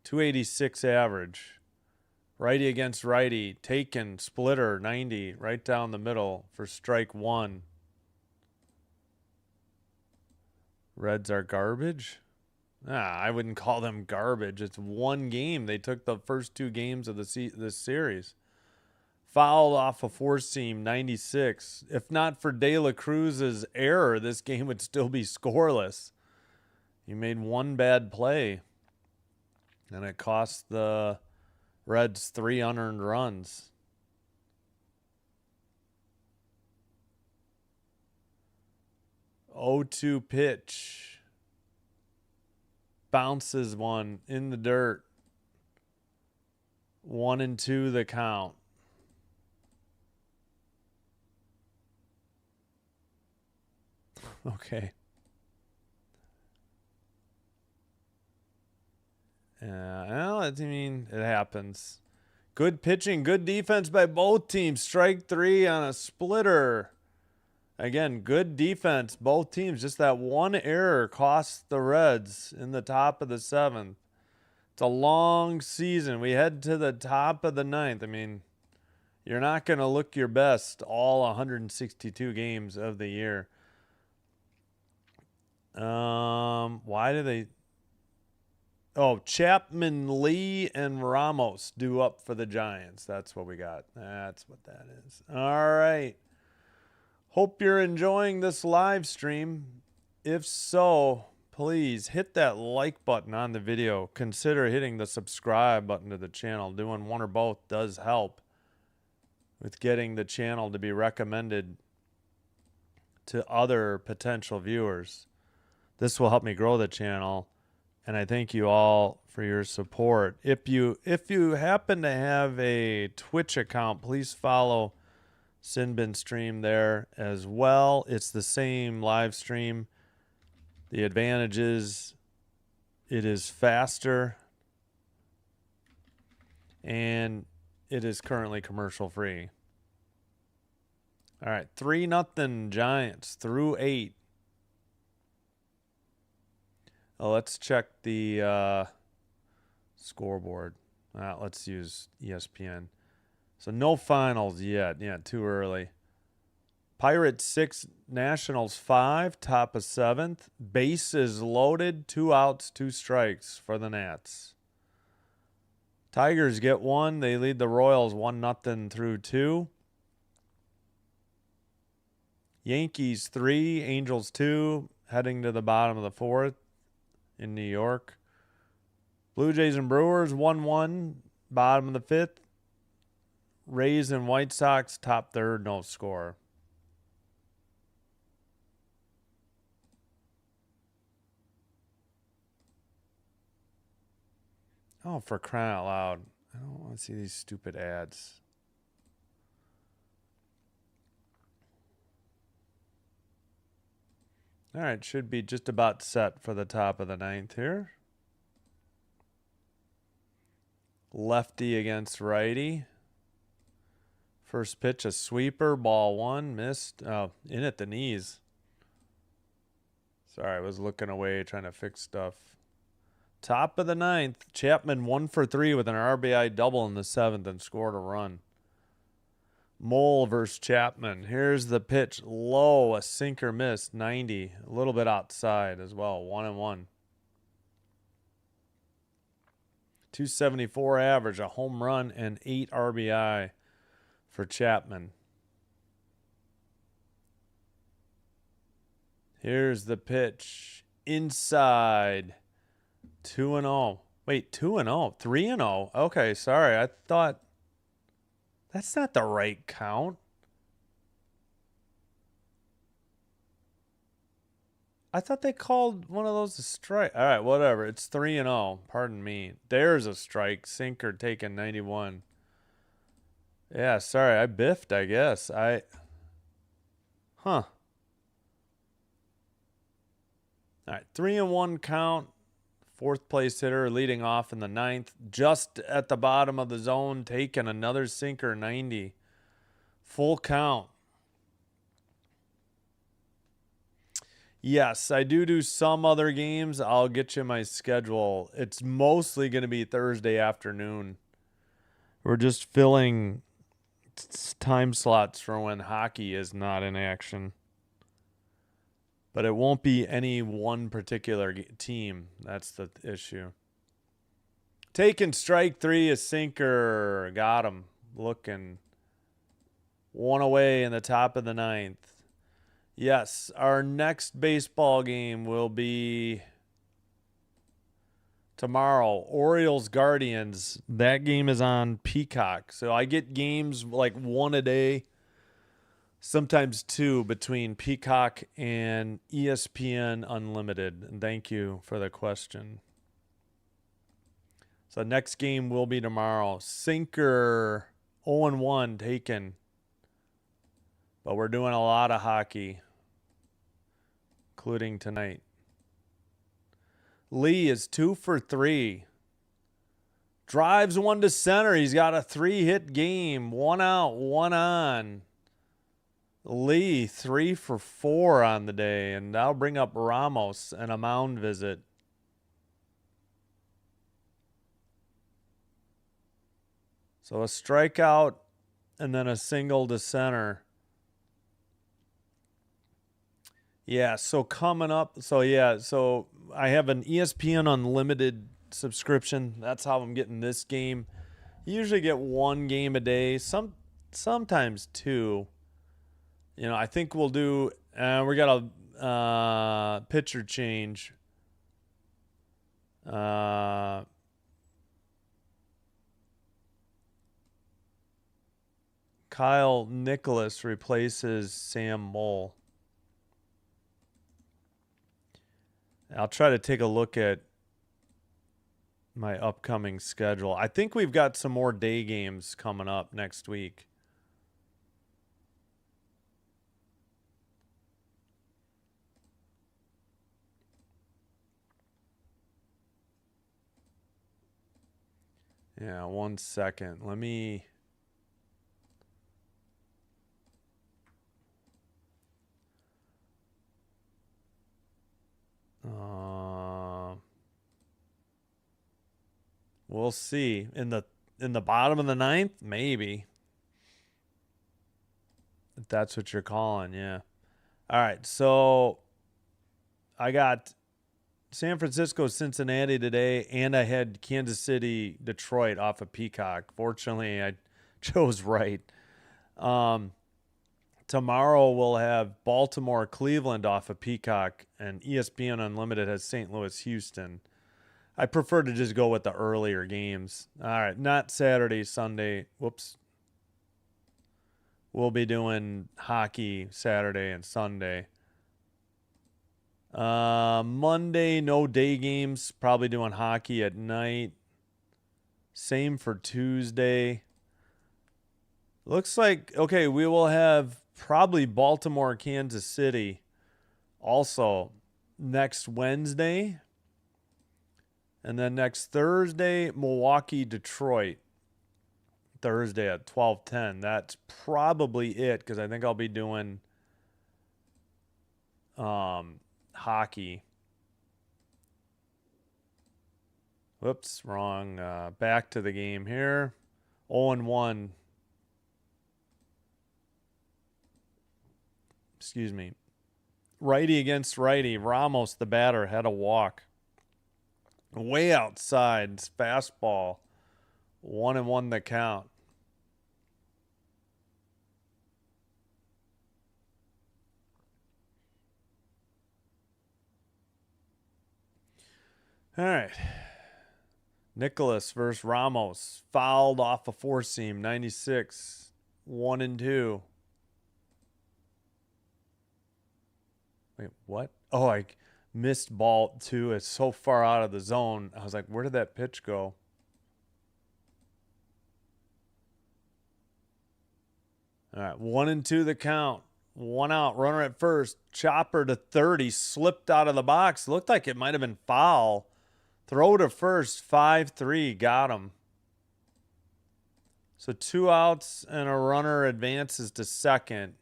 286 average. Righty against righty. Taken. Splitter. 90. Right down the middle for strike 1. Reds are garbage? I wouldn't call them garbage. It's one game. They took the first 2 games of this series. Fouled off a 4-seam, 96. If not for De La Cruz's error, this game would still be scoreless. He made one bad play, and it cost the Reds 3 unearned runs. Oh-2 pitch. Bounces one in the dirt. 1-2 the count. Okay. Well, I mean, it happens. Good pitching, good defense by both teams. Strike 3 on a splitter. Again, good defense, both teams. Just that one error cost the Reds in the top of the 7th. It's a long season. We head to the top of the 9th. I mean, you're not going to look your best all 162 games of the year. Why do they... Oh, Chapman, Lee, and Ramos due up for the Giants. That's what we got. That's what that is. All right. Hope you're enjoying this live stream. If so, please hit that like button on the video. Consider hitting the subscribe button to the channel. Doing one or both does help with getting the channel to be recommended to other potential viewers. This will help me grow the channel, and I thank you all for your support. If you happen to have a Twitch account, please follow Sinbin Stream there as well. It's the same live stream. The advantage is it is faster, and it is currently commercial free. All right, 3-0 Giants through 8. Let's check the scoreboard. Let's use ESPN. So no finals yet. Yeah, too early. Pirates 6, Nationals 5, top of 7th. Bases loaded, 2 outs, 2 strikes for the Nats. Tigers get 1. They lead the Royals 1-0 through 2. Yankees 3, Angels 2, heading to the bottom of the 4th in New York. Blue Jays and Brewers 1-1, bottom of the 5th. Rays and White Sox, top 3rd, no score. Oh, for crying out loud. I don't want to see these stupid ads. All right, should be just about set for the top of the 9th here. Lefty against righty. First pitch, a sweeper, ball 1, missed. Oh, in at the knees. Sorry, I was looking away trying to fix stuff. Top of the 9th, Chapman 1 for 3 with an RBI double in the 7th and scored a run. Mole versus Chapman. Here's the pitch. Low, a sinker missed, 90. A little bit outside as well, 1-1. 274 average, a home run, and 8 RBI for Chapman. Here's the pitch. Inside. 2-0. Wait, 2-0. 3-0. Okay, sorry. I thought that's not the right count. I thought they called one of those a strike. All right, whatever. It's 3-0. Pardon me. There's a strike. Sinker taken 91. Yeah, sorry. I biffed, I guess. Huh. All right, 3-1 count. 4th place hitter leading off in the 9th. Just at the bottom of the zone, taking another sinker, 90. Full count. Yes, I do some other games. I'll get you my schedule. It's mostly going to be Thursday afternoon. We're just filling time slots for when hockey is not in action. But it won't be any one particular team. That's the issue. Taking strike 3, a sinker. Got him. Looking. 1 away in the top of the 9th. Yes, our next baseball game will be tomorrow. Orioles Guardians. That game is on Peacock. So I get games like 1 a day. Sometimes 2 between Peacock and ESPN Unlimited. And thank you for the question. So next game will be tomorrow. Sinker 0-1 taken. But we're doing a lot of hockey, including tonight. Lee is 2 for 3. Drives 1 to center. He's got a 3-hit game. 1 out, 1 on. Lee, 3 for 4 on the day, and that'll bring up Ramos and a mound visit. So a strikeout and then a single to center. Yeah, so coming up, so I have an ESPN Unlimited subscription. That's how I'm getting this game. You usually get 1 game a day, sometimes 2. I think we'll do. We got a pitcher change Kyle Nicholas replaces Sam Mole. I'll try to take a look at my upcoming schedule. I think we've got some more day games coming up next week. Yeah, 1 second. Let me... we'll see. In the bottom of the ninth, maybe. If that's what you're calling, yeah. All right, so I got San Francisco, Cincinnati today, and I had Kansas City, Detroit off of Peacock. Fortunately, I chose right. Tomorrow we'll have Baltimore, Cleveland off of Peacock, and ESPN Unlimited has St. Louis, Houston. I prefer to just go with the earlier games. All right, not Saturday, Sunday. Whoops. We'll be doing hockey Saturday and Sunday. Monday, no day games. Probably doing hockey at night. Same for Tuesday. Looks like, okay, we will have probably Baltimore, Kansas City also next Wednesday. And then next Thursday, Milwaukee, Detroit. Thursday at 12:10. That's probably it because I think I'll be doing hockey. Whoops, wrong. Back to the game here. 0-1. Excuse me. Righty against righty. Ramos, the batter, had a walk. Way outside. It's fastball. 1-1 the count. All right. Nicholas versus Ramos. Fouled off a four seam. 96. 1-2. Wait, what? Oh, I missed ball two. It's so far out of the zone. I was like, where did that pitch go? All right, 1-2 the count. One out, runner at first. Chopper to 30, slipped out of the box. Looked like it might have been foul. Throw to first, 5-3, got him. So 2 outs and a runner advances to second.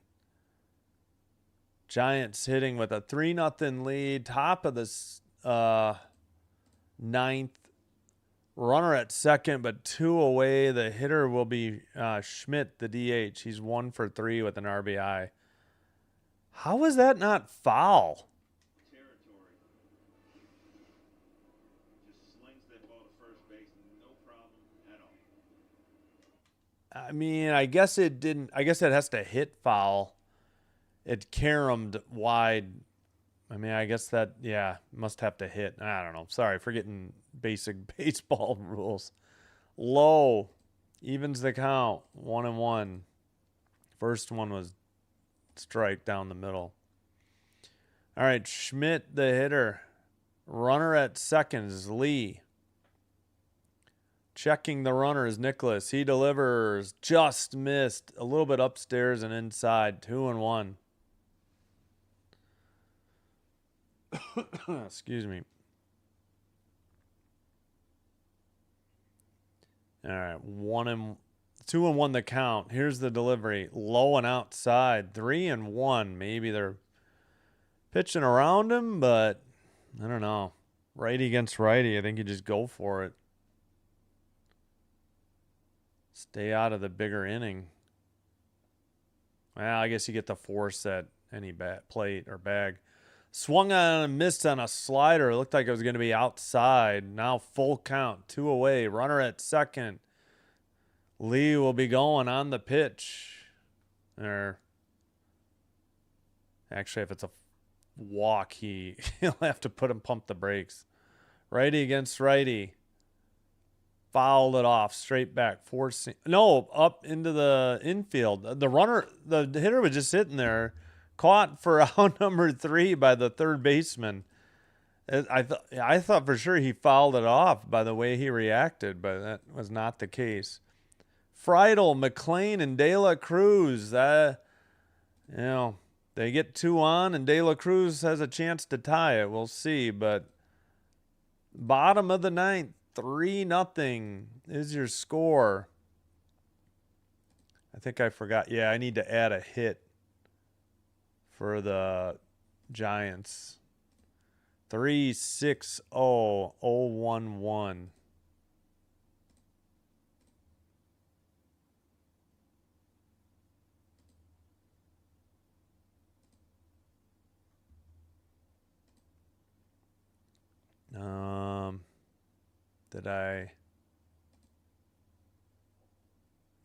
Giants hitting with a 3-0 lead. Top of the ninth. Runner at second, but 2 away. The hitter will be Schmidt, the DH. He's 1 for 3 with an RBI. How is that not foul? Territory. Just slings that ball to first base, no problem at all. I mean, I guess it didn't. I guess it has to hit foul. It caromed wide. I mean, I guess that, yeah, must have to hit. I don't know. Sorry, forgetting basic baseball rules. Low evens the count. 1-1. First one was strike down the middle. All right, Schmidt, the hitter. Runner at second is Lee. Checking the runner is Nicholas. He delivers. Just missed. A little bit upstairs and inside. 2-1. Excuse me. All right, 2-1 the count. Here's the delivery. Low and outside. 3-1. Maybe they're pitching around him, but I don't know. Righty against righty. I think you just go for it. Stay out of the bigger inning. Well, I guess you get the force at any plate or bag. Swung on and missed on a slider. It looked like it was going to be outside. Now full count. 2 away. Runner at second. Lee will be going on the pitch. Or actually, if it's a walk, he'll have to pump the brakes. Righty against righty. Fouled it off straight back, forcing up into the infield. The hitter was just sitting there, caught for out number 3 by the third baseman. I thought for sure he fouled it off by the way he reacted, but that was not the case. Friedel, McLean, and De La Cruz. They get 2 on, and De La Cruz has a chance to tie it. We'll see, but bottom of the 9th. 3-0 is your score. I think I forgot. Yeah, I need to add a hit for the Giants. 3-6-0-0-1-1. Did I?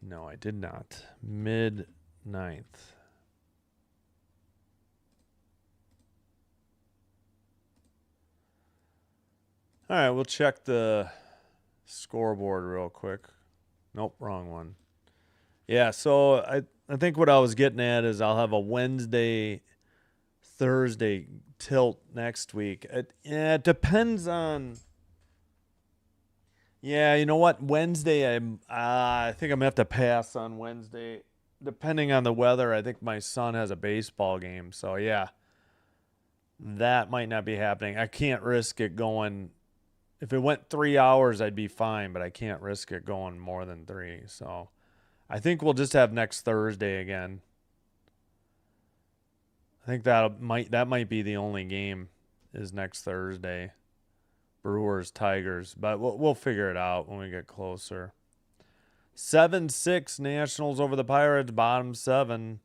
No, I did not. Mid-9th. All right, we'll check the scoreboard real quick. Nope, wrong one. Yeah, so I think what I was getting at is I'll have a Wednesday, Thursday tilt next week. It depends on. Yeah, you know what? Wednesday, I think I'm gonna have to pass on Wednesday, depending on the weather. I think my son has a baseball game, so yeah, that might not be happening. I can't risk it going. If it went 3 hours, I'd be fine, but I can't risk it going more than 3. So I think we'll just have next Thursday again. I think that might be the only game is next Thursday. Brewers, Tigers, but we'll figure it out when we get closer. 7-6 Nationals over the Pirates, bottom 7.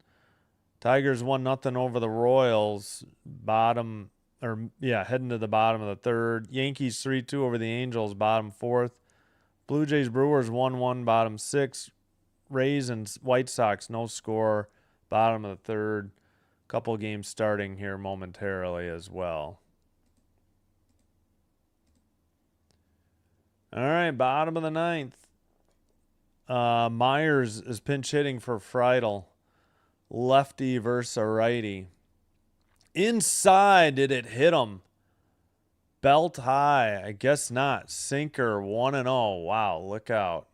Tigers 1-0 over the Royals, heading to the bottom of the 3rd. Yankees 3-2 over the Angels, bottom 4th. Blue Jays, Brewers 1-1, bottom 6. Rays and White Sox, no score, bottom of the 3rd. Couple games starting here momentarily as well. All right, bottom of the 9th. Myers is pinch hitting for Friedel. Lefty versus a righty. Inside, did it hit him? Belt high. I guess not. Sinker 1-0. Wow, look out.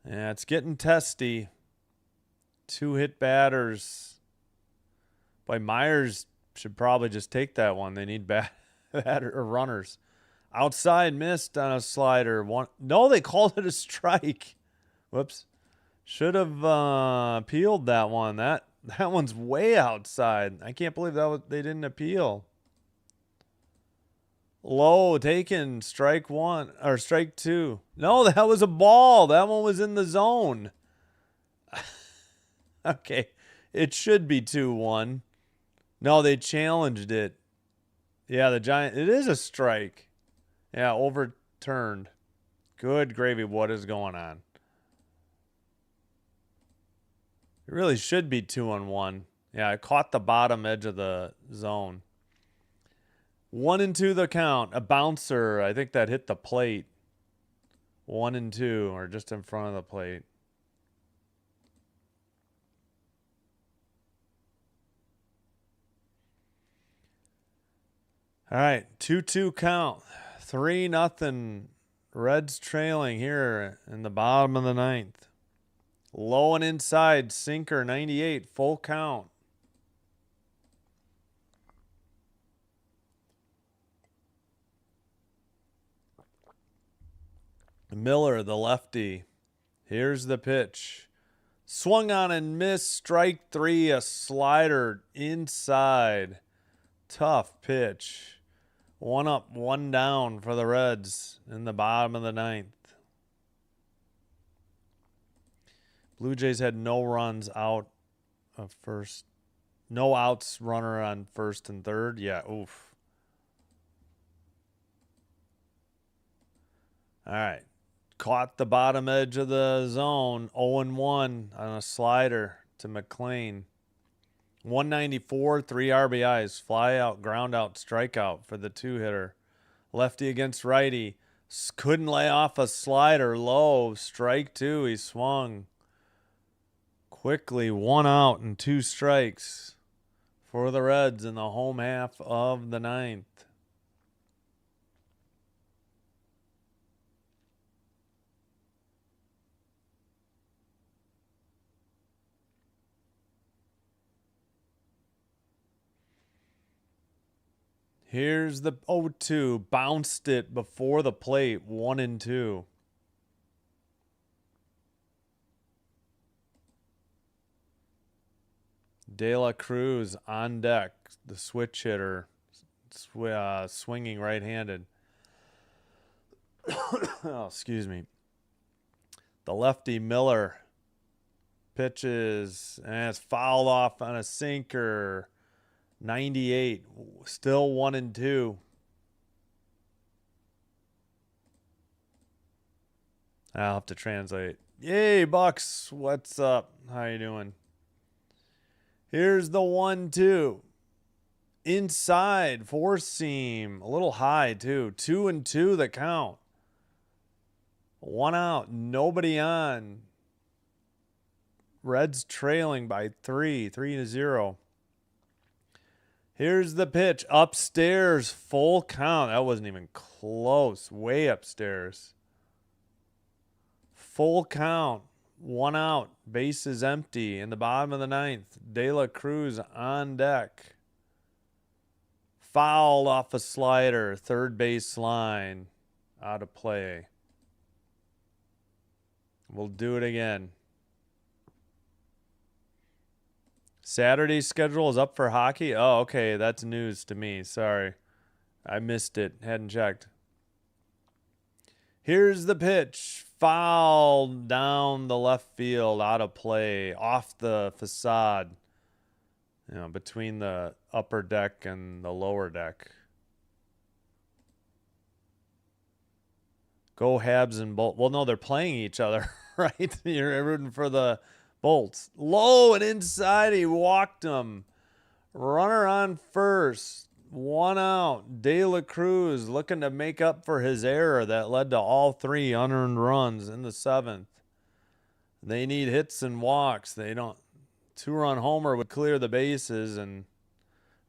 Yeah, it's getting testy. 2 hit batters. Boy, Myers should probably just take that one. They need runners. Outside missed on a slider. No, they called it a strike. Whoops. Should have appealed that one. That one's way outside. I can't believe they didn't appeal. Low taken, strike 1 or strike 2. No, that was a ball. That one was in the zone. Okay, it should be 2-1. No, they challenged it. Yeah, the Giant. It is a strike. Yeah, overturned. Good gravy. What is going on? It really should be 2-1. Yeah, I caught the bottom edge of the zone. 1-2 the count. A bouncer. I think that hit the plate. 1-2, or just in front of the plate. All right, 2-2 count. 3-0. Reds trailing here in the bottom of the 9th. Low and inside, sinker 98, full count. Miller, the lefty. Here's the pitch. Swung on and missed. Strike 3, a slider inside. Tough pitch. 1 up, 1 down for the Reds in the bottom of the 9th. Blue Jays had no runs out of first. No outs, runner on first and third. Yeah, oof. All right. Caught the bottom edge of the zone. 0-1 on a slider to McLean. 194, 3 RBIs, fly out, ground out, strikeout for the 2-hitter. Lefty against righty. Couldn't lay off a slider. Low. Strike 2. He swung. Quickly 1 out and 2 strikes for the Reds in the home half of the 9th. Here's the 0-2. Bounced it before the plate. 1-2. De La Cruz on deck. The switch hitter. Swinging right-handed. Oh, excuse me. The lefty Miller pitches and it's fouled off on a sinker. 98, still 1-2. I'll have to translate. Yay, Bucks, what's up? How you doing? Here's the 1-2. Inside, four seam, a little high too. 2-2 the count. 1 out, nobody on. Reds trailing by 3-0. Here's the pitch. Upstairs, full count. That wasn't even close. Way upstairs. Full count. 1 out. Base is empty. In the bottom of the 9th. De La Cruz on deck. Fouled off a slider. Third base line. Out of play. We'll do it again. Saturday's schedule is up for hockey? Oh, okay. That's news to me. Sorry. I missed it. Hadn't checked. Here's the pitch. Foul down the left field. Out of play. Off the facade. You know, between the upper deck and the lower deck. Go Habs and Bolts. Well, no, they're playing each other, right? You're rooting for the Bolts. Low and inside. He walked him. Runner on first. 1 out. De La Cruz looking to make up for his error that led to all 3 unearned runs in the 7th. They need hits and walks. They don't. 2-run homer would clear the bases and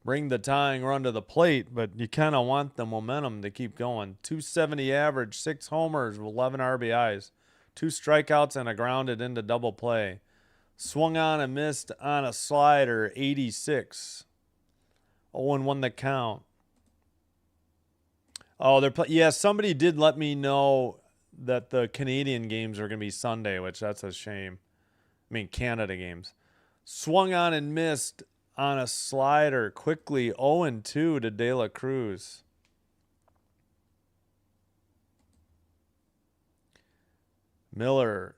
bring the tying run to the plate, but you kind of want the momentum to keep going. 270 average, 6 homers, 11 RBIs, 2 strikeouts, and a grounded into double play. Swung on and missed on a slider, 86. 0-1 the count. Oh, yeah, somebody did let me know that the Canadian games are going to be Sunday, which that's a shame. I mean, Canada games. Swung on and missed on a slider quickly. 0-2 to De La Cruz. Miller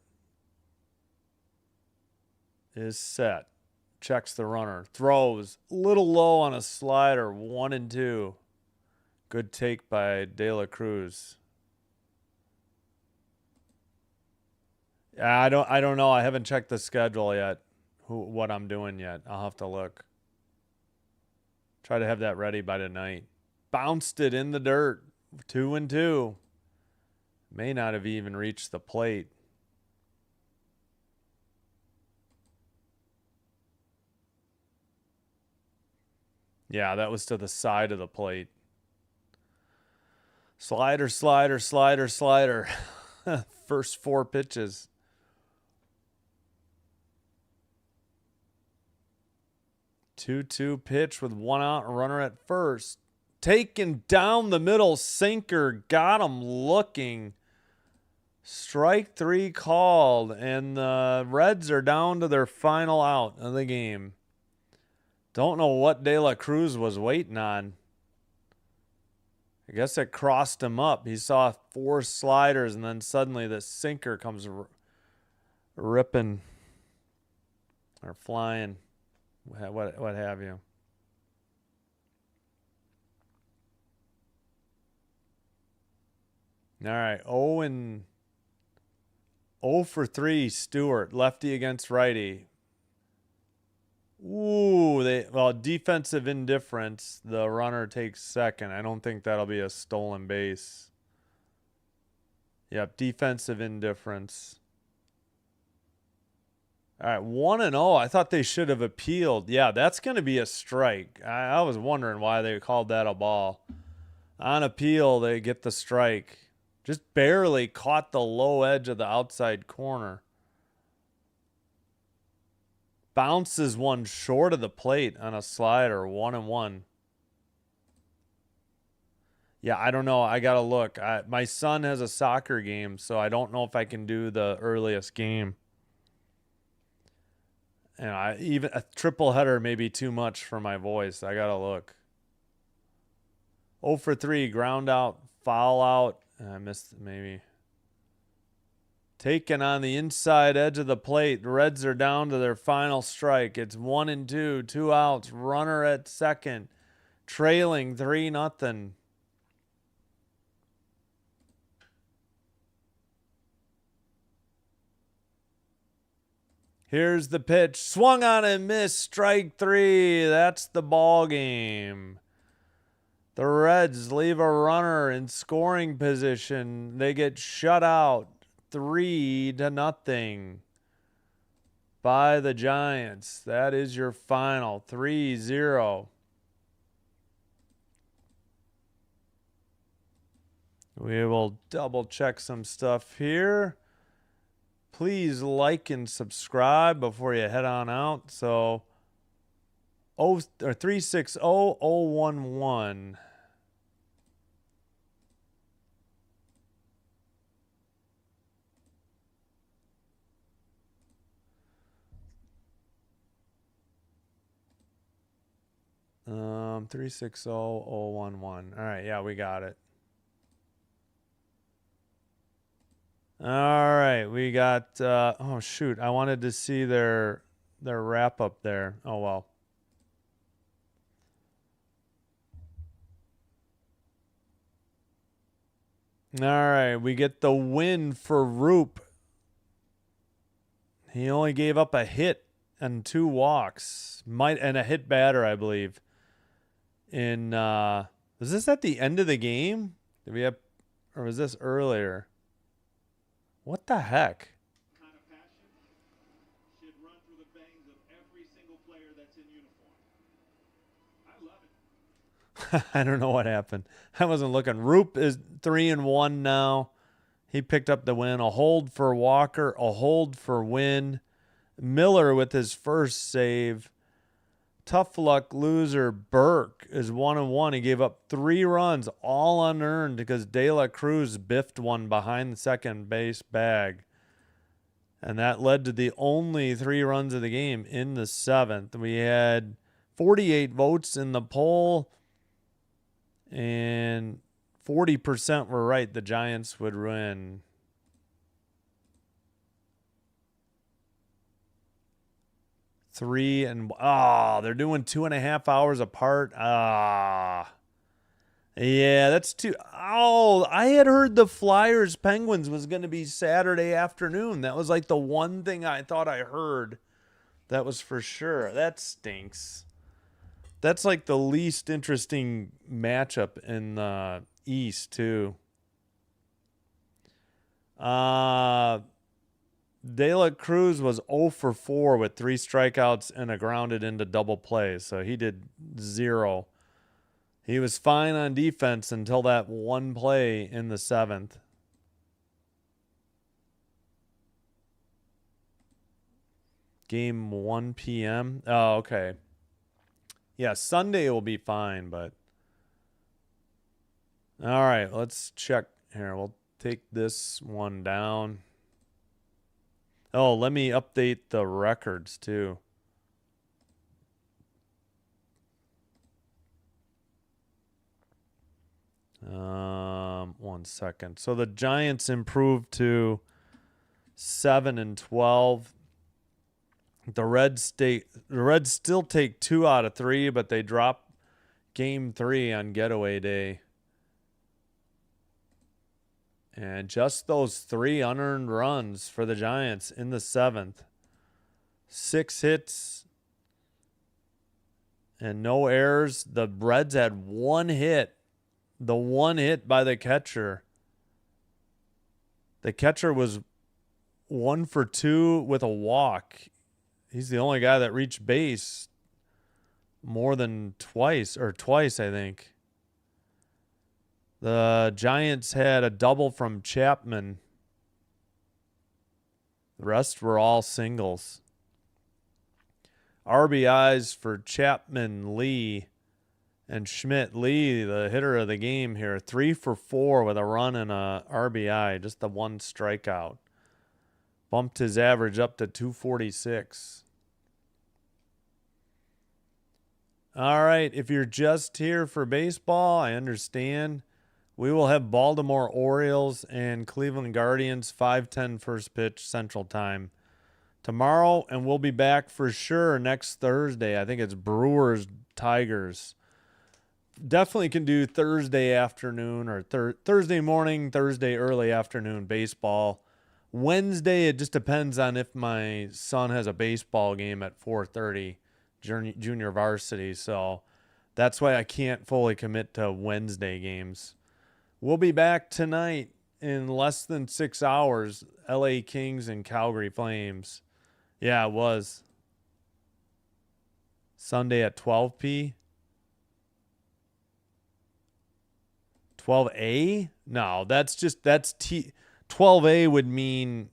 is set. Checks the runner. Throws. Little low on a slider. 1-2. Good take by De La Cruz. I don't know. I haven't checked the schedule yet. What I'm doing yet. I'll have to look. Try to have that ready by tonight. Bounced it in the dirt. 2-2. May not have even reached the plate. Yeah, that was to the side of the plate. Slider, slider, slider, slider. First 4 pitches. Two-two pitch with 1 out and runner at first. Taken down the middle, sinker. Got him looking. Strike 3 called, and the Reds are down to their final out of the game. Don't know what De La Cruz was waiting on. I guess it crossed him up. He saw 4 sliders, and then suddenly the sinker comes ripping or flying, what have you. All right, 0 for 3, Stewart, lefty against righty. Ooh, defensive indifference. The runner takes second. I don't think that'll be a stolen base. Yep, defensive indifference. All right, 1-0. I thought they should have appealed. Yeah, that's going to be a strike. I was wondering why they called that a ball. On appeal, they get the strike. Just barely caught the low edge of the outside corner. Bounces one short of the plate on a slider, 1-1. Yeah, I don't know. I got to look. My son has a soccer game, so I don't know if I can do the earliest game. And even a triple header may be too much for my voice. I got to look. 0 for 3, ground out, foul out. I missed maybe. Taken on the inside edge of the plate. The Reds are down to their final strike. It's 1-2, 2 outs. Runner at second. Trailing 3-0. Here's the pitch. Swung on and missed. Strike 3. That's the ball game. The Reds leave a runner in scoring position. They get shut out 3-0 by the Giants. That is your final 3-0. We will double check some stuff here. Please like and subscribe before you head on out. So 360011. Um, 360011. All right, yeah, we got it. All right, we got oh shoot, I wanted to see their wrap up there. Oh well. All right, we get the win for Roop. He only gave up a hit and 2 walks, and a hit batter, I believe. Was this at the end of the game? Or was this earlier? What the heck? Kind of passion should run through the veins of every single player that's in uniform. I love it. I don't know what happened. I wasn't looking. Roop is 3-1 now. He picked up the win. A hold for Walker, a hold for Wynn. Miller with his first save. Tough luck loser Burke is 1-1. He gave up 3 runs, all unearned, because De La Cruz biffed one behind the second base bag. And that led to the only 3 runs of the game in the 7th. We had 48 votes in the poll, and 40% were right. The Giants would win. They're doing 2.5 hours apart. Yeah, that's too. Oh, I had heard the Flyers Penguins was going to be Saturday afternoon. That was like the one thing I thought I heard. That was for sure. That stinks. That's like the least interesting matchup in the East too. De La Cruz was 0 for 4 with 3 strikeouts and a grounded into double play, so he did 0. He was fine on defense until that one play in the 7th. Game 1 p.m. Oh, okay. Yeah, Sunday will be fine, but... All right, let's check here. We'll take this one down. Oh, let me update the records too. 1 second. So the Giants improved to 7-12. The Reds still take 2 out of 3, but they drop game 3 on getaway day. And just those 3 unearned runs for the Giants in the 7th. 6 hits, and no errors. The Reds had one hit. The one hit by the catcher. The catcher was 1 for 2 with a walk. He's the only guy that reached base more than twice, I think. The Giants had a double from Chapman. The rest were all singles. RBIs for Chapman, Lee, and Schmidt. Lee, the hitter of the game here, 3 for 4 with a run and a RBI, just the one strikeout. Bumped his average up to 246. All right, if you're just here for baseball, I understand. We will have Baltimore Orioles and Cleveland Guardians, 5:10 first pitch Central Time tomorrow, and we'll be back for sure next Thursday. I think it's Brewers Tigers. Definitely can do Thursday afternoon or Thursday morning, Thursday early afternoon baseball. Wednesday, it just depends on if my son has a baseball game at 4:30, junior varsity. So that's why I can't fully commit to Wednesday games. We'll be back tonight in less than 6 hours. LA Kings and Calgary Flames. Yeah, it was. Sunday at 12 p. 12A? No, that's 12A would mean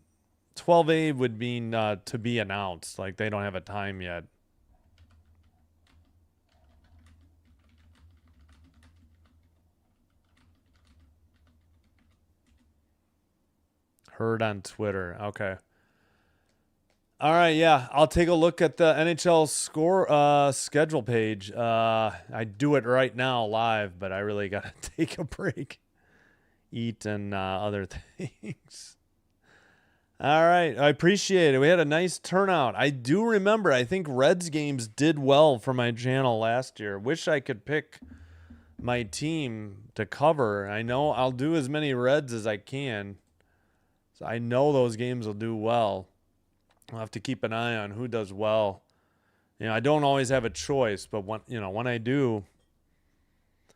to be announced. Like they don't have a time yet. Heard on Twitter. Okay. All right, yeah. I'll take a look at the NHL score schedule page. I do it right now live, but I really got to take a break. Eat and other things. All right. I appreciate it. We had a nice turnout. I do remember, I think Reds games did well for my channel last year. Wish I could pick my team to cover. I know I'll do as many Reds as I can. So I know those games will do well. I'll have to keep an eye on who does well. You know, I don't always have a choice, but when I do.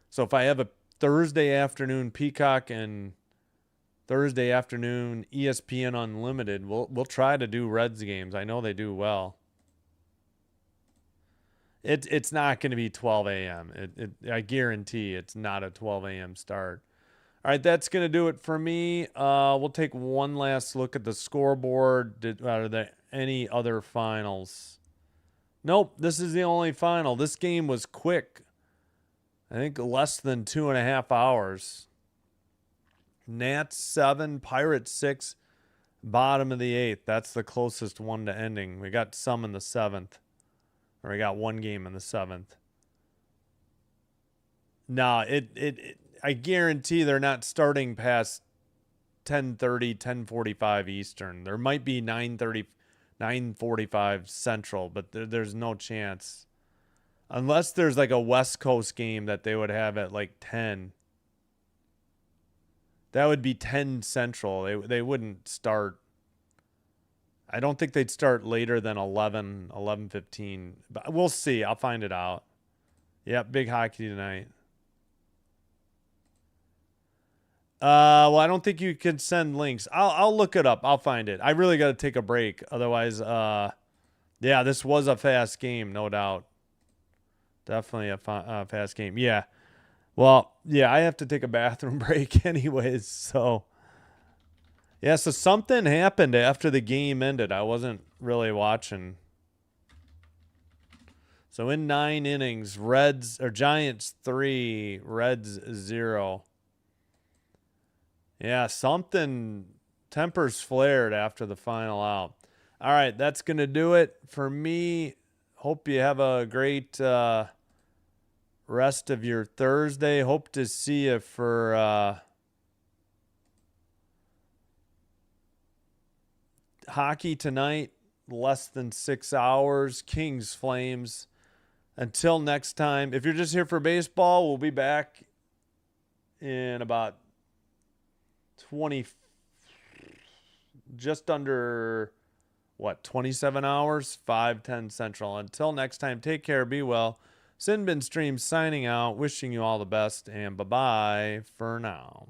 So if I have a Thursday afternoon Peacock and Thursday afternoon ESPN Unlimited, we'll try to do Reds games. I know they do well. It's not going to be 12 a.m. I guarantee it's not a 12 a.m. start. All right, that's going to do it for me. We'll take one last look at the scoreboard. Are there any other finals? Nope, this is the only final. This game was quick. I think less than 2.5 hours. Nats 7, Pirates 6, bottom of the 8th. That's the closest one to ending. We got some in the 7th. Or we got one game in the 7th. No, I guarantee they're not starting past 10:30, 10:45 Eastern. There might be 9:30, 9:45 Central, but there's no chance. Unless there's like a West Coast game that they would have at like 10. That would be 10 Central. They wouldn't start. I don't think they'd start later than 11:15. But we'll see. I'll find it out. Yep, big hockey tonight. Well, I don't think you can send links. I'll look it up. I'll find it. I really got to take a break. Otherwise, yeah, this was a fast game, no doubt. Definitely a fast game. Yeah. Well, yeah, I have to take a bathroom break anyways. So, yeah, so something happened after the game ended. I wasn't really watching. So in 9 innings, Giants 3, Reds 0. Yeah, tempers flared after the final out. All right, that's going to do it for me. Hope you have a great rest of your Thursday. Hope to see you for hockey tonight, less than 6 hours. Kings, Flames. Until next time, if you're just here for baseball, we'll be back in about just under 27 hours, 5:10 Central. Until next time, take care, be well. Sinbin Stream signing out, wishing you all the best, and bye-bye for now.